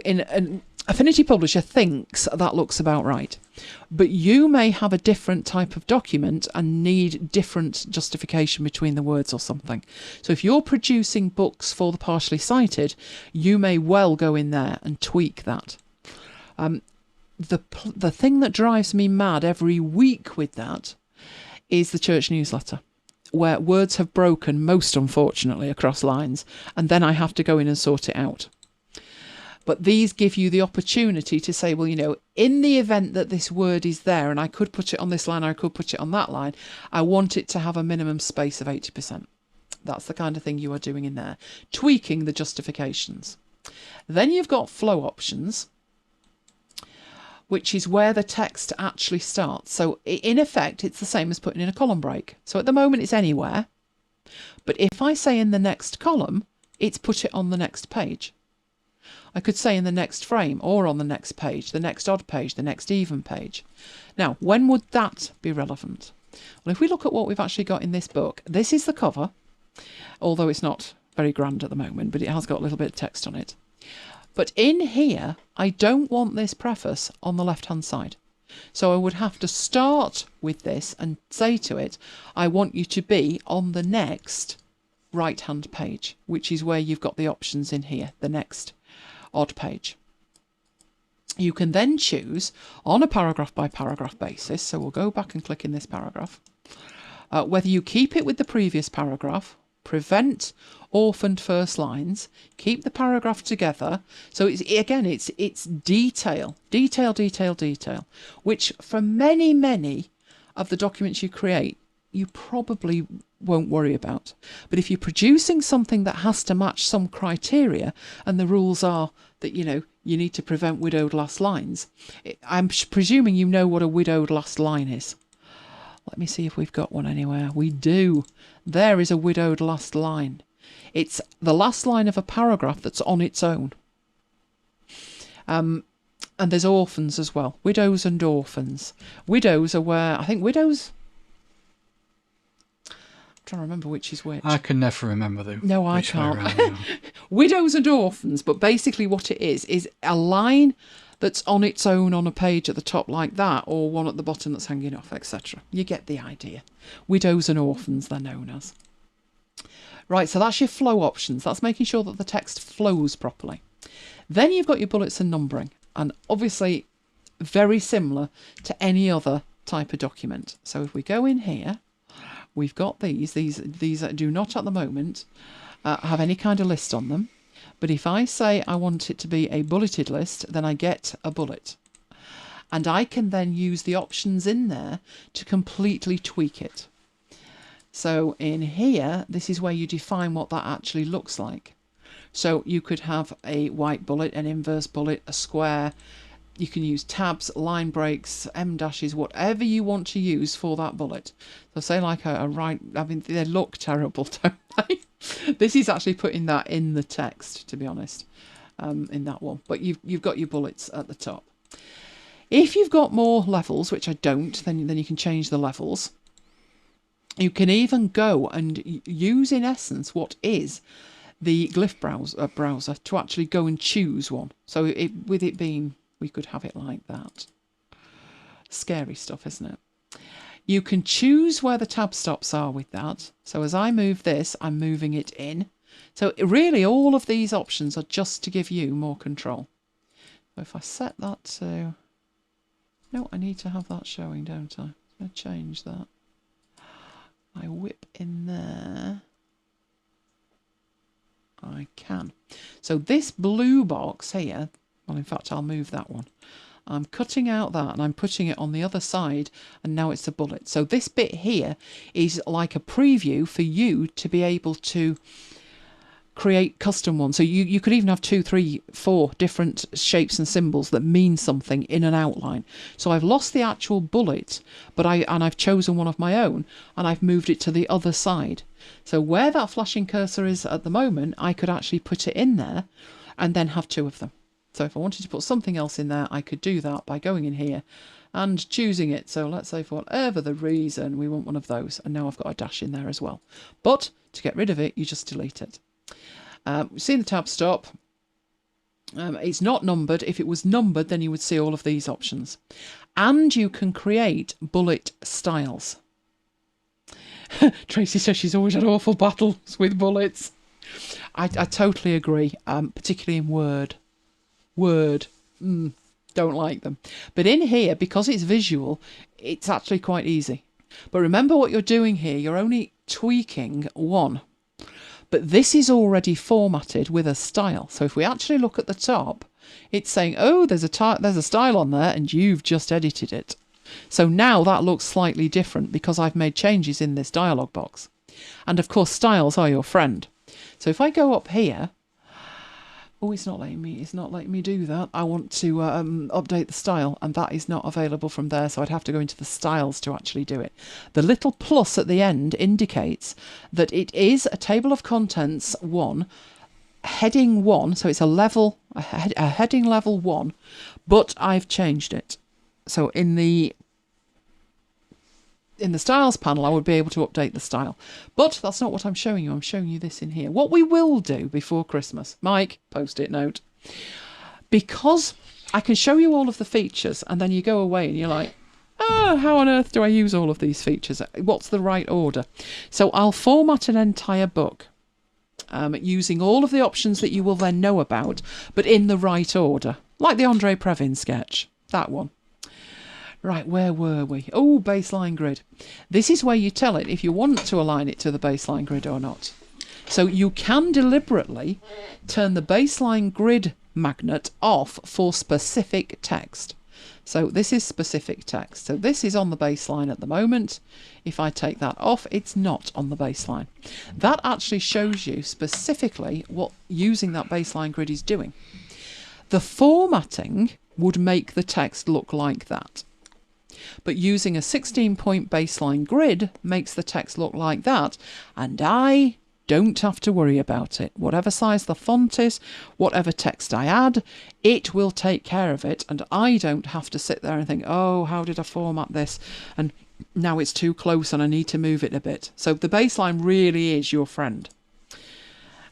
in an Affinity publisher thinks that looks about right, but you may have a different type of document and need different justification between the words or something. So if you're producing books for the partially sighted, you may well go in there and tweak that. The thing that drives me mad every week with that is the church newsletter, where words have broken, most unfortunately, across lines, and then I have to go in and sort it out. But these give you the opportunity to say, well, in the event that this word is there, and I could put it on this line, or I could put it on that line, I want it to have a minimum space of 80%. That's the kind of thing you are doing in there, tweaking the justifications. Then you've got flow options, which is where the text actually starts. So in effect, it's the same as putting in a column break. So at the moment it's anywhere, but if I say in the next column, it's put it on the next page. I could say in the next frame, or on the next page, the next odd page, the next even page. Now, when would that be relevant? Well, if we look at what we've actually got in this book, this is the cover, although it's not very grand at the moment, but it has got a little bit of text on it. But in here, I don't want this preface on the left-hand side. So I would have to start with this and say to it, I want you to be on the next right-hand page, which is where you've got the options in here, the next odd page. You can then choose on a paragraph by paragraph basis, so we'll go back and click in this paragraph, whether you keep it with the previous paragraph, prevent orphaned first lines, keep the paragraph together. So it's detail, which for many of the documents you create, you probably won't worry about. But if you're producing something that has to match some criteria, and the rules are that, you need to prevent widowed last lines, I'm presuming you know what a widowed last line is. Let me see if we've got one anywhere. We do. There is a widowed last line. It's the last line of a paragraph that's on its own. And there's orphans as well. Widows and orphans. Widows are where, I think widows... I'm trying to remember which is which. I can never remember them. No, I can't. Widows and orphans, but basically what it is a line that's on its own on a page at the top like that, or one at the bottom that's hanging off, etc. You get the idea. Widows and orphans, they're known as. Right, so that's your flow options. That's making sure that the text flows properly. Then you've got your bullets and numbering, and obviously very similar to any other type of document. So if we go in here, we've got these do not at the moment have any kind of list on them. But if I say I want it to be a bulleted list, then I get a bullet. And I can then use the options in there to completely tweak it. So in here, this is where you define what that actually looks like. So you could have a white bullet, an inverse bullet, a square. You can use tabs, line breaks, M-dashes, whatever you want to use for that bullet. So say like a right, I mean, they look terrible, don't they? This is actually putting that in the text, to be honest, in that one. But you've got your bullets at the top. If you've got more levels, which I don't, then you can change the levels. You can even go and use, in essence, what is the glyph browser to actually go and choose one. So with it being, we could have it like that. Scary stuff, isn't it? You can choose where the tab stops are with that. So as I move this, I'm moving it in. So really all of these options are just to give you more control. So if I set that to... No, I need to have that showing, don't I? I'm going to change that. I whip in there. I can. So this blue box here, well, in fact, I'll move that one. I'm cutting out that and I'm putting it on the other side, and now it's a bullet. So this bit here is like a preview for you to be able to create custom ones. So you could even have 2, 3, 4 different shapes and symbols that mean something in an outline. So I've lost the actual bullet, but I've chosen one of my own and I've moved it to the other side. So where that flashing cursor is at the moment, I could actually put it in there and then have 2 of them. So if I wanted to put something else in there, I could do that by going in here and choosing it. So let's say for whatever the reason, we want one of those. And now I've got a dash in there as well. But to get rid of it, you just delete it. See the tab stop. It's not numbered. If it was numbered, then you would see all of these options. And you can create bullet styles. Tracy says she's always had awful battles with bullets. I totally agree, particularly in Word. Don't like them. But in here, because it's visual, it's actually quite easy. But remember what you're doing here. You're only tweaking one. But this is already formatted with a style. So if we actually look at the top, it's saying, oh, there's a style on there and you've just edited it. So now that looks slightly different because I've made changes in this dialog box. And of course, styles are your friend. So if I go up here, oh, it's not letting me do that. I want to update the style, and that is not available from there, so I'd have to go into the styles to actually do it. The little plus at the end indicates that it is a table of contents 1, heading 1, so it's a heading level 1, but I've changed it. So in the styles panel, I would be able to update the style. But that's not what I'm showing you. I'm showing you this in here. What we will do before Christmas, Mike, post-it note, because I can show you all of the features and then you go away and you're like, oh, how on earth do I use all of these features? What's the right order? So I'll format an entire book using all of the options that you will then know about, but in the right order, like the Andre Previn sketch, that one. Right, where were we? Oh, baseline grid. This is where you tell it if you want to align it to the baseline grid or not. So you can deliberately turn the baseline grid magnet off for specific text. So this is specific text. So this is on the baseline at the moment. If I take that off, it's not on the baseline. That actually shows you specifically what using that baseline grid is doing. The formatting would make the text look like that. But using a 16-point baseline grid makes the text look like that, and I don't have to worry about it. Whatever size the font is, whatever text I add, it will take care of it, and I don't have to sit there and think, oh, how did I format this? And now it's too close and I need to move it a bit. So the baseline really is your friend.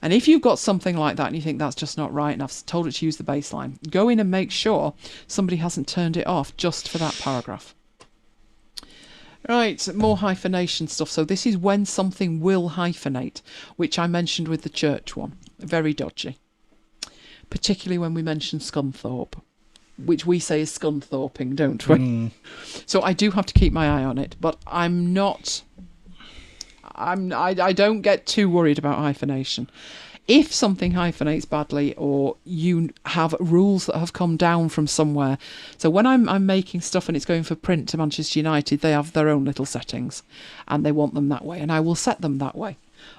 And if you've got something like that and you think that's just not right and I've told it to use the baseline, go in and make sure somebody hasn't turned it off just for that paragraph. Right, more hyphenation stuff. So this is when something will hyphenate, which I mentioned with the church one. Very dodgy. Particularly when we mention Scunthorpe, which we say is Scunthorping, don't we? So I do have to keep my eye on it, but I don't get too worried about hyphenation. If something hyphenates badly, or you have rules that have come down from somewhere, so when I'm making stuff and it's going for print to Manchester United, they have their own little settings and they want them that way, and I will set them that way.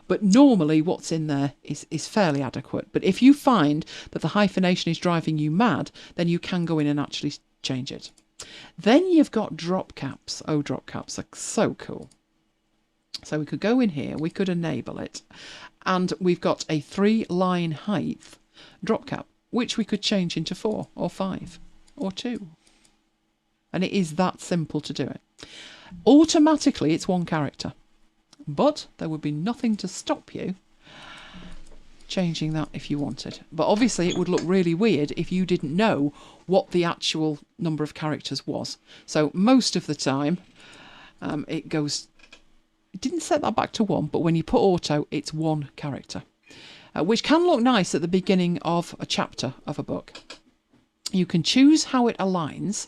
But normally what's in there is fairly adequate. But if you find that the hyphenation is driving you mad, then you can go in and actually change it. Then you've got drop caps. Oh, drop caps are so cool. So we could go in here, we could enable it, and we've got a 3-line height drop cap, which we could change into 4 or 5 or 2. And it is that simple to do it. Automatically, it's 1 character, but there would be nothing to stop you changing that if you wanted. But obviously, it would look really weird if you didn't know what the actual number of characters was. So most of the time, it goes... It didn't set that back to 1, but when you put auto, it's 1 character, which can look nice at the beginning of a chapter of a book. You can choose how it aligns.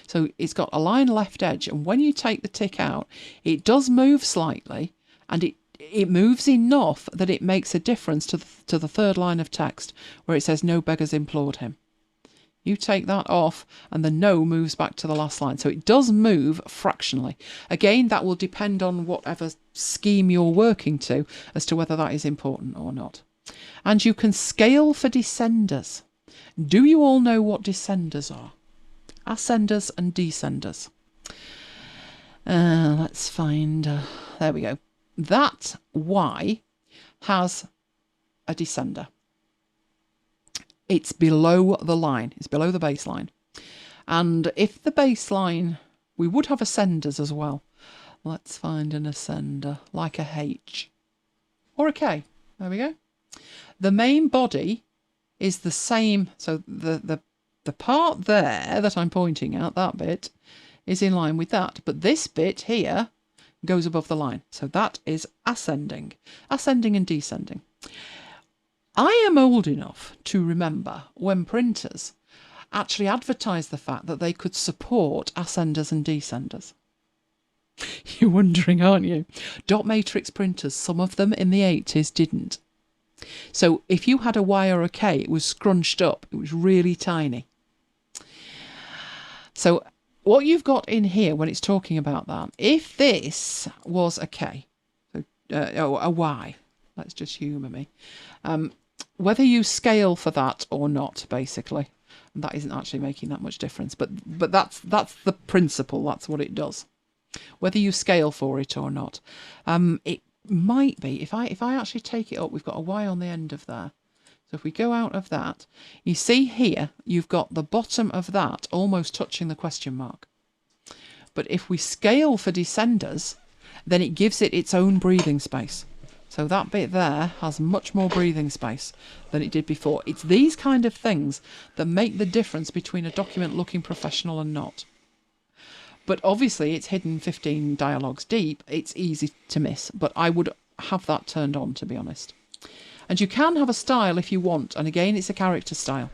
So it's got align left edge, and when you take the tick out, it does move slightly, and it moves enough that it makes a difference to the 3rd line of text where it says no beggars implored him. You take that off and the no moves back to the last line. So it does move fractionally. Again, that will depend on whatever scheme you're working to as to whether that is important or not. And you can scale for descenders. Do you all know what descenders are? Ascenders and descenders. Let's find... there we go. That Y has a descender. It's below the line. It's below the baseline. And if the baseline... We would have ascenders as well. Let's find an ascender, like a H. Or a K. There we go. The main body is the same. So the part there that I'm pointing at, that bit, is in line with that. But this bit here goes above the line. So that is ascending. Ascending and descending. I am old enough to remember when printers actually advertised the fact that they could support ascenders and descenders. You're wondering, aren't you? Dot matrix printers, some of them in the 80s didn't. So if you had a Y or a K, it was scrunched up. It was really tiny. So what you've got in here when it's talking about that, if this was a K, so, a Y, let's just humour me, whether you scale for that or not, basically, and that isn't actually making that much difference, but that's the principle. That's what it does. Whether you scale for it or not, it might be if I actually take it up, we've got a Y on the end of there. So if we go out of that, you see here you've got the bottom of that almost touching the question mark. But if we scale for descenders, then it gives it its own breathing space. So that bit there has much more breathing space than it did before. It's these kind of things that make the difference between a document looking professional and not. But obviously it's hidden 15 dialogues deep. It's easy to miss, but I would have that turned on, to be honest. And you can have a style if you want. And again, it's a character style.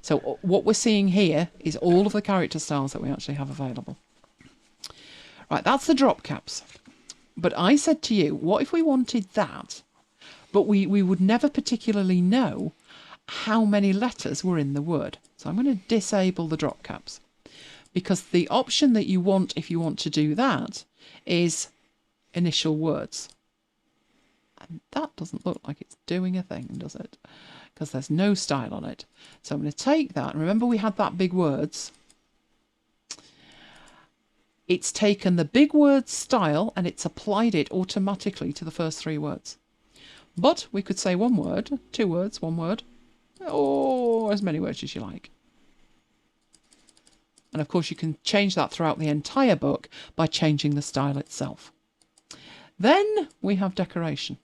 So what we're seeing here is all of the character styles that we actually have available. Right, that's the drop caps. But I said to you, what if we wanted that, but we would never particularly know how many letters were in the word? So I'm going to disable the drop caps, because the option that you want if you want to do that is initial words. And that doesn't look like it's doing a thing, does it? Because there's no style on it. So I'm going to take that. And remember we had that big words. It's taken the big word style and it's applied it automatically to the first 3 words. But we could say 1 word, 2 words, 1 word, or as many words as you like. And of course you can change that throughout the entire book by changing the style itself. Then we have decoration.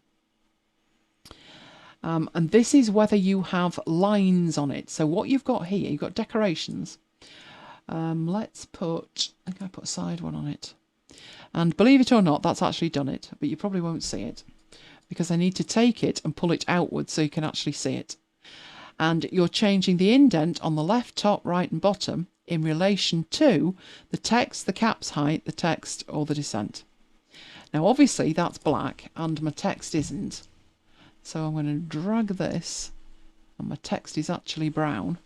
And this is whether you have lines on it. So what you've got here, you've got decorations. Let's put, I think I put a side one on it. And believe it or not, that's actually done it, but you probably won't see it because I need to take it and pull it outwards so you can actually see it. And you're changing the indent on the left, top, right and bottom in relation to the text, the caps height, the text or the descent. Now obviously that's black and my text isn't. So I'm going to drag this and my text is actually brown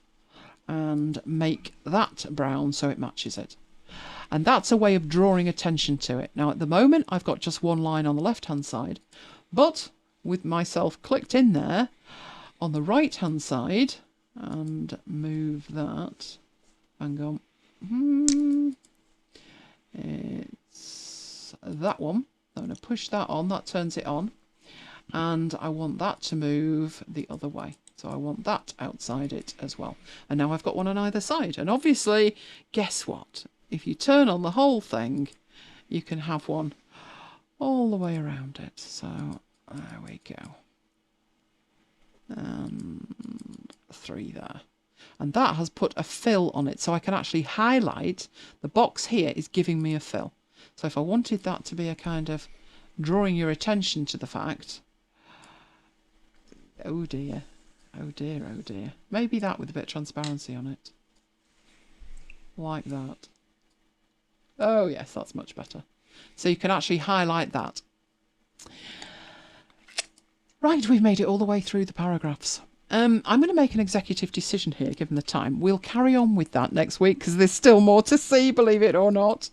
and make that brown so it matches it. And that's a way of drawing attention to it. Now at the moment I've got just 1 line on the left hand side, but with myself clicked in there on the right hand side and move that and go, it's that one. I'm going to push that on, that turns it on, and I want that to move the other way. So I want that outside it as well. And now I've got one on either side. And obviously, guess what? If you turn on the whole thing, you can have one all the way around it. So there we go. And 3 there. And that has put a fill on it. So I can actually highlight. The box here is giving me a fill. So if I wanted that to be a kind of drawing your attention to the fact, oh dear. Oh dear, oh dear. Maybe that with a bit of transparency on it. Like that. Oh yes, that's much better. So you can actually highlight that. Right, we've made it all the way through the paragraphs. I'm going to make an executive decision here, given the time. We'll carry on with that next week because there's still more to see, believe it or not.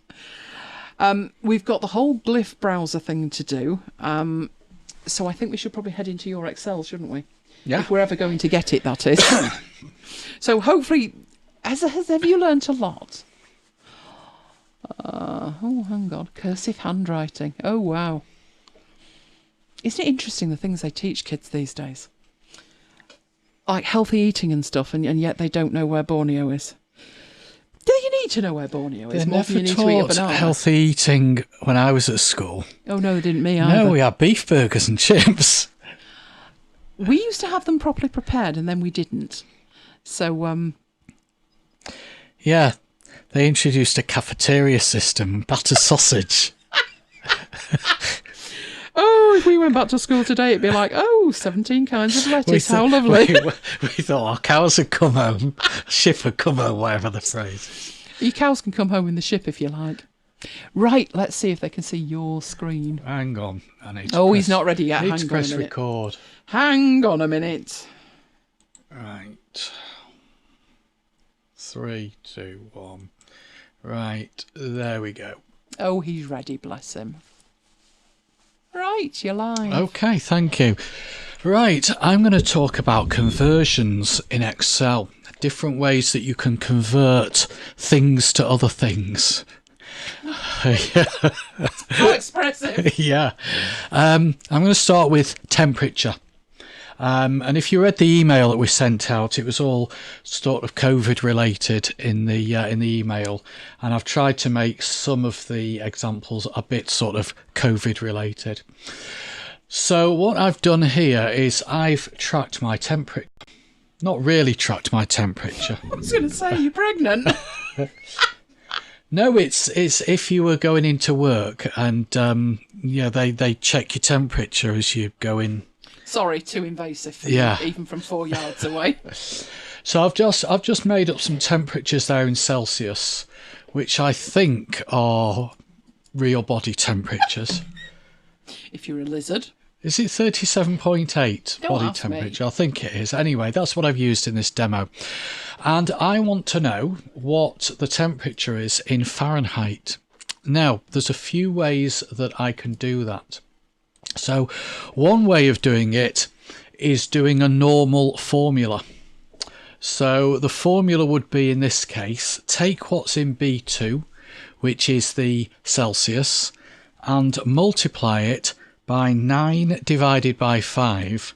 We've got the whole glyph browser thing to do. So I think we should probably head into your Excel, shouldn't we? Yeah. If we're ever going to get it, that is. So hopefully, have you learnt a lot? Oh, hang on. Cursive handwriting. Oh, wow. Isn't it interesting the things they teach kids these days? Like healthy eating and stuff, and yet they don't know where Borneo is. Do you need to know where Borneo is? They More than never you need to eat a taught banana? healthy eating when I was at school. Oh, no, they didn't me either. No, we had beef burgers and chips. We used to have them properly prepared, and then we didn't. So, Yeah, they introduced a cafeteria system, batter sausage. oh, if we went back to school today, it'd be like, oh, 17 kinds of lettuce, how lovely. We thought our cows had come home, ship had come home, whatever the phrase is. Your cows can come home in the ship if you like. Right, let's see if they can see your screen. Hang on. I need to Oh, press, he's not ready yet. I need Hang to on press a minute. record. Hang on a minute. Right. 3, 2, 1. Right, there we go. Oh, he's ready, bless him. Right, you're live. Okay, thank you. Right, I'm going to talk about conversions in Excel. Different ways that you can convert things to other things. How expressive. Yeah. I'm going to start with temperature. And if you read the email that we sent out, it was all sort of COVID related in the email, and I've tried to make some of the examples a bit sort of COVID related. So what I've done here is I've tracked my temperature. Not really tracked my temperature. I was going to say, you're pregnant. No, it's if you were going into work and they check your temperature as you go in. Sorry, too invasive for Yeah. me, even from 4 yards away. So I've just made up some temperatures there in Celsius, which I think are real body temperatures. If you're a lizard. Is it 37.8 Don't body ask me. temperature? I think it is. Anyway, that's what I've used in this demo. And I want to know what the temperature is in Fahrenheit. Now, there's a few ways that I can do that. So one way of doing it is doing a normal formula. So the formula would be, in this case, take what's in B2, which is the Celsius, and multiply it by 9 divided by 5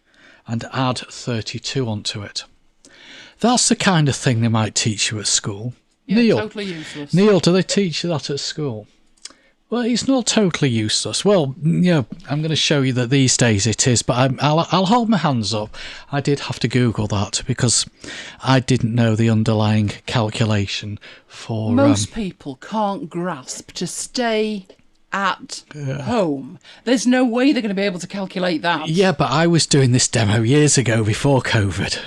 and add 32 onto it. That's the kind of thing they might teach you at school. Yeah, Neil, totally useless. Neil, do they teach you that at school? Well, it's not totally useless. Well, I'm going to show you that these days it is, but I'll hold my hands up. I did have to Google that because I didn't know the underlying calculation for... Most people can't grasp to stay at home. There's no way they're going to be able to calculate that. Yeah, but I was doing this demo years ago before COVID.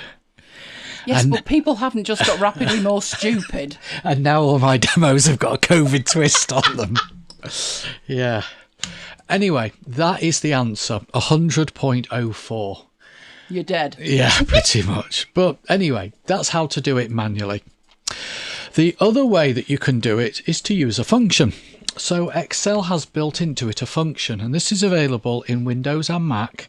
Yes, but people haven't just got rapidly more stupid. And now all my demos have got a COVID twist on them. Yeah. Anyway, that is the answer. 100.04. You're dead. Yeah, pretty much. But anyway, that's how to do it manually. The other way that you can do it is to use a function. So Excel has built into it a function, and this is available in Windows and Mac,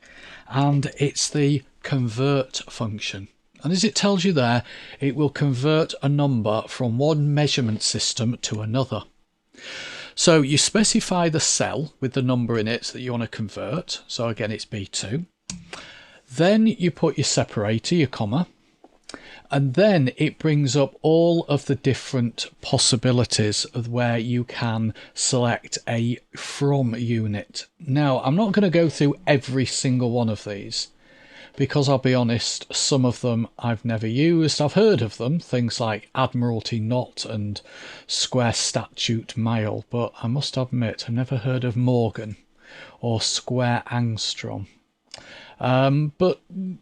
and it's the convert function. And as it tells you there, it will convert a number from one measurement system to another. So you specify the cell with the number in it that you want to convert. So again, it's B2. Then you put your separator, your comma, and then it brings up all of the different possibilities of where you can select a from unit. Now, I'm not going to go through every single one of these, because I'll be honest, some of them I've never used. I've heard of them, things like Admiralty Knot and Square Statute Mile, but I must admit I've never heard of Morgan or Square Angstrom. But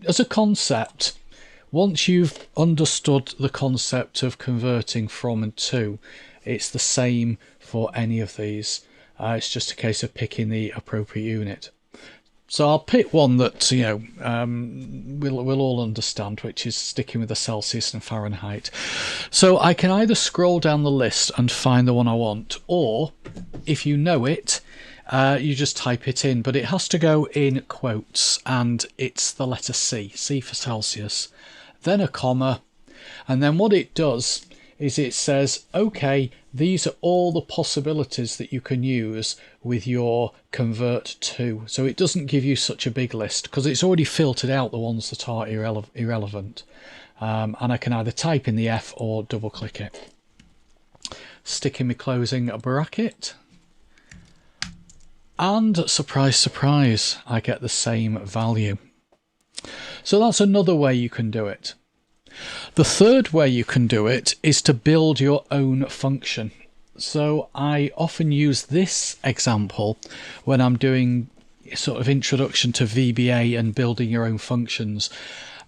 as a concept, once you've understood the concept of converting from and to, it's the same for any of these. It's just a case of picking the appropriate unit. So I'll pick one that we'll all understand, which is sticking with the Celsius and Fahrenheit. So I can either scroll down the list and find the one I want, or if you know it, you just type it in. But it has to go in quotes, and it's the letter C. C for Celsius, then a comma, and then what it does is it says, okay, these are all the possibilities that you can use with your convert to. So it doesn't give you such a big list because it's already filtered out the ones that are irrelevant. And I can either type in the F or double click it. Stick in my closing bracket. And surprise, surprise, I get the same value. So that's another way you can do it. The third way you can do it is to build your own function. So I often use this example when I'm doing sort of introduction to VBA and building your own functions.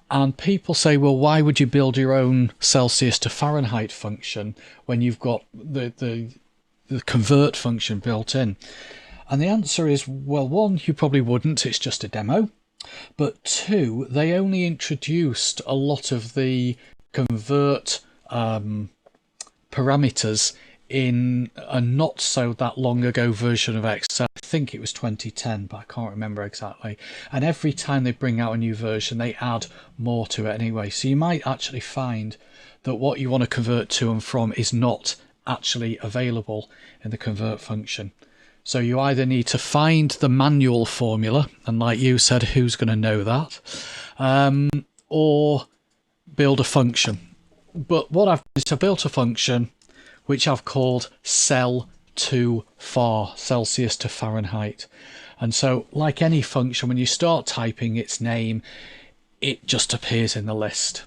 And people say, well, why would you build your own Celsius to Fahrenheit function when you've got the the convert function built in? And the answer is, well, one, you probably wouldn't, it's just a demo. But two, they only introduced a lot of the convert parameters in a not so that long ago version of Excel. I think it was 2010, but I can't remember exactly. And every time they bring out a new version, they add more to it anyway. So you might actually find that what you want to convert to and from is not actually available in the convert function. So you either need to find the manual formula, and like you said, who's going to know that, or build a function. But what I've done is I built a function which I've called cell to far, Celsius to Fahrenheit. And so like any function, when you start typing its name, it just appears in the list.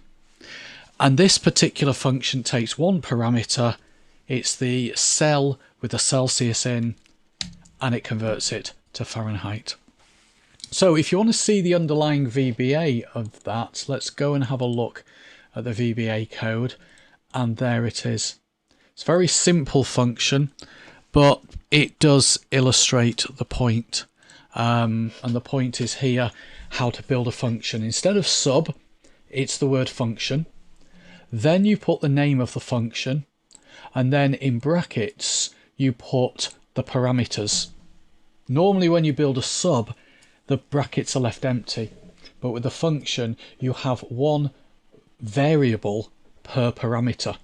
And this particular function takes one parameter, it's the cell with the Celsius in, and it converts it to Fahrenheit. So if you want to see the underlying VBA of that, let's go and have a look at the VBA code, and there it is. It's a very simple function, but it does illustrate the point. And the point is here, how to build a function. Instead of sub, it's the word function. Then you put the name of the function, and then in brackets, you put the parameters. Normally when you build a sub, the brackets are left empty, but with a function, you have one variable per parameter.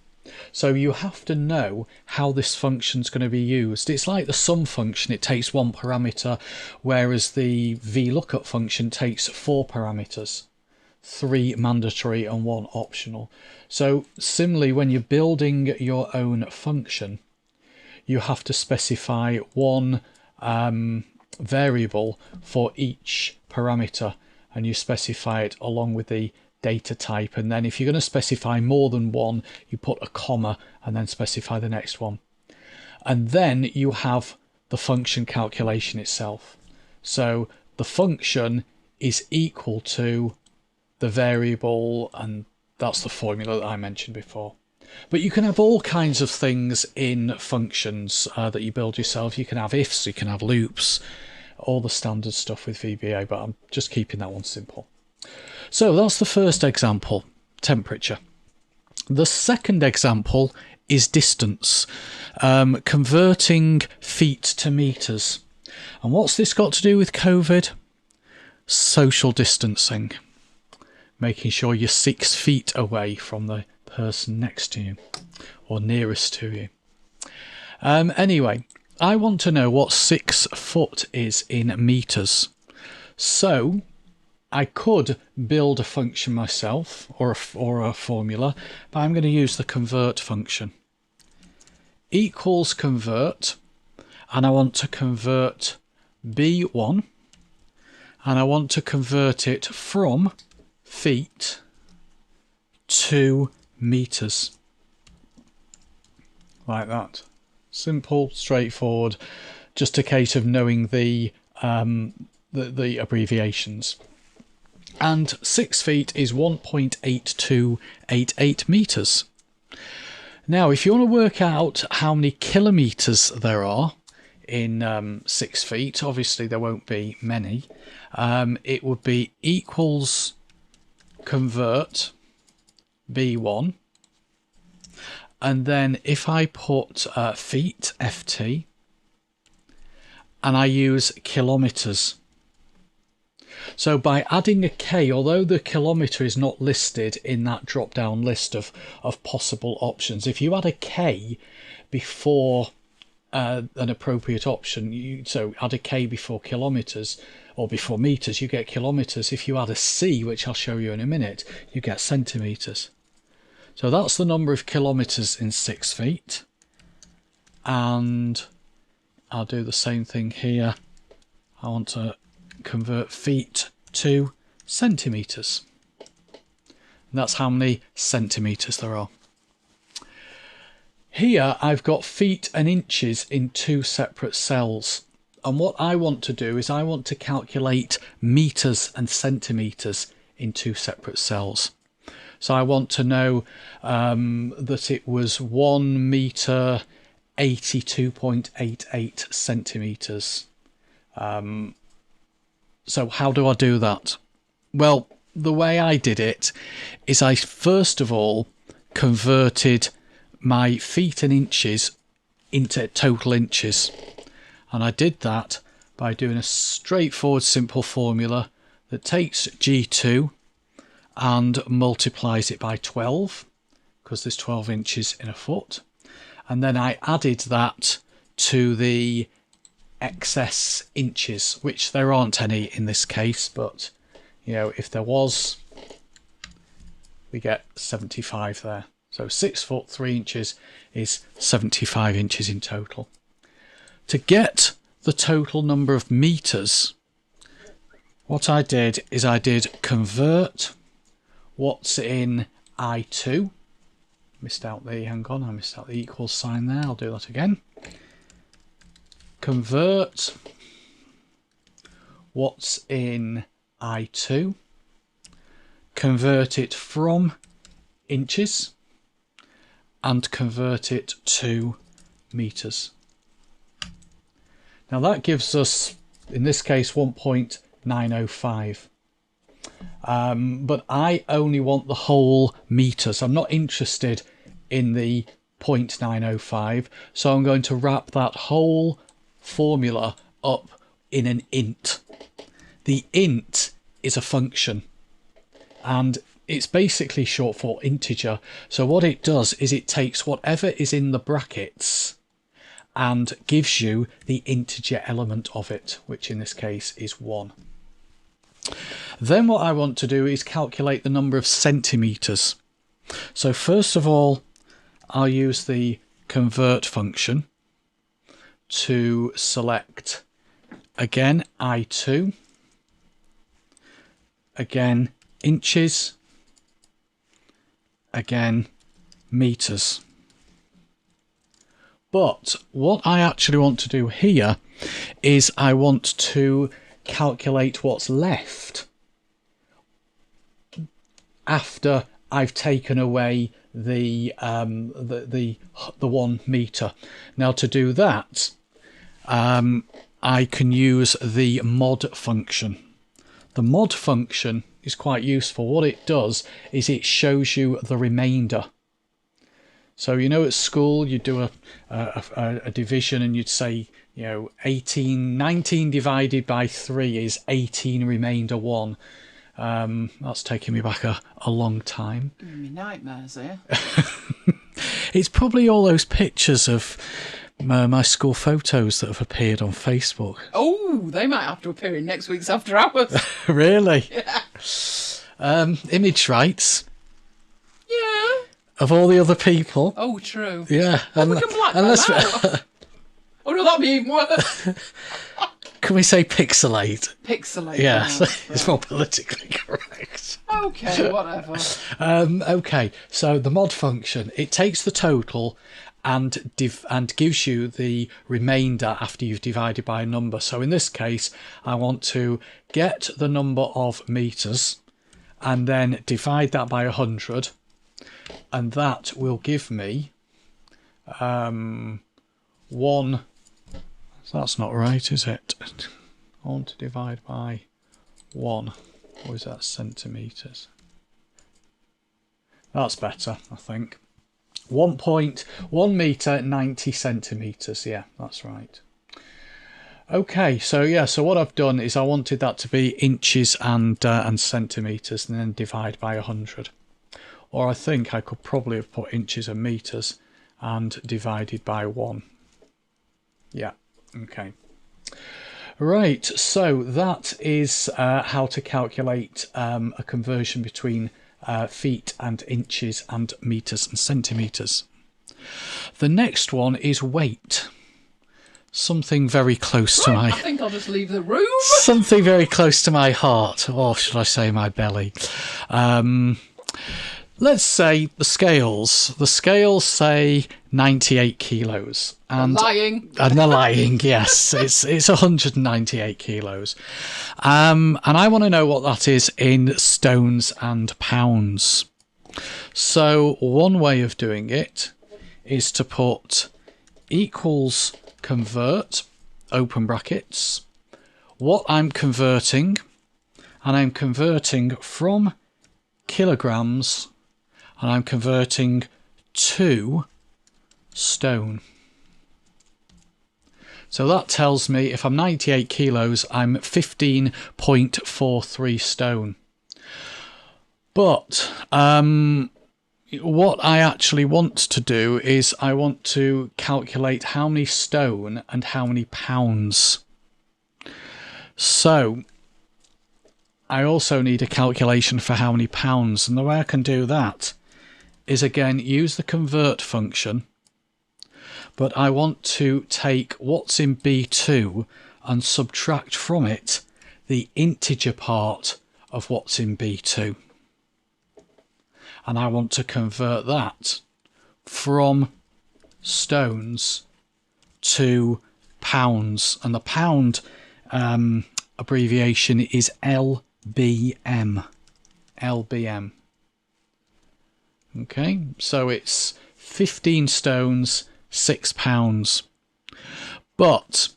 So you have to know how this function is going to be used. It's like the sum function, it takes one parameter, whereas the VLOOKUP function takes 4 parameters, 3 mandatory and 1 optional. So similarly, when you're building your own function, you have to specify one variable for each parameter, and you specify it along with the data type. And then if you're going to specify more than one, you put a comma and then specify the next one. And then you have the function calculation itself. So the function is equal to the variable, and that's the formula that I mentioned before. But you can have all kinds of things in functions that you build yourself. You can have ifs, you can have loops, all the standard stuff with VBA, but I'm just keeping that one simple. So that's the first example, temperature. The second example is distance, converting feet to meters. And what's this got to do with COVID? Social distancing, making sure you're 6 feet away from the person next to you or nearest to you. Anyway, I want to know what 6 foot is in meters. So I could build a function myself or a formula, but I'm going to use the convert function. Equals convert, and I want to convert B1, and I want to convert it from feet to meters, like that. Simple, straightforward, just a case of knowing the abbreviations. And 6 feet is 1.8288 meters. Now if you want to work out how many kilometers there are in 6 feet, obviously there won't be many, it would be equals convert B1, and then if I put feet, FT, and I use kilometers. So by adding a K, although the kilometre is not listed in that drop down list of possible options, if you add a K before an appropriate option, so add a K before kilometres or before meters, you get kilometres. If you add a C, which I'll show you in a minute, you get centimetres. So that's the number of kilometres in 6 feet. And I'll do the same thing here. I want to convert feet to centimetres. And that's how many centimetres there are. Here I've got feet and inches in 2 separate cells. And what I want to do is I want to calculate metres and centimetres in 2 separate cells. So I want to know that it was 1 metre 82.88 centimetres. So how do I do that? Well, the way I did it is I first of all converted my feet and inches into total inches. And I did that by doing a straightforward simple formula that takes G2 and multiplies it by 12, because there's 12 inches in a foot. And then I added that to the excess inches, which there aren't any in this case, but you know, if there was, we get 75 there. So 6 foot 3 inches is 75 inches in total. To get the total number of meters, what I did is I did convert what's in I2. Missed out the, hang on, I missed out the equals sign there. I'll do that again. Convert what's in I2. Convert it from inches and convert it to meters. Now that gives us, in this case, 1.905. But I only want the whole meters. I'm not interested in the 0.905, so I'm going to wrap that whole formula up in an int. The int is a function, and it's basically short for integer. So what it does is it takes whatever is in the brackets and gives you the integer element of it, which in this case is 1. Then what I want to do is calculate the number of centimeters. So first of all, I'll use the convert function to select, again, I2, again, inches, again, meters. But what I actually want to do here is I want to calculate what's left after I've taken away the 1 meter. Now to do that, I can use the mod function. The mod function is quite useful. What it does is it shows you the remainder. So you know at school you do a division and you'd say, you know, 19 divided by 3 is 18 remainder 1. That's taking me back a long time. Giving me nightmares here. It's probably all those pictures of my school photos that have appeared on Facebook. Oh, they might have to appear in next week's After Hours. Really? Yeah. Image rights. Yeah. Of all the other people. Oh, true. Yeah. Oh, we can black that out. Oh, no, that'd be even worse. Can we say pixelate? Pixelate. Yeah, Right. it's more politically correct. Okay, whatever. Okay, so the mod function, it takes the total and gives you the remainder after you've divided by a number. So in this case, I want to get the number of meters and then divide that by 100, and that will give me 1. That's not right, is it? I want to divide by 1. Or is that centimetres? That's better, I think. 1.1 metre, 90 centimetres. Yeah, that's right. Okay, so yeah, so what I've done is I wanted that to be inches and centimetres and then divide by 100. Or I think I could probably have put inches and metres and divided by 1. Yeah, okay. Right, so that is how to calculate a conversion between feet and inches and metres and centimetres. The next one is weight. Something very close to my... I think I'll just leave the room. Something very close to my heart, or should I say my belly. Let's say the scales. The scales say 98 kilos. And lying. And they're lying, yes. It's 198 kilos. And I want to know what that is in stones and pounds. So one way of doing it is to put equals convert, open brackets, what I'm converting, and I'm converting from kilograms, and I'm converting to stone. So that tells me if I'm 98 kilos, I'm 15.43 stone. But what I actually want to do is I want to calculate how many stone and how many pounds. So I also need a calculation for how many pounds, and the way I can do that is again use the convert function, but I want to take what's in B2 and subtract from it the integer part of what's in B2. And I want to convert that from stones to pounds. And the pound abbreviation is LBM. LBM. Okay, so it's 15 stones, 6 pounds. But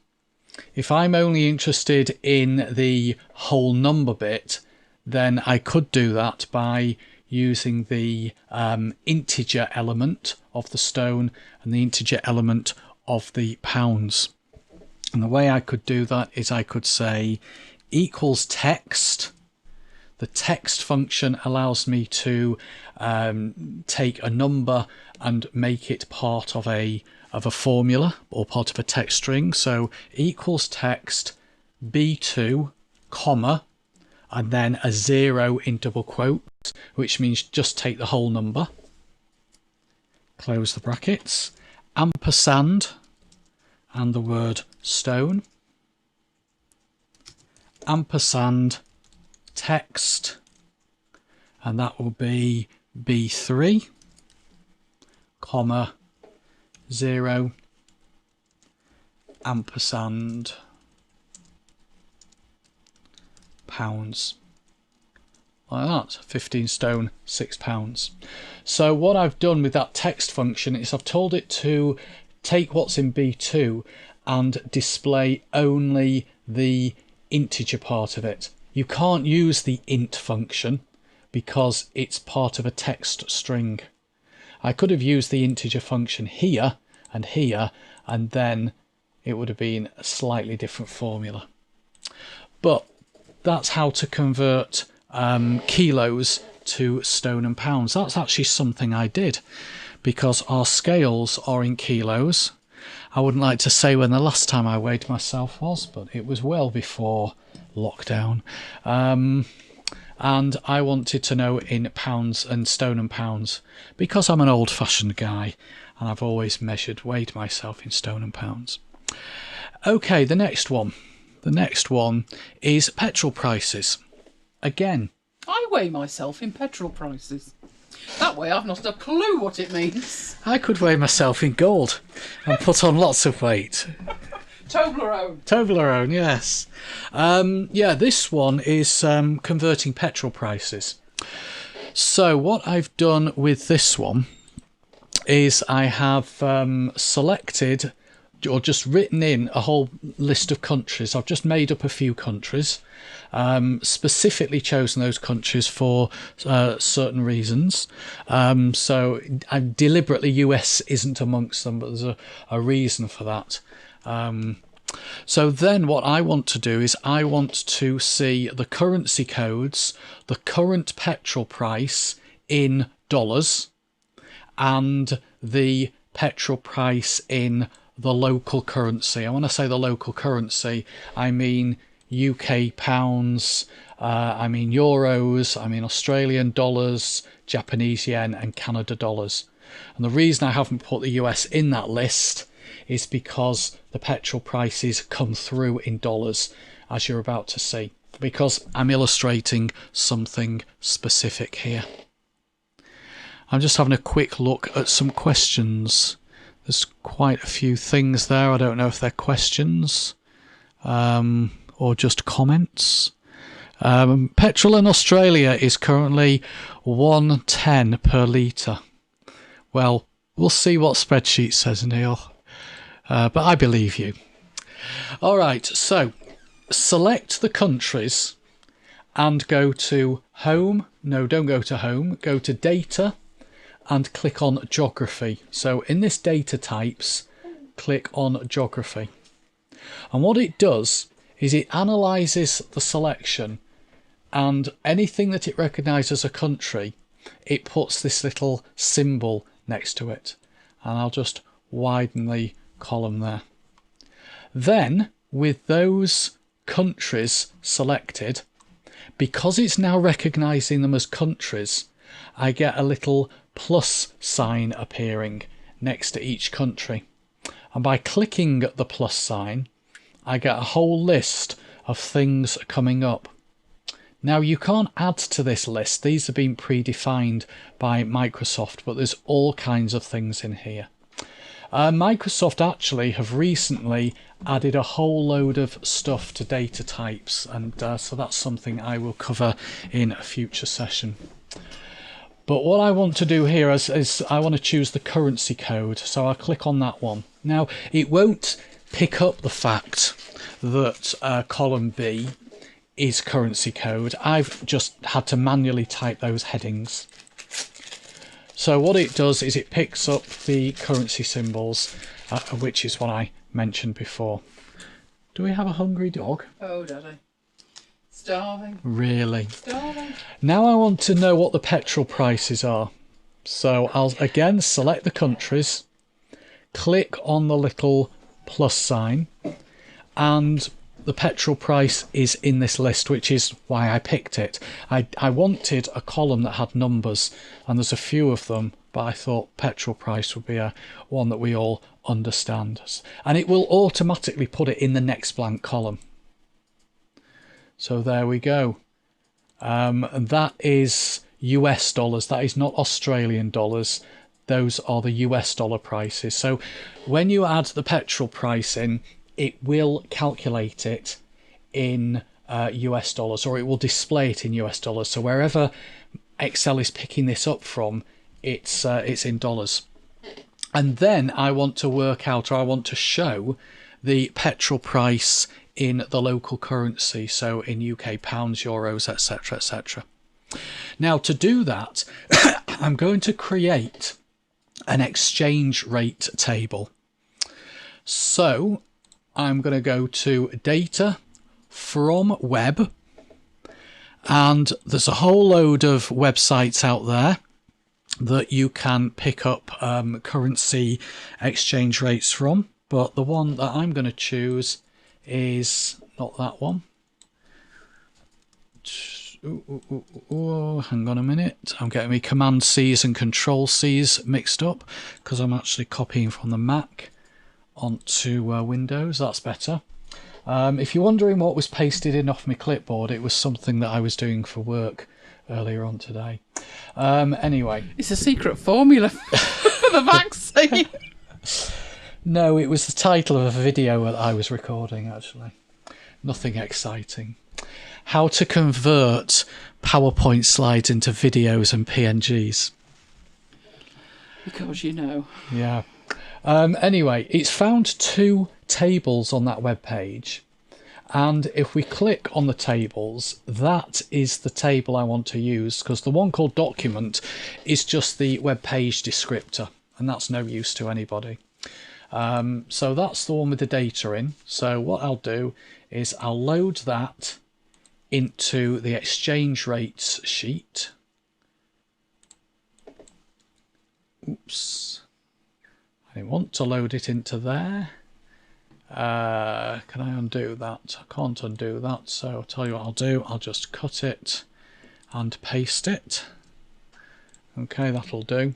if I'm only interested in the whole number bit, then I could do that by using the integer element of the stone and the integer element of the pounds. And the way I could do that is I could say equals text. The text function allows me to take a number and make it part of a formula or part of a text string. So equals text B2, comma, and then a 0 in double quotes, which means just take the whole number. Close the brackets. Ampersand and the word stone. Ampersand text, and that will be B3, comma, 0, ampersand pounds. Like that, 15 stone, 6 pounds. So what I've done with that text function is I've told it to take what's in B2 and display only the integer part of it. You can't use the int function because it's part of a text string. I could have used the integer function here, and then it would have been a slightly different formula. But that's how to convert kilos to stone and pounds. That's actually something I did because our scales are in kilos. I wouldn't like to say when the last time I weighed myself was, but it was well before lockdown. And I wanted to know in pounds and stone and pounds because I'm an old-fashioned guy and I've always weighed myself in stone and pounds. Okay, the next one. The next one is petrol prices. Again, I weigh myself in petrol prices. That way I've not a clue what it means. I could weigh myself in gold and put on lots of weight. Toblerone. Toblerone, yes. Yeah, this one is converting petrol prices. So what I've done with this one is I have selected or just written in a whole list of countries. I've just made up a few countries, specifically chosen those countries for certain reasons. So I deliberately US isn't amongst them, but there's a reason for that. So then what I want to do is I want to see the currency codes, the current petrol price in dollars, and the petrol price in the local currency. And when I say the local currency, I mean UK pounds, I mean euros, I mean Australian dollars, Japanese yen, and Canada dollars. And the reason I haven't put the US in that list is because the petrol prices come through in dollars, as you're about to see, because I'm illustrating something specific here. I'm just having a quick look at some questions. There's quite a few things there. I don't know if they're questions or just comments. Petrol in Australia is currently $1.10 per litre. Well, we'll see what spreadsheet says, Neil. but I believe you. All right, so select the countries and go to Home. No, don't go to Home. Go to Data and click on Geography. So in this Data Types, click on Geography. And what it does is it analyses the selection, and anything that it recognises as a country, it puts this little symbol next to it. And I'll just widen the column there. Then, with those countries selected, because it's now recognising them as countries, I get a little plus sign appearing next to each country. And by clicking the plus sign, I get a whole list of things coming up. Now, you can't add to this list. These have been predefined by Microsoft, but there's all kinds of things in here. Microsoft actually have recently added a whole load of stuff to data types, and so that's something I will cover in a future session. But what I want to do here is I want to choose the currency code, so I'll click on that one. Now, it won't pick up the fact that column B is currency code. I've just had to manually type those headings. So what it does is it picks up the currency symbols, which is what I mentioned before. Do we have a hungry dog? Oh, Daddy. Starving. Really? Starving. Now I want to know what the petrol prices are. So I'll again select the countries, click on the little plus sign, and the petrol price is in this list, which is why I picked it. I wanted a column that had numbers, and there's a few of them, but I thought petrol price would be one that we all understand. And it will automatically put it in the next blank column. So there we go. And that is US dollars. That is not Australian dollars. Those are the US dollar prices. So when you add the petrol price in, it will calculate it in US dollars, or it will display it in US dollars. So wherever Excel is picking this up from, it's in dollars. And then I want to work out, or I want to show the petrol price in the local currency, so in UK pounds, euros, etc., etc. Now, to do that, I'm going to create an exchange rate table. So I'm going to go to Data, from Web, and there's a whole load of websites out there that you can pick up currency exchange rates from, but the one that I'm going to choose is not that one. Hang on a minute, I'm getting my Command C's and Control C's mixed up because I'm actually copying from the Mac onto Windows. That's better. If you're wondering what was pasted in off my clipboard, it was something that I was doing for work earlier on today. Anyway, it's a secret formula for the vaccine. No, it was the title of a video that I was recording, actually. Nothing exciting. How to convert PowerPoint slides into videos and PNGs. Because you know. Yeah. Anyway, it's found two tables on that web page, and if we click on the tables, that is the table I want to use, because the one called document is just the web page descriptor, and that's no use to anybody. So that's the one with the data in. So what I'll do is I'll load that into the exchange rates sheet. Oops. I didn't want to load it into there. Can I undo that? I can't undo that, so I'll tell you what I'll do. I'll just cut it and paste it. Okay, that'll do.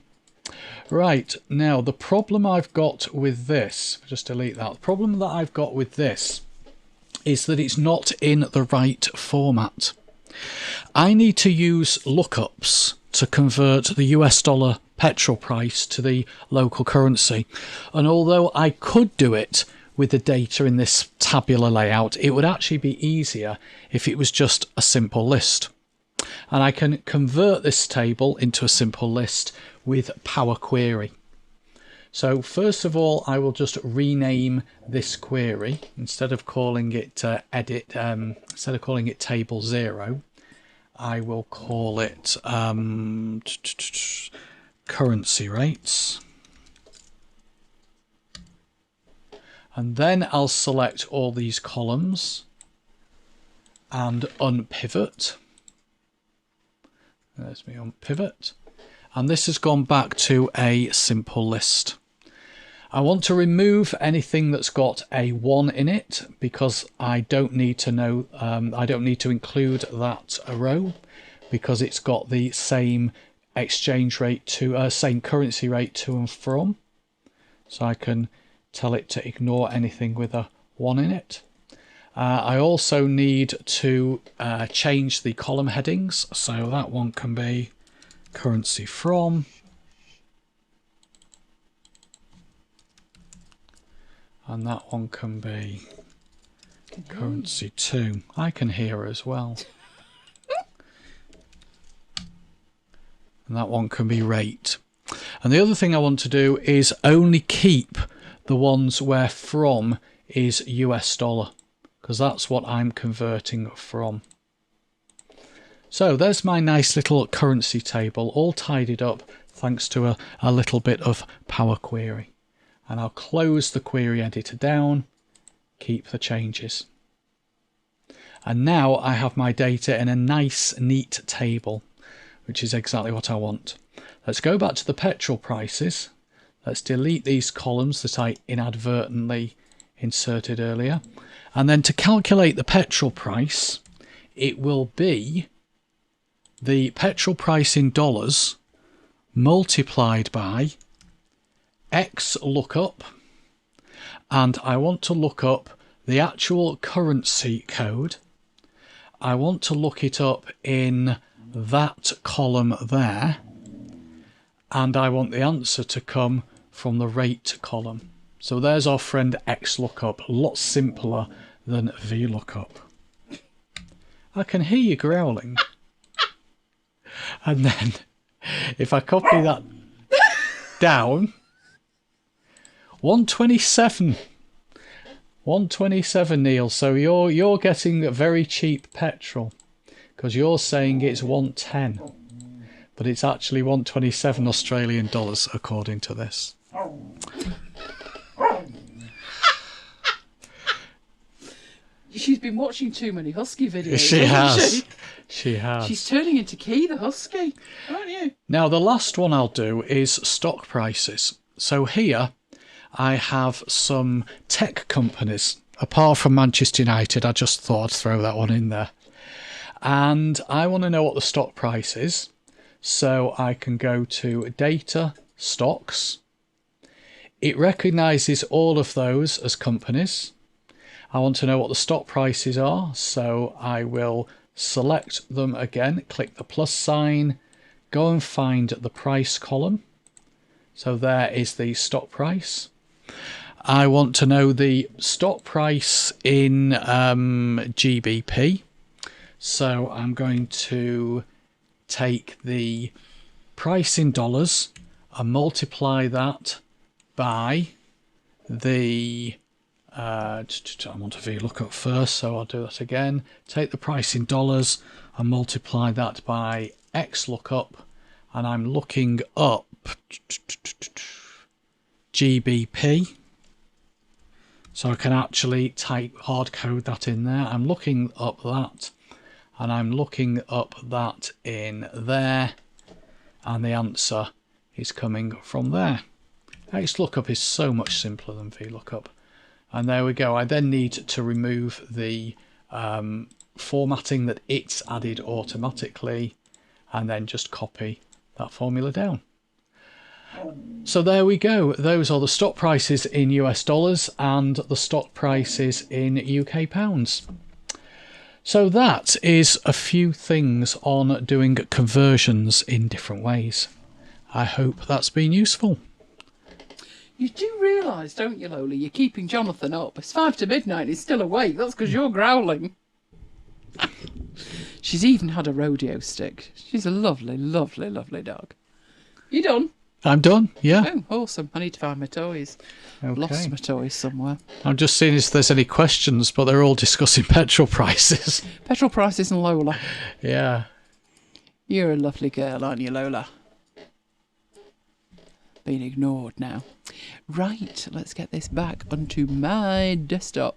Right, now the problem I've got with this, just delete that. The problem that I've got with this is that it's not in the right format. I need to use lookups to convert the US dollar petrol price to the local currency. And although I could do it with the data in this tabular layout, it would actually be easier if it was just a simple list. And I can convert this table into a simple list with Power Query. So first of all, I will just rename this query. Instead of calling it instead of calling it table 0, I will call it currency rates. And then I'll select all these columns and unpivot. There's me unpivot. And this has gone back to a simple list. I want to remove anything that's got a 1 in it because I don't need to know, I don't need to include that row because it's got the same exchange rate to same currency rate to and from. So I can tell it to ignore anything with a 1 in it. I also need to change the column headings. So that one can be currency from. And that one can be currency to. I can hear as well. And that one can be rate. And the other thing I want to do is only keep the ones where from is US dollar, because that's what I'm converting from. So there's my nice little currency table, all tidied up thanks to a little bit of Power Query. And I'll close the query editor down, keep the changes. And now I have my data in a nice, neat table, which is exactly what I want. Let's go back to the petrol prices. Let's delete these columns that I inadvertently inserted earlier. And then to calculate the petrol price, it will be the petrol price in dollars multiplied by X lookup, and I want to look up the actual currency code. I want to look it up in that column there, and I want the answer to come from the rate column. So there's our friend X lookup, a lot simpler than V lookup. I can hear you growling. And then if I copy that down, 127, Neil. So you're getting very cheap petrol because you're saying it's 110, but it's actually 127 Australian dollars according to this. She's been watching too many husky videos. She has. She has. She's turning into Key the husky, aren't you? Now the last one I'll do is stock prices. So here I have some tech companies. Apart from Manchester United, I just thought I'd throw that one in there. And I want to know what the stock price is. So I can go to Data, Stocks. It recognises all of those as companies. I want to know what the stock prices are. So I will select them again, click the plus sign, go and find the price column. So there is the stock price. I want to know the stock price in GBP. So I'm going to take the price in dollars and multiply that by the I want a VLOOKUP first, so I'll do that again. Take the price in dollars and multiply that by XLOOKUP, and I'm looking up GBP, so I can actually type hard code that in there. I'm looking up that, and I'm looking up that in there, and the answer is coming from there. XLOOKUP is so much simpler than VLOOKUP. And there we go. I then need to remove the formatting that it's added automatically, and then just copy that formula down. So there we go. Those are the stock prices in US dollars and the stock prices in UK pounds. So that is a few things on doing conversions in different ways. I hope that's been useful. You do realise, don't you, Lola, you're keeping Jonathan up. It's 5 to midnight, he's still awake. That's because you're growling. She's even had a rodeo stick. She's a lovely, lovely, lovely dog. You done? I'm done, yeah. Oh, awesome. I need to find my toys. Okay. Lost my toys somewhere. I'm just seeing if there's any questions, but they're all discussing petrol prices. Petrol prices and Lola. Yeah. You're a lovely girl, aren't you, Lola? Being ignored now. Right, let's get this back onto my desktop.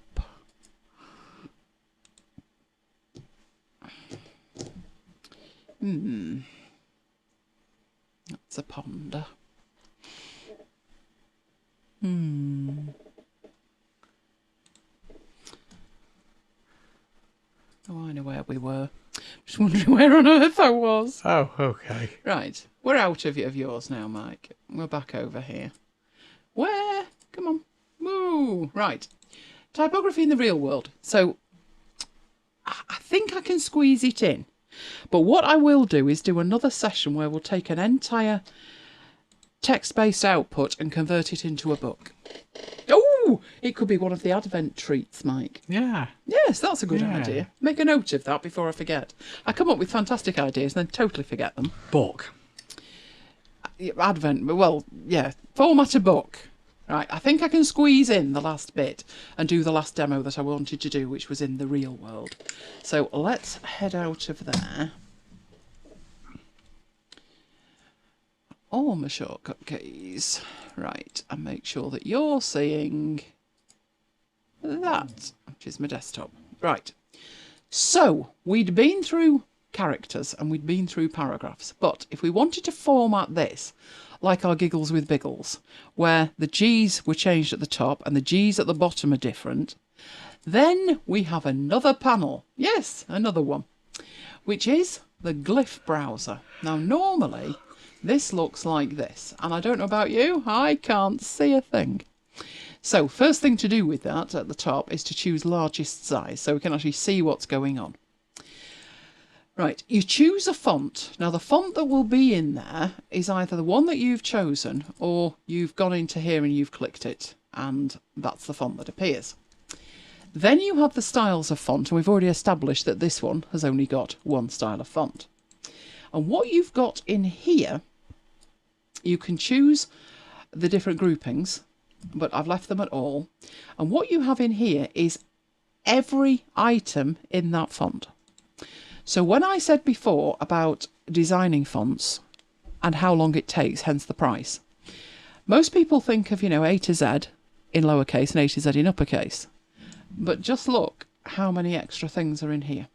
That's a ponder. Oh, I know where we were. Just wondering where on earth I was. Oh, okay. Right, we're out of yours now, Mike. We're back over here. Where? Come on. Woo! Right. Typography in the real world. So, I think I can squeeze it in. But what I will do is do another session where we'll take an entire text-based output and convert it into a book. Oh, it could be one of the Advent treats, Mike. Yeah. Yes, that's a good idea. Make a note of that before I forget. I come up with fantastic ideas and then totally forget them. Book. Advent, well, yeah, format a book. Right, I think I can squeeze in the last bit and do the last demo that I wanted to do, which was in the real world. So let's head out of there. All my shortcut keys. Right, and make sure that you're seeing that, which is my desktop. Right, so we'd been through characters and we'd been through paragraphs, but if we wanted to format this like our Giggles with Biggles, where the G's were changed at the top and the G's at the bottom are different, then we have another panel. Yes, another one, which is the glyph browser. Now, normally this looks like this, and I don't know about you, I can't see a thing. So first thing to do with that at the top is to choose largest size, so we can actually see what's going on. Right, you choose a font. Now the font that will be in there is either the one that you've chosen or you've gone into here and you've clicked it, and that's the font that appears. Then you have the styles of font, and we've already established that this one has only got one style of font. And what you've got in here, you can choose the different groupings, but I've left them at all. And what you have in here is every item in that font. So when I said before about designing fonts and how long it takes, hence the price, most people think of, A to Z in lowercase and A to Z in uppercase. But just look how many extra things are in here.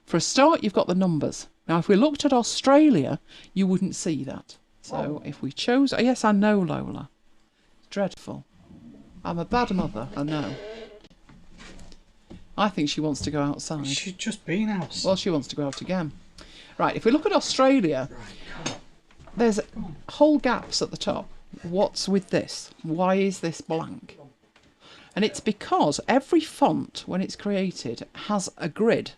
For a start, you've got the numbers. Now, if we looked at Australia, you wouldn't see that. So if we chose... Oh, yes, I know, Lola. It's dreadful. I'm a bad mother, I know. I think she wants to go outside. She's just been outside. Well, she wants to go out again. Right, if we look at Australia, there's whole gaps at the top. What's with this? Why is this blank? And it's because every font, when it's created, has a grid.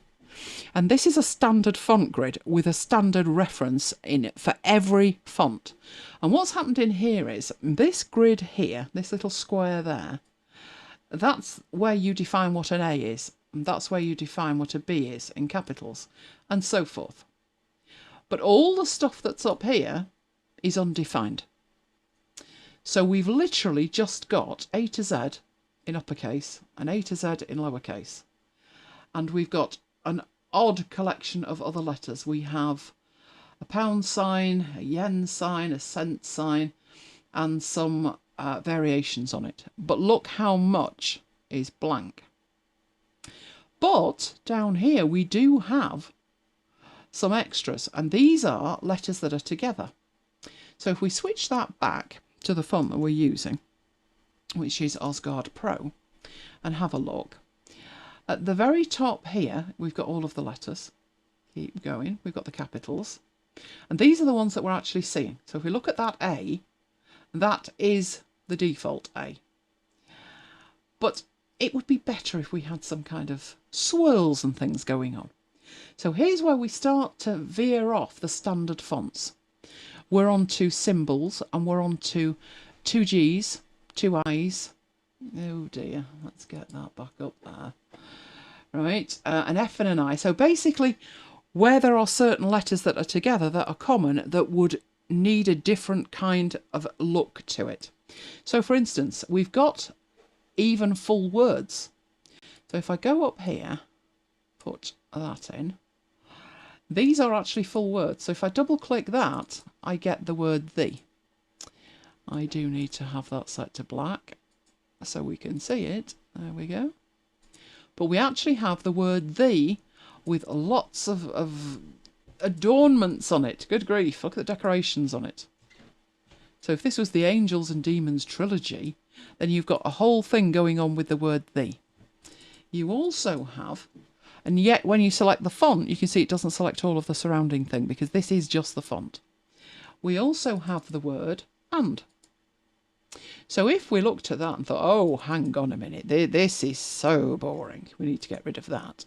And this is a standard font grid with a standard reference in it for every font. And what's happened in here is this grid here, this little square there, that's where you define what an A is, and that's where you define what a B is in capitals, and so forth. But all the stuff that's up here is undefined. So we've literally just got A to Z in uppercase and A to Z in lowercase. And we've got an odd collection of other letters. We have a pound sign, a yen sign, a cent sign, and some variations on it. But look how much is blank. But down here we do have some extras, and these are letters that are together. So if we switch that back to the font that we're using, which is Osgard Pro, and have a look, at the very top here we've got all of the letters. Keep going, we've got the capitals, and these are the ones that we're actually seeing. So if we look at that A, that is the default A. But it would be better if we had some kind of swirls and things going on. So here's where we start to veer off the standard fonts. We're on to symbols, and we're on to two G's, two I's. Oh dear, let's get that back up there. Right, an F and an I. So basically, where there are certain letters that are together that are common that would need a different kind of look to it. So for instance, we've got even full words. So if I go up here, put that in, these are actually full words. So if I double click that, I get the word the. I do need to have that set to black so we can see it. There we go. But we actually have the word the with lots of adornments on it. Good grief, look at the decorations on it. So if this was the Angels and Demons trilogy, then you've got a whole thing going on with the word the. You also have, and yet when you select the font, you can see it doesn't select all of the surrounding thing because this is just the font. We also have the word and. So if we looked at that and thought, oh, hang on a minute, this is so boring, we need to get rid of that.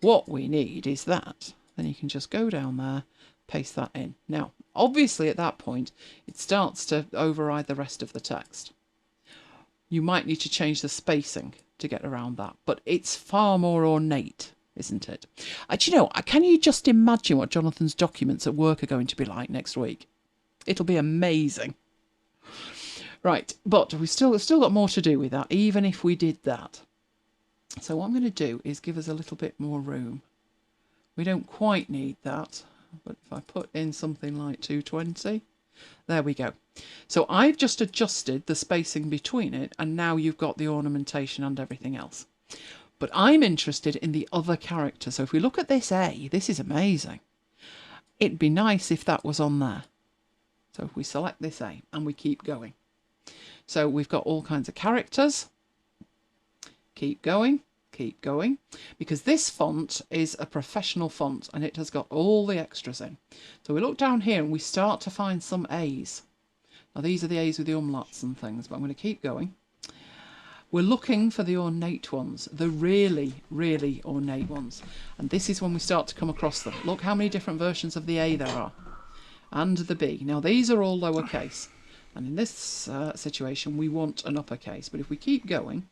What we need is that. Then you can just go down there, paste that in. Now, obviously at that point, it starts to override the rest of the text. You might need to change the spacing to get around that, but it's far more ornate, isn't it? Do you know, can you just imagine what Jonathan's documents at work are going to be like next week? It'll be amazing. Right, but we've still got more to do with that, even if we did that. So what I'm going to do is give us a little bit more room. We don't quite need that, but if I put in something like 220, there we go. So I've just adjusted the spacing between it, and now you've got the ornamentation and everything else. But I'm interested in the other character. So if we look at this A, this is amazing. It'd be nice if that was on there. So if we select this A and we keep going. So we've got all kinds of characters. Keep going, because this font is a professional font and it has got all the extras in. So we look down here and we start to find some A's. Now these are the A's with the umlauts and things, but I'm going to keep going. We're looking for the ornate ones, the really, really ornate ones. And this is when we start to come across them. Look how many different versions of the A there are. And the B. Now these are all lowercase. And in this situation, we want an uppercase. But if we keep going,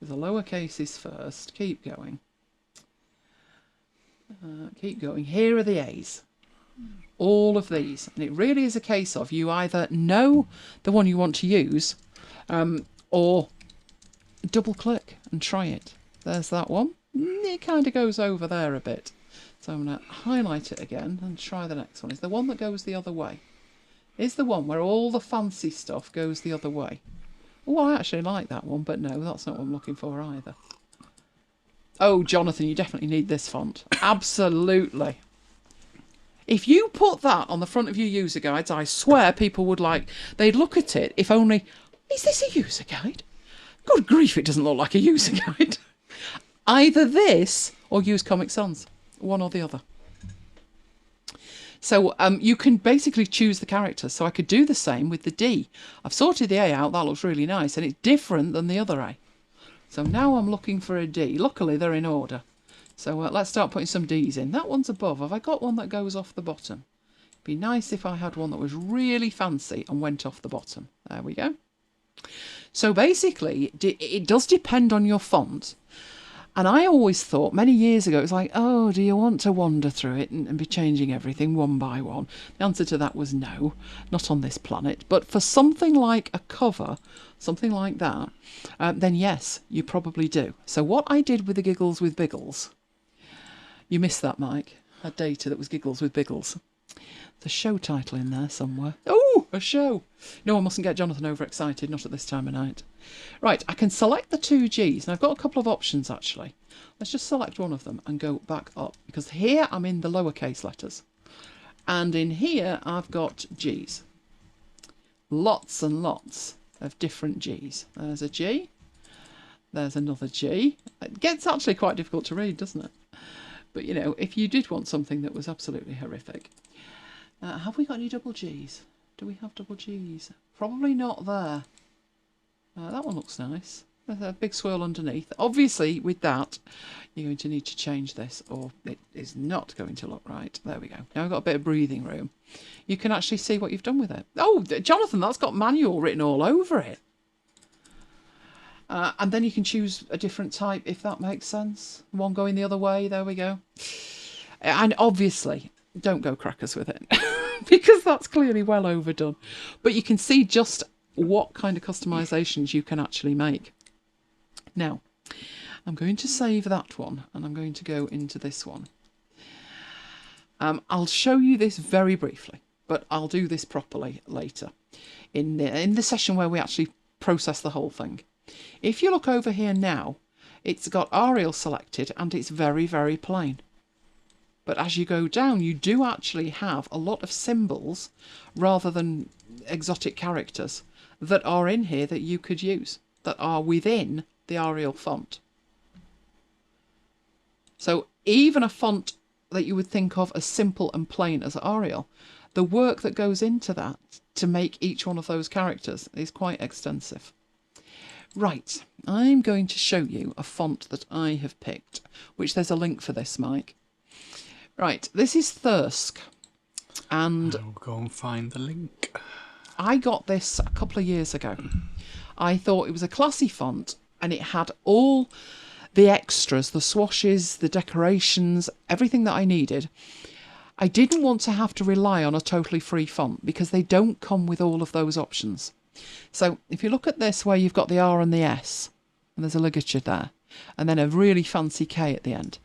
the lowercase is first, keep going. Keep going. Here are the A's. All of these. And it really is a case of you either know the one you want to use or double click and try it. There's that one. It kind of goes over there a bit. So I'm going to highlight it again and try the next one. Is the one that goes the other way. Is the one where all the fancy stuff goes the other way. Oh, I actually like that one, but no, that's not what I'm looking for either. Oh, Jonathan, you definitely need this font. Absolutely. If you put that on the front of your user guides, I swear people would they'd look at it if only, is this a user guide? Good grief, it doesn't look like a user guide. Either this or use Comic Sans, one or the other. So you can basically choose the characters. So I could do the same with the D. I've sorted the A out. That looks really nice. And it's different than the other A. So now I'm looking for a D. Luckily, they're in order. So let's start putting some Ds in. That one's above. Have I got one that goes off the bottom? It'd be nice if I had one that was really fancy and went off the bottom. There we go. So basically, it does depend on your font. And I always thought, many years ago, it was like, oh, do you want to wander through it and be changing everything one by one? The answer to that was no, not on this planet. But for something like a cover, something like that, then yes, you probably do. So what I did with the Giggles with Biggles, you missed that, Mike, that data that was Giggles with Biggles. There's a show title in there somewhere. Oh, a show. No, I mustn't get Jonathan overexcited, not at this time of night. Right, I can select the two G's, and I've got a couple of options actually. Let's just select one of them and go back up, because here I'm in the lowercase letters. And in here I've got G's. Lots and lots of different G's. There's a G. There's another G. It gets actually quite difficult to read, doesn't it? But, you know, if you did want something that was absolutely horrific. Have we got any double G's? Do we have double G's? Probably not there. That one looks nice. There's a big swirl underneath. Obviously, with that, you're going to need to change this, or it is not going to look right. There we go. Now I've got a bit of breathing room. You can actually see what you've done with it. Oh, Jonathan, that's got manual written all over it. And then you can choose a different type, if that makes sense. One going the other way. There we go. And obviously, don't go crackers with it. because that's clearly well overdone. But you can see just what kind of customizations you can actually make. Now, I'm going to save that one and I'm going to go into this one. I'll show you this very briefly, but I'll do this properly later in the session where we actually process the whole thing. If you look over here now, it's got Arial selected and it's very, very plain. But as you go down, you do actually have a lot of symbols rather than exotic characters that are in here that you could use, that are within the Arial font. So even a font that you would think of as simple and plain as Arial, the work that goes into that to make each one of those characters is quite extensive. Right, I'm going to show you a font that I have picked, which there's a link for this, Mike. Right, this is Thirsk, and I'll go and find the link. I got this a couple of years ago. I thought it was a classy font, and it had all the extras, the swashes, the decorations, everything that I needed. I didn't want to have to rely on a totally free font because they don't come with all of those options. So if you look at this where you've got the R and the S, and there's a ligature there, and then a really fancy K at the end.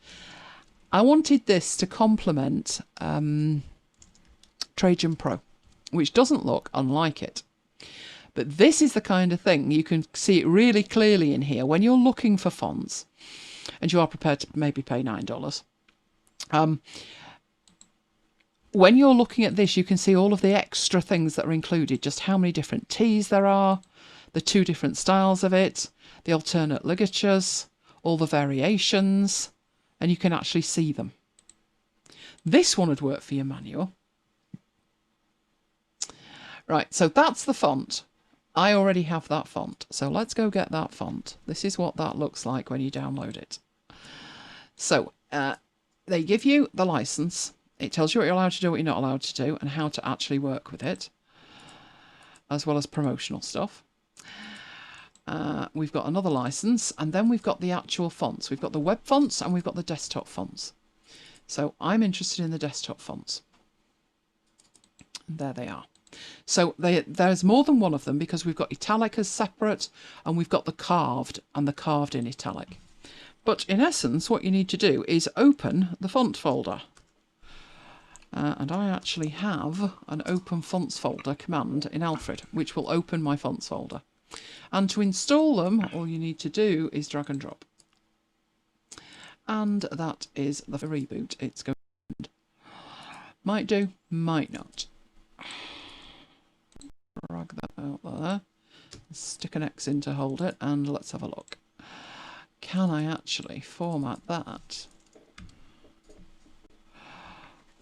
I wanted this to complement Trajan Pro, which doesn't look unlike it. But this is the kind of thing, you can see it really clearly in here when you're looking for fonts, and you are prepared to maybe pay $9. When you're looking at this, you can see all of the extra things that are included, just how many different T's there are, the 2 different styles of it, the alternate ligatures, all the variations, and you can actually see them. This one would work for your manual. Right, so that's the font. I already have that font, so let's go get that font. This is what that looks like when you download it. So they give you the license. It tells you what you're allowed to do, what you're not allowed to do, and how to actually work with it, as well as promotional stuff. We've got another license, and then we've got the actual fonts. We've got the web fonts and we've got the desktop fonts. So I'm interested in the desktop fonts. And there they are. So there's more than one of them because we've got italic as separate, and we've got the carved and the carved in italic. But in essence, what you need to do is open the font folder. And I actually have an open fonts folder command in Alfred, which will open my fonts folder. And to install them, all you need to do is drag and drop. And that is the reboot. It's going to might do, might not. Drag that out there. Stick an X in to hold it, and let's have a look. Can I actually format that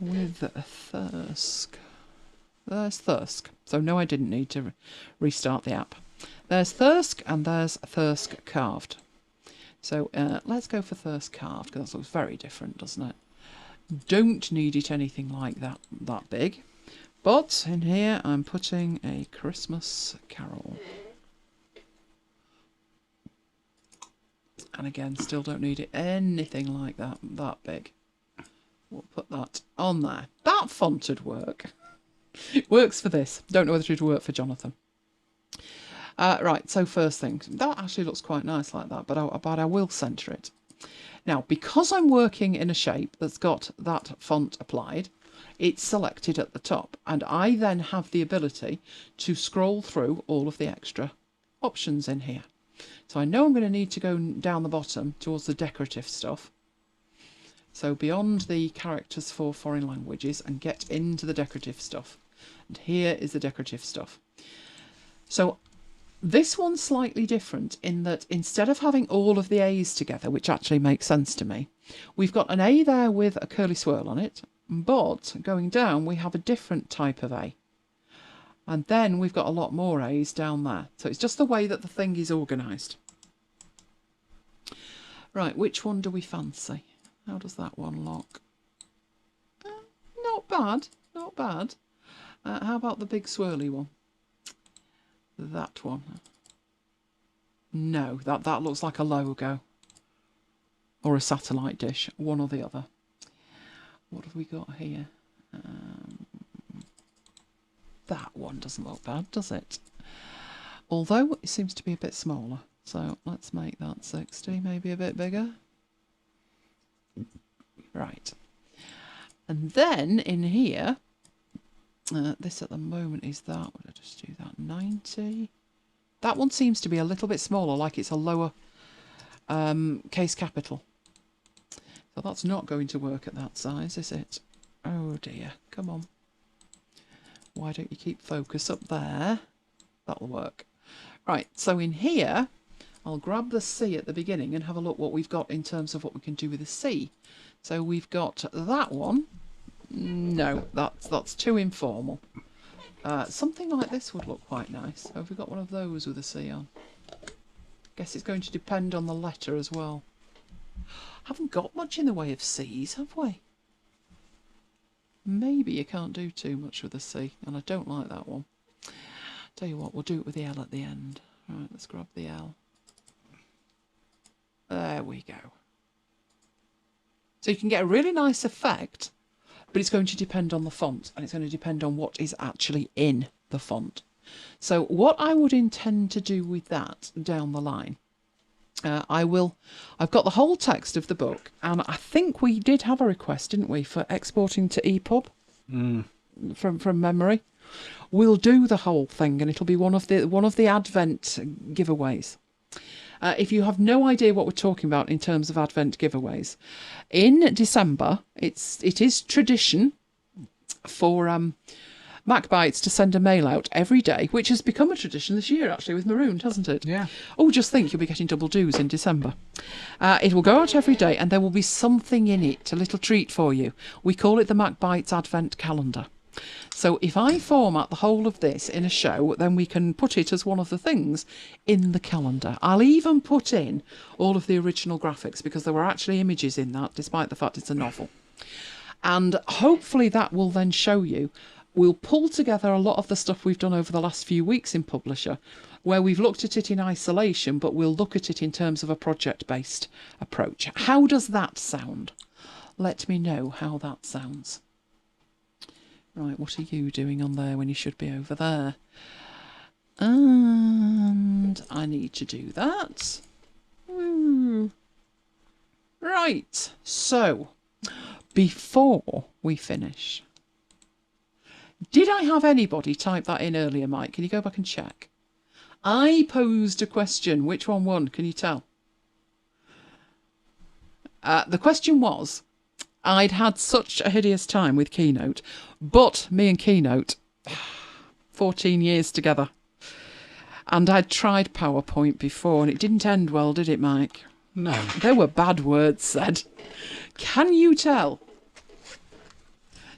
with Thirsk? There's Thirsk. So no, I didn't need to restart the app. There's Thirsk and there's Thirsk carved. So let's go for Thirsk carved because that looks very different, doesn't it? Don't need it anything like that big. But in here I'm putting a Christmas Carol. And again, still don't need it anything like that big. We'll put that on there. That font would work. It works for this. Don't know whether it would work for Jonathan. Right, so first thing, that actually looks quite nice like that, but I will centre it. Now, because I'm working in a shape that's got that font applied, it's selected at the top, and I then have the ability to scroll through all of the extra options in here. So I know I'm going to need to go down the bottom towards the decorative stuff. So beyond the characters for foreign languages and get into the decorative stuff. And here is the decorative stuff. So this one's slightly different in that instead of having all of the A's together, which actually makes sense to me, we've got an A there with a curly swirl on it, but going down we have a different type of A. And then we've got a lot more A's down there. So it's just the way that the thing is organised. Right, which one do we fancy? How does that one look? Not bad, not bad. How about the big swirly one? That one. No, that looks like a logo. Or a satellite dish, one or the other. What have we got here? that one doesn't look bad, does it? Although it seems to be a bit smaller. So let's make that 60, maybe a bit bigger. Right. And then in here, this at the moment is that, would I just do that, 90? That one seems to be a little bit smaller, like it's a lower case capital. So that's not going to work at that size, is it? Oh dear, come on. Why don't you keep focus up there? That'll work. Right, so in here, I'll grab the C at the beginning and have a look what we've got in terms of what we can do with the C. So we've got that one. No, that's too informal. Something like this would look quite nice. Have we got one of those with a C on? Guess it's going to depend on the letter as well. Haven't got much in the way of C's, have we? Maybe you can't do too much with a C, and I don't like that one. Tell you what, we'll do it with the L at the end. Right, let's grab the L. There we go. So you can get a really nice effect, but it's going to depend on the font, and it's going to depend on what is actually in the font. So what I would intend to do with that down the line, I've got the whole text of the book, and I think we did have a request, didn't we, for exporting to EPUB from memory. We'll do the whole thing, and it'll be one of the Advent giveaways. If you have no idea what we're talking about in terms of Advent giveaways, in December it is tradition for MacBites to send a mail out every day, which has become a tradition this year actually with Marooned, hasn't it? Yeah. Oh, just think, you'll be getting double dues in December. It will go out every day, and there will be something in it, a little treat for you. We call it the MacBites Advent Calendar. So if I format the whole of this in a show, then we can put it as one of the things in the calendar. I'll even put in all of the original graphics, because there were actually images in that, despite the fact it's a novel. And hopefully that will then show you. We'll pull together a lot of the stuff we've done over the last few weeks in Publisher, where we've looked at it in isolation, but we'll look at it in terms of a project-based approach. How does that sound? Let me know how that sounds. Right, what are you doing on there when you should be over there? And I need to do that. Right, so before we finish, did I have anybody type that in earlier, Mike? Can you go back and check? I posed a question. Which one won? Can you tell? The question was, I'd had such a hideous time with Keynote, but me and Keynote, 14 years together. And I'd tried PowerPoint before, and it didn't end well, did it, Mike? No. There were bad words said. Can you tell?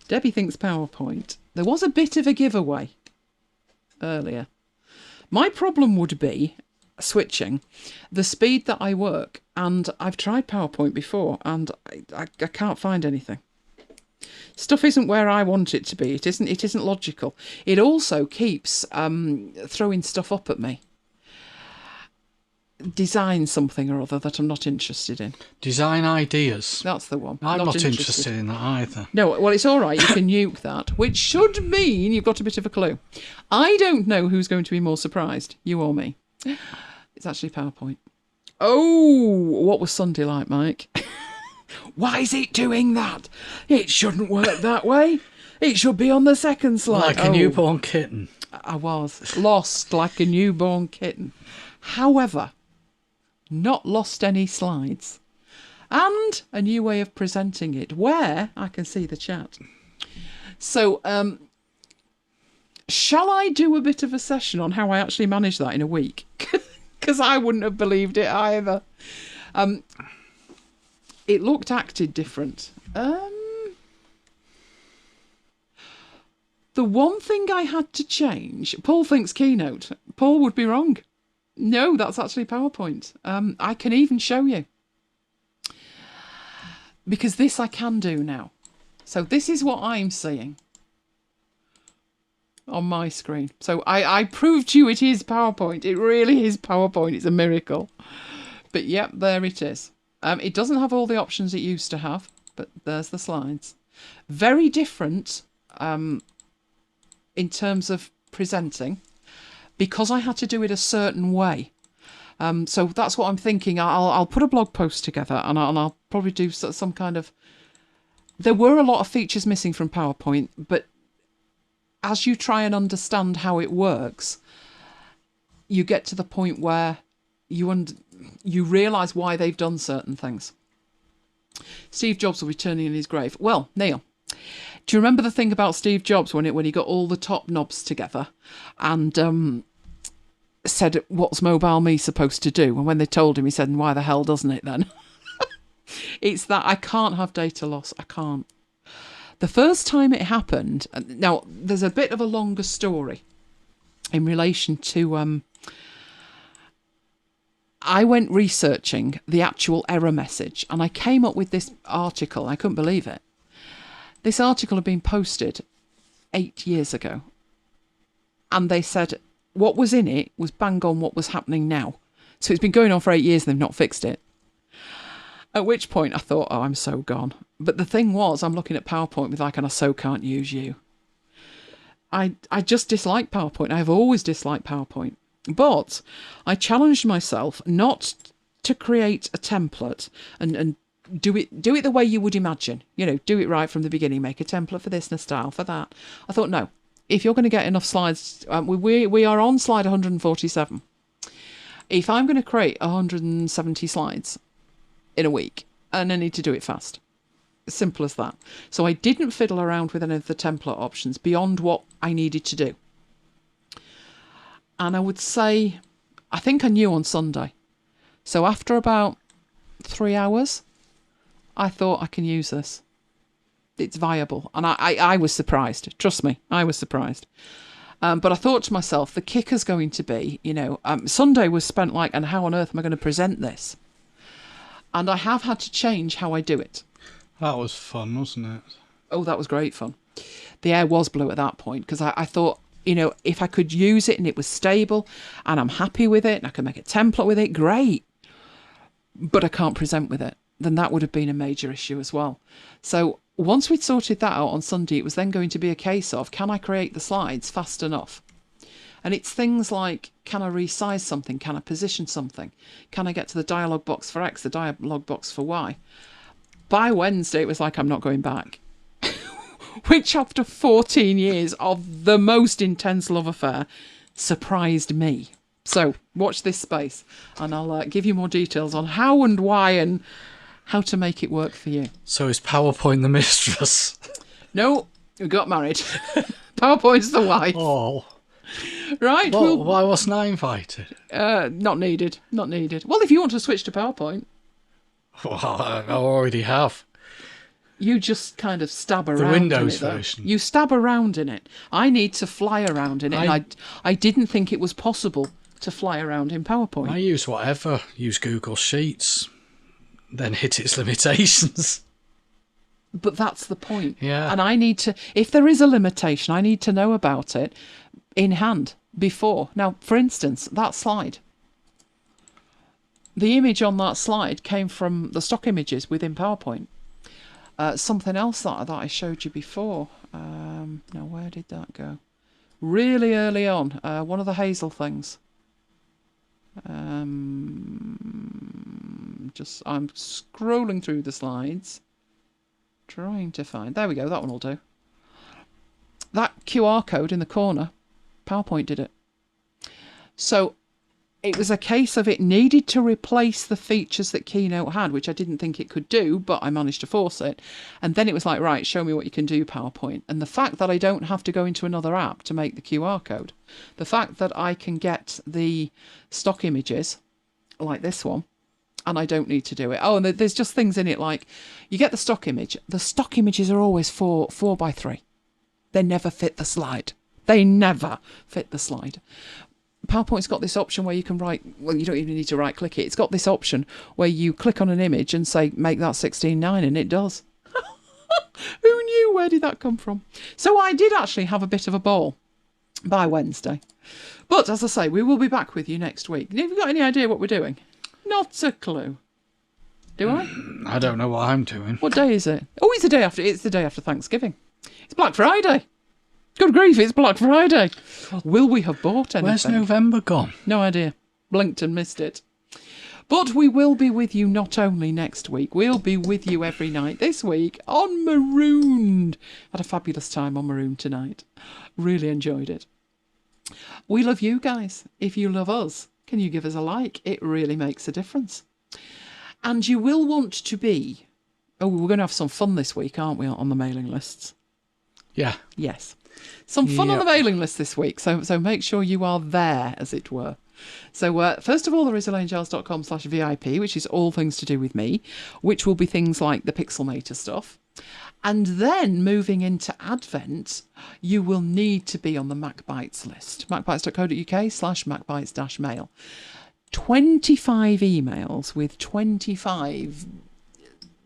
Debbie thinks PowerPoint. There was a bit of a giveaway earlier. My problem would be switching the speed that I work, and I've tried PowerPoint before, and I can't find anything. Stuff isn't where I want it to be. It isn't logical. It also keeps throwing stuff up at me. Design something or other that I'm not interested in. Design ideas. That's the one. I'm not interested in that either. No, well, it's all right. You can nuke that, which should mean you've got a bit of a clue. I don't know who's going to be more surprised, you or me. It's actually PowerPoint. Oh, what was Sunday like, Mike? Why is it doing that? It shouldn't work that way. It should be on the second slide. Like a newborn kitten. I was lost like a newborn kitten. However, not lost any slides. And a new way of presenting it where I can see the chat. So, shall I do a bit of a session on how I actually managed that in a week? Because I wouldn't have believed it either. It looked acted different. The one thing I had to change, Paul thinks Keynote. Paul would be wrong. No, that's actually PowerPoint. I can even show you. Because this I can do now. So this is what I'm seeing on my screen. So I proved to you it is PowerPoint. It really is PowerPoint. It's a miracle. But yep, there it is. It doesn't have all the options it used to have, but there's the slides. Very different in terms of presenting because I had to do it a certain way. So that's what I'm thinking. I'll put a blog post together and I'll probably do some kind of... There were a lot of features missing from PowerPoint, but as you try and understand how it works, you get to the point where you realise why they've done certain things. Steve Jobs will be turning in his grave. Well, Neil, do you remember the thing about Steve Jobs when he got all the top knobs together and said, what's Mobile Me supposed to do? And when they told him, he said, and why the hell doesn't it then? It's that I can't have data loss. I can't. The first time it happened, now there's a bit of a longer story in relation to... I went researching the actual error message and I came up with this article. I couldn't believe it. This article had been posted 8 years ago. And they said what was in it was bang on what was happening now. So it's been going on for 8 years and they've not fixed it. At which point I thought, oh, I'm so gone. But the thing was, I'm looking at PowerPoint with like, and I so can't use you. I just dislike PowerPoint. I have always disliked PowerPoint. But I challenged myself not to create a template and do it the way you would imagine. You know, do it right from the beginning. Make a template for this and a style for that. I thought, no, if you're going to get enough slides, we are on slide 147. If I'm going to create 170 slides in a week, and I need to do it fast. Simple as that. So I didn't fiddle around with any of the template options beyond what I needed to do. And I would say, I think I knew on Sunday. So after about 3 hours, I thought I can use this. It's viable. And I was surprised. Trust me, I was surprised. But I thought to myself, the kicker's going to be, Sunday was spent like, and how on earth am I going to present this? And I have had to change how I do it. That was fun, wasn't it? Oh, that was great fun. The air was blue at that point because I thought, if I could use it and it was stable and I'm happy with it and I can make a template with it, great. But I can't present with it. Then that would have been a major issue as well. So once we'd sorted that out on Sunday, it was then going to be a case of, can I create the slides fast enough? And it's things like, can I resize something? Can I position something? Can I get to the dialog box for X, the dialog box for Y? By Wednesday, it was like, I'm not going back. Which after 14 years of the most intense love affair surprised me. So watch this space and I'll give you more details on how and why and how to make it work for you. So is PowerPoint the mistress? No, we got married. PowerPoint's the wife. Oh. Right. Well, why wasn't I invited? Not needed. Not needed. Well, if you want to switch to PowerPoint. Well, I already have. You just kind of stab around the Windows in it, version. You stab around in it. I need to fly around in it. And I didn't think it was possible to fly around in PowerPoint. I use whatever. Use Google Sheets. Then hit its limitations. But that's the point. Yeah. And I need to, if there is a limitation, I need to know about it in hand before. Now, for instance, that slide. The image on that slide came from the stock images within PowerPoint. Something else that I showed you before. Now, where did that go? Really early on. One of the Hazel things. I'm scrolling through the slides. Trying to find... There we go, that one will do. That QR code in the corner, PowerPoint did it. So it was a case of it needed to replace the features that Keynote had, which I didn't think it could do, but I managed to force it. And then it was like, right, show me what you can do, PowerPoint. And the fact that I don't have to go into another app to make the QR code, the fact that I can get the stock images, like this one, and I don't need to do it. Oh, and there's just things in it like, you get the stock image. The stock images are always 4x3. They never fit the slide. They never fit the slide. PowerPoint's got this option where you can write, well, you don't even need to right click it. It's got this option where you click on an image and say, make that 16:9, and it does. Who knew? Where did that come from? So I did actually have a bit of a ball by Wednesday. But as I say, we will be back with you next week. Have you got any idea what we're doing? Not a clue. Do I? I don't know what I'm doing. What day is it? Oh, it's the day after. It's the day after Thanksgiving. It's Black Friday. Good grief, it's Black Friday. Will we have bought anything? Where's November gone? No idea. Blinked and missed it. But we will be with you not only next week, we'll be with you every night this week on Marooned. Had a fabulous time on Marooned tonight. Really enjoyed it. We love you guys. If you love us, can you give us a like? It really makes a difference. And you will want to be... Oh, we're going to have some fun this week, aren't we, on the mailing lists? Yeah. Yes. Some fun on the mailing list this week, so make sure you are there, as it were. So first of all, there is elainegiles.com/VIP, which is all things to do with me, which will be things like the Pixelmator stuff. And then moving into Advent, you will need to be on the MacBites list, macbites.co.uk/macbites-mail. 25 emails with 25...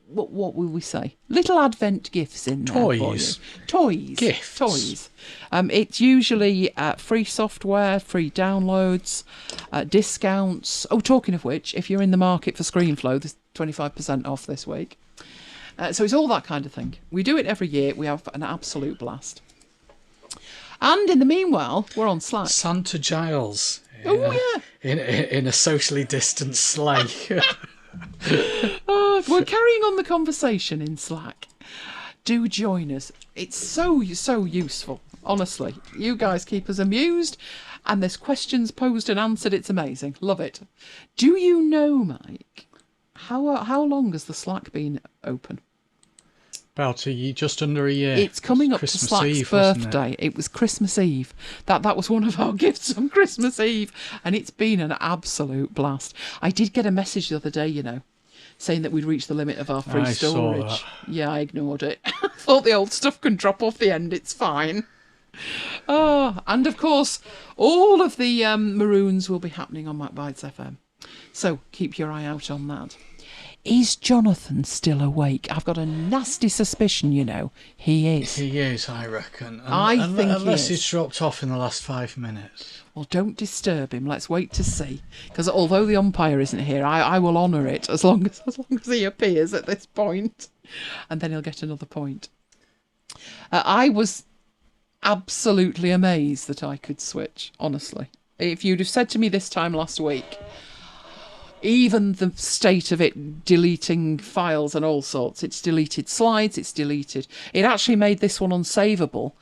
What will we say? Little Advent gifts in there. Toys. Toys. Gifts. Toys. It's usually free software, free downloads, discounts. Oh, talking of which, if you're in the market for ScreenFlow, there's 25% off this week. So it's all that kind of thing. We do it every year. We have an absolute blast. And in the meanwhile, we're on Slack. Santa Giles. Oh, yeah. In a socially distanced sleigh. We're carrying on the conversation in Slack. Do join us. It's so useful. Honestly, you guys keep us amused, and there's questions posed and answered. It's amazing. Love it. Do you know, Mike, how long has the Slack been open? About just under a year. It's coming up Christmas to Slack's Eve, wasn't birthday. It was Christmas Eve. That was one of our gifts on Christmas Eve, and it's been an absolute blast. I did get a message the other day, you know, saying that we'd reached the limit of our free storage. Saw that. Yeah, I ignored it. I thought the old stuff can drop off the end. It's fine. Oh, and of course, all of the Maroons will be happening on MacBites FM. So keep your eye out on that. Is Jonathan still awake? I've got a nasty suspicion, you know. He is. He is, I reckon. I think unless he is. he's dropped off in the last 5 minutes. Well, don't disturb him. Let's wait to see. Because although the umpire isn't here, I will honour it as long as he appears at this point. And then he'll get another point. I was absolutely amazed that I could switch, honestly. If you'd have said to me this time last week, even the state of it deleting files and all sorts, it's deleted slides, it actually made this one unsavable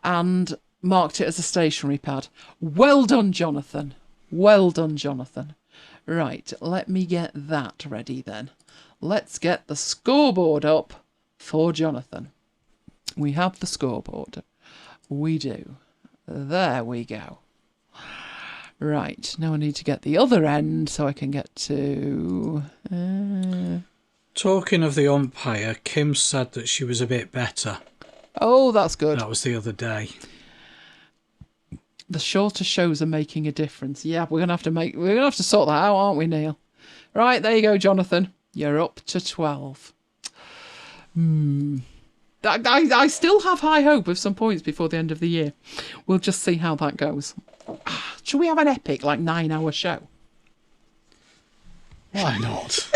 and marked it as a stationery pad. Well done, Jonathan. Well done, Jonathan. Right, let me get that ready then. Let's get the scoreboard up for Jonathan. We have the scoreboard. We do. There we go. Right, now I need to get the other end so I can get to... Talking of the umpire, Kim said that she was a bit better. Oh, that's good. That was the other day. The shorter shows are making a difference. Yeah, we're gonna have to sort that out, aren't we, Neil? Right, there you go, Jonathan. You're up to 12. I still have high hope of some points before the end of the year. We'll just see how that goes. Shall we have an epic, 9-hour show? Why not?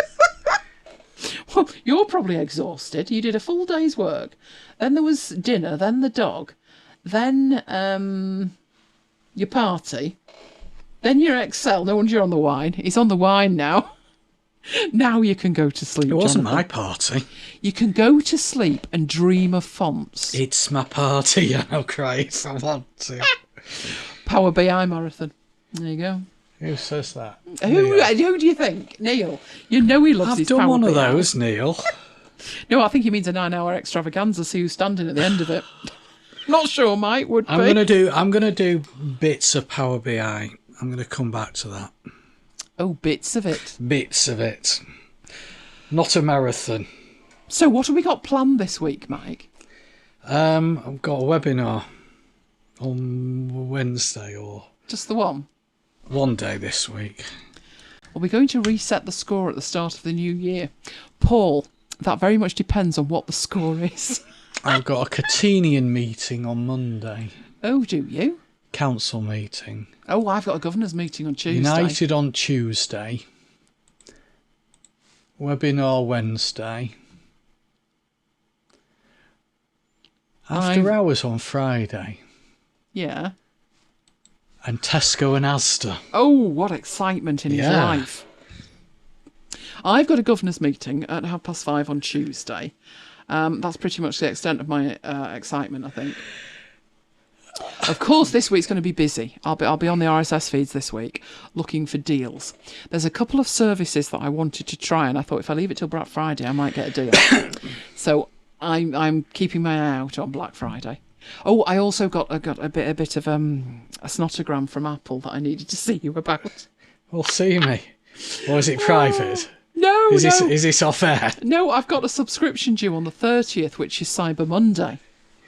Well, you're probably exhausted. You did a full day's work. Then there was dinner, then the dog, then your party, then your Excel. No wonder you're on the wine. He's on the wine now. Now you can go to sleep, It wasn't Jonathan. my party. You can go to sleep and dream of fonts. It's my party, and I'll cry if I want to. Power BI marathon. There you go. Who says that? Who do you think? Neil. You know he loves I've his done Power one of BI. those, Neil. No, I think he means a 9-hour extravaganza. See who's standing at the end of it. Not sure, Mike would be. I'm gonna do bits of Power BI. I'm gonna come back to that. Oh, bits of it. Bits of it. Not a marathon. So what have we got planned this week, Mike? I've got a webinar on Wednesday, or Just the one? one day this week. Well, we're going to reset the score at the start of the new year. Paul, that very much depends on what the score is. I've got a Catenian meeting on Monday. Oh, do you? Council meeting. Oh, I've got a governor's meeting on Tuesday. United on Tuesday. Webinar Wednesday. After hours on Friday. Yeah. And Tesco and Asda. Oh, what excitement in his life. I've got a governor's meeting at 5:30 on Tuesday. That's pretty much the extent of my excitement, I think. Of course, this week's going to be busy. I'll be on the RSS feeds this week looking for deals. There's a couple of services that I wanted to try, and I thought if I leave it till Black Friday, I might get a deal. So I'm keeping my eye out on Black Friday. Oh, I also got a bit of a snotogram from Apple that I needed to see you about. Well, see me. Or is it private? No, Is this off air? No, I've got a subscription due on the 30th, which is Cyber Monday.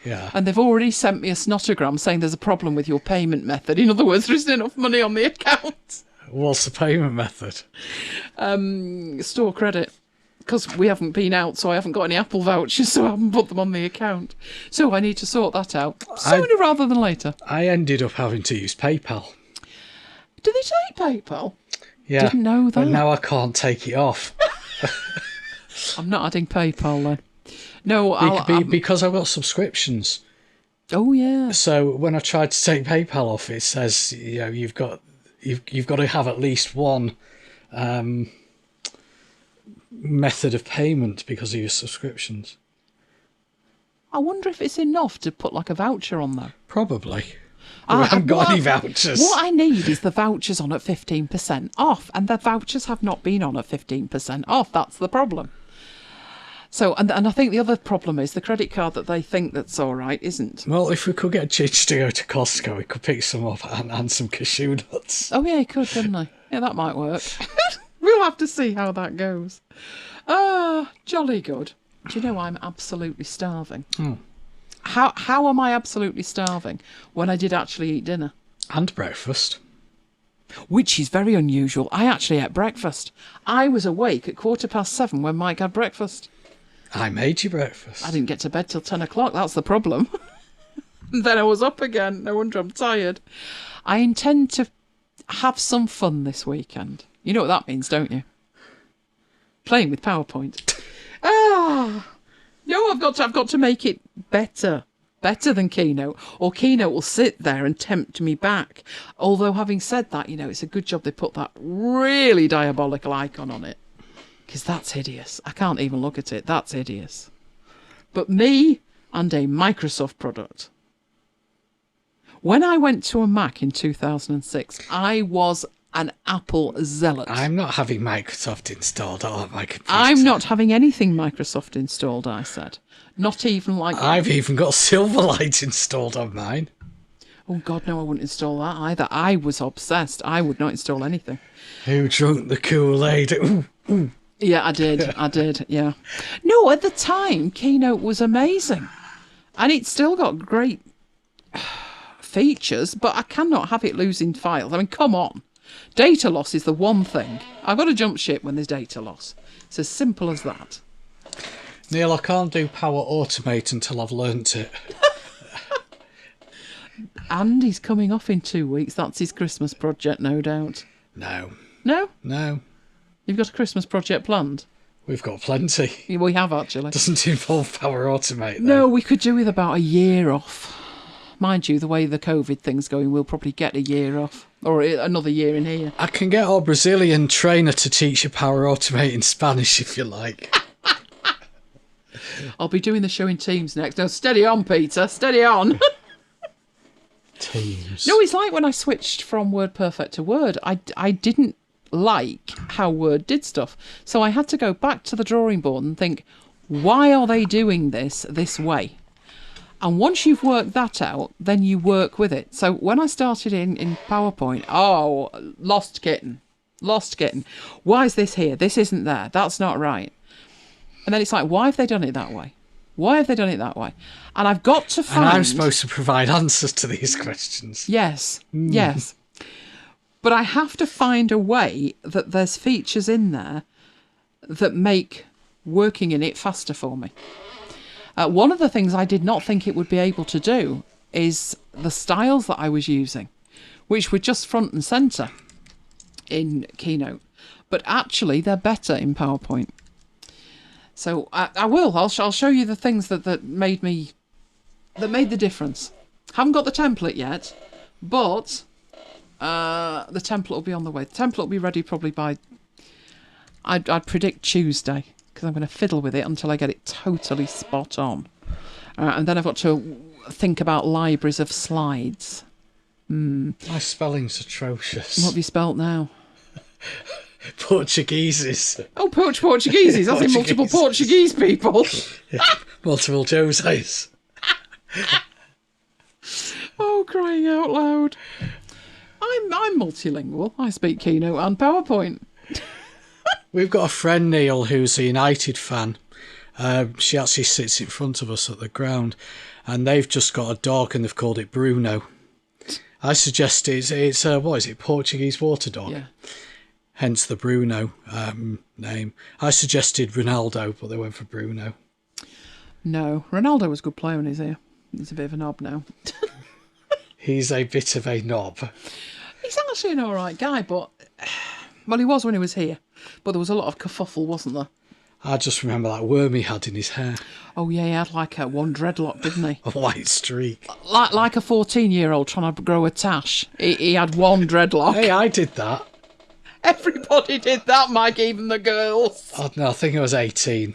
Yeah. And they've already sent me a snotogram saying there's a problem with your payment method. In other words, there isn't enough money on the account. What's the payment method? Store credit. Because we haven't been out, so I haven't got any Apple vouchers, so I haven't put them on the account. So I need to sort that out sooner rather than later. I ended up having to use PayPal. Do they take PayPal? Yeah. Didn't know that. But now I can't take it off. I'm not adding PayPal then. No, because I've got subscriptions. Oh yeah. So when I tried to take PayPal off, it says you've got to have at least one method of payment because of your subscriptions. I wonder if it's enough to put like a voucher on though. Probably. I haven't got any vouchers. What I need is the vouchers on at 15% off, and the vouchers have not been on at 15% off. That's the problem. So, and I think the other problem is the credit card that they think that's all right isn't. Well, if we could get Chich to go to Costco, we could pick some up and some cashew nuts. Oh yeah, he could, couldn't he? Yeah, that might work. We'll have to see how that goes. Jolly good. Do you know I'm absolutely starving? How am I absolutely starving when I did actually eat dinner? And breakfast. Which is very unusual. I actually ate breakfast. I was awake at 7:15 when Mike had breakfast. I made you breakfast. I didn't get to bed till 10 o'clock. That's the problem. Then I was up again. No wonder I'm tired. I intend to have some fun this weekend. You know what that means, don't you? Playing with PowerPoint. No, I've got to make it better than Keynote, or Keynote will sit there and tempt me back. Although having said that, it's a good job they put that really diabolical icon on it, because that's hideous. I can't even look at it. That's hideous. But me and a Microsoft product. When I went to a Mac in 2006, I was an Apple zealot. I'm not having Microsoft installed on my computer. I'm not having anything Microsoft installed, I said. Not even like... I've even got Silverlight installed on mine. Oh, God, no, I wouldn't install that either. I was obsessed. I would not install anything. Who drunk the Kool-Aid? Ooh, ooh. Yeah, I did, yeah. No, at the time, Keynote was amazing. And it's still got great features, but I cannot have it losing files. I mean, come on. Data loss is the one thing. I've got to jump ship when there's data loss. It's as simple as that. Neil, I can't do Power Automate until I've learnt it. And he's coming off in 2 weeks. That's his Christmas project, no doubt. No. No? No. You've got a Christmas project planned? We've got plenty. We have, actually. Doesn't involve Power Automate, though. No, we could do with about a year off. Mind you, the way the COVID thing's going, we'll probably get a year off. Or another year in here. I can get our Brazilian trainer to teach you Power Automate in Spanish if you like. I'll be doing the show in Teams next. No, steady on, Peter. Steady on. Teams. No, it's like when I switched from WordPerfect to Word. I didn't like how Word did stuff. So I had to go back to the drawing board and think, why are they doing this way? And once you've worked that out, then you work with it. So when I started in PowerPoint, lost kitten. Why is this here? This isn't there. That's not right. And then it's like, why have they done it that way? And I've got to find... And I'm supposed to provide answers to these questions. Yes, yes. But I have to find a way that there's features in there that make working in it faster for me. One of the things I did not think it would be able to do is the styles that I was using, which were just front and centre in Keynote. But actually, they're better in PowerPoint. So I'll show you the things that made the difference. Haven't got the template yet, but the template will be on the way. The template will be ready probably by, I'd predict Tuesday, because I'm going to fiddle with it until I get it totally spot on. And then I've got to think about libraries of slides. My spelling's atrocious. What have you spelt now? Portugueses. Oh, Portugueses. That's in multiple Portuguese people. Yeah. Multiple Joses. Oh, crying out loud. I'm multilingual. I speak Keynote and PowerPoint. We've got a friend, Neil, who's a United fan. She actually sits in front of us at the ground, and they've just got a dog and they've called it Bruno. I suggest it's what is it, Portuguese water dog? Yeah. Hence the Bruno name. I suggested Ronaldo, but they went for Bruno. No, Ronaldo was a good player when he's here. He's a bit of a knob now. He's a bit of a knob. He's actually an alright guy, but... Well, he was when he was here. But there was a lot of kerfuffle, wasn't there? I just remember that worm he had in his hair. Oh, yeah, he had like one dreadlock, didn't he? A white streak. Like a 14-year-old trying to grow a tash. He had one dreadlock. Hey, I did that. Everybody did that, Mike, even the girls. Oh, no, I think I was 18.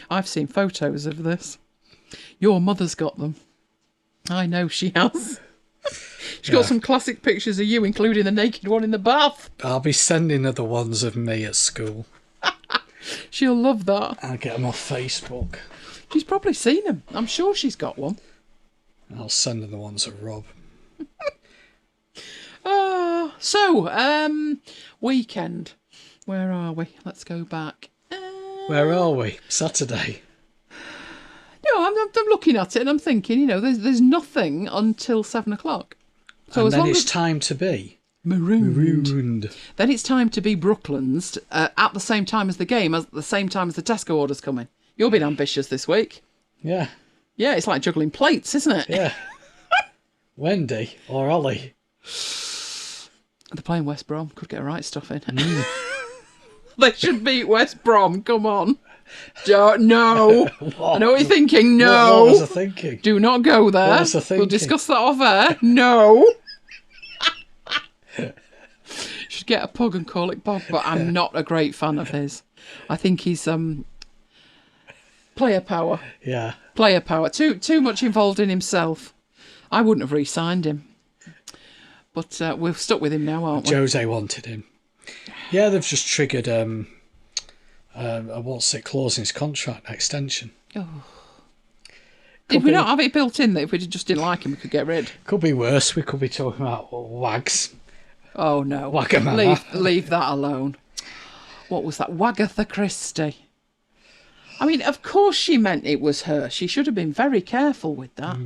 I've seen photos of this. Your mother's got them. I know she has. She's got some classic pictures of you, including the naked one in the bath. I'll be sending her the ones of me at school. She'll love that. I'll get them off Facebook. She's probably seen them. I'm sure she's got one. I'll send her the ones of Rob. So, weekend. Where are we? Let's go back. Where are we? Saturday. No, I'm looking at it and I'm thinking, there's nothing until 7 o'clock. So and as then long it's as time to be marooned. Then it's time to be Brooklands at the same time as the game, at the same time as the Tesco order's coming. You're being ambitious this week. Yeah. Yeah, it's like juggling plates, isn't it? Yeah. Wendy or Ollie. They're playing West Brom. Could get a right stuff in. They should beat West Brom. Come on. No. I know what you're thinking. No. What was I thinking? Do not go there. What was I thinking? We'll discuss that off air. No. Should get a pug and call it Pog, but I'm not a great fan of his. I think he's player power. Yeah. Player power. Too much involved in himself. I wouldn't have re-signed him. But we're stuck with him now, aren't we? Jose wanted him. Yeah, they've just triggered a clause in his contract extension. Oh. Did we not have it built in that if we just didn't like him, we could get rid? Could be worse. We could be talking about wags. Oh, no. Leave that alone. What was that? Wagatha Christie. I mean, of course she meant it was her. She should have been very careful with that.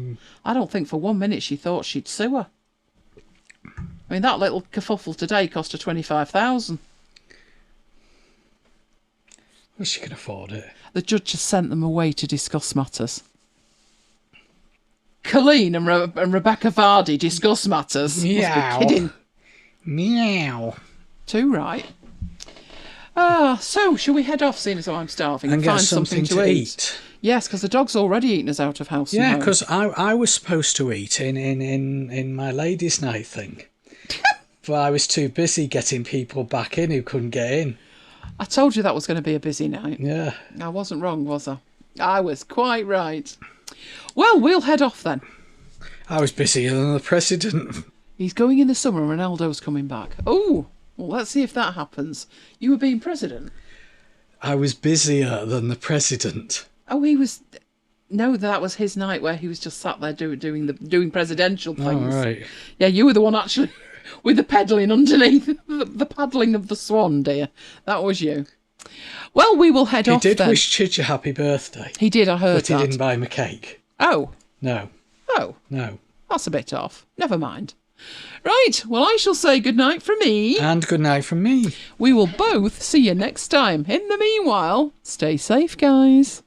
I don't think for 1 minute she thought she'd sue her. I mean, that little kerfuffle today cost her $25,000. Well, she can afford it. The judge has sent them away to discuss matters. Colleen and Rebecca Vardy discuss matters. Meow. Must be kidding. Meow. Too right. So shall we head off, seeing as though I'm starving, and find get something to eat? Yes, because the dog's already eaten us out of house. Yeah, because I was supposed to eat in my ladies' night thing. But I was too busy getting people back in who couldn't get in. I told you that was going to be a busy night. Yeah. I wasn't wrong, was I? I was quite right. Well, we'll head off then. I was busier than the president. He's going in the summer and Ronaldo's coming back. Oh, well, let's see if that happens. You were being president? I was busier than the president. Oh, he was... No, that was his night where he was just sat there doing presidential things. Oh, right. Yeah, you were the one actually with the pedalling underneath, the paddling of the swan, dear. That was you. Well, we will head off then. He did wish Chidge a happy birthday. He did, I heard that. But he didn't buy him a cake. Oh. No. Oh. No. That's a bit off. Never mind. Right, well, I shall say good night from me. And good night from me. We will both see you next time. In the meanwhile, stay safe, guys.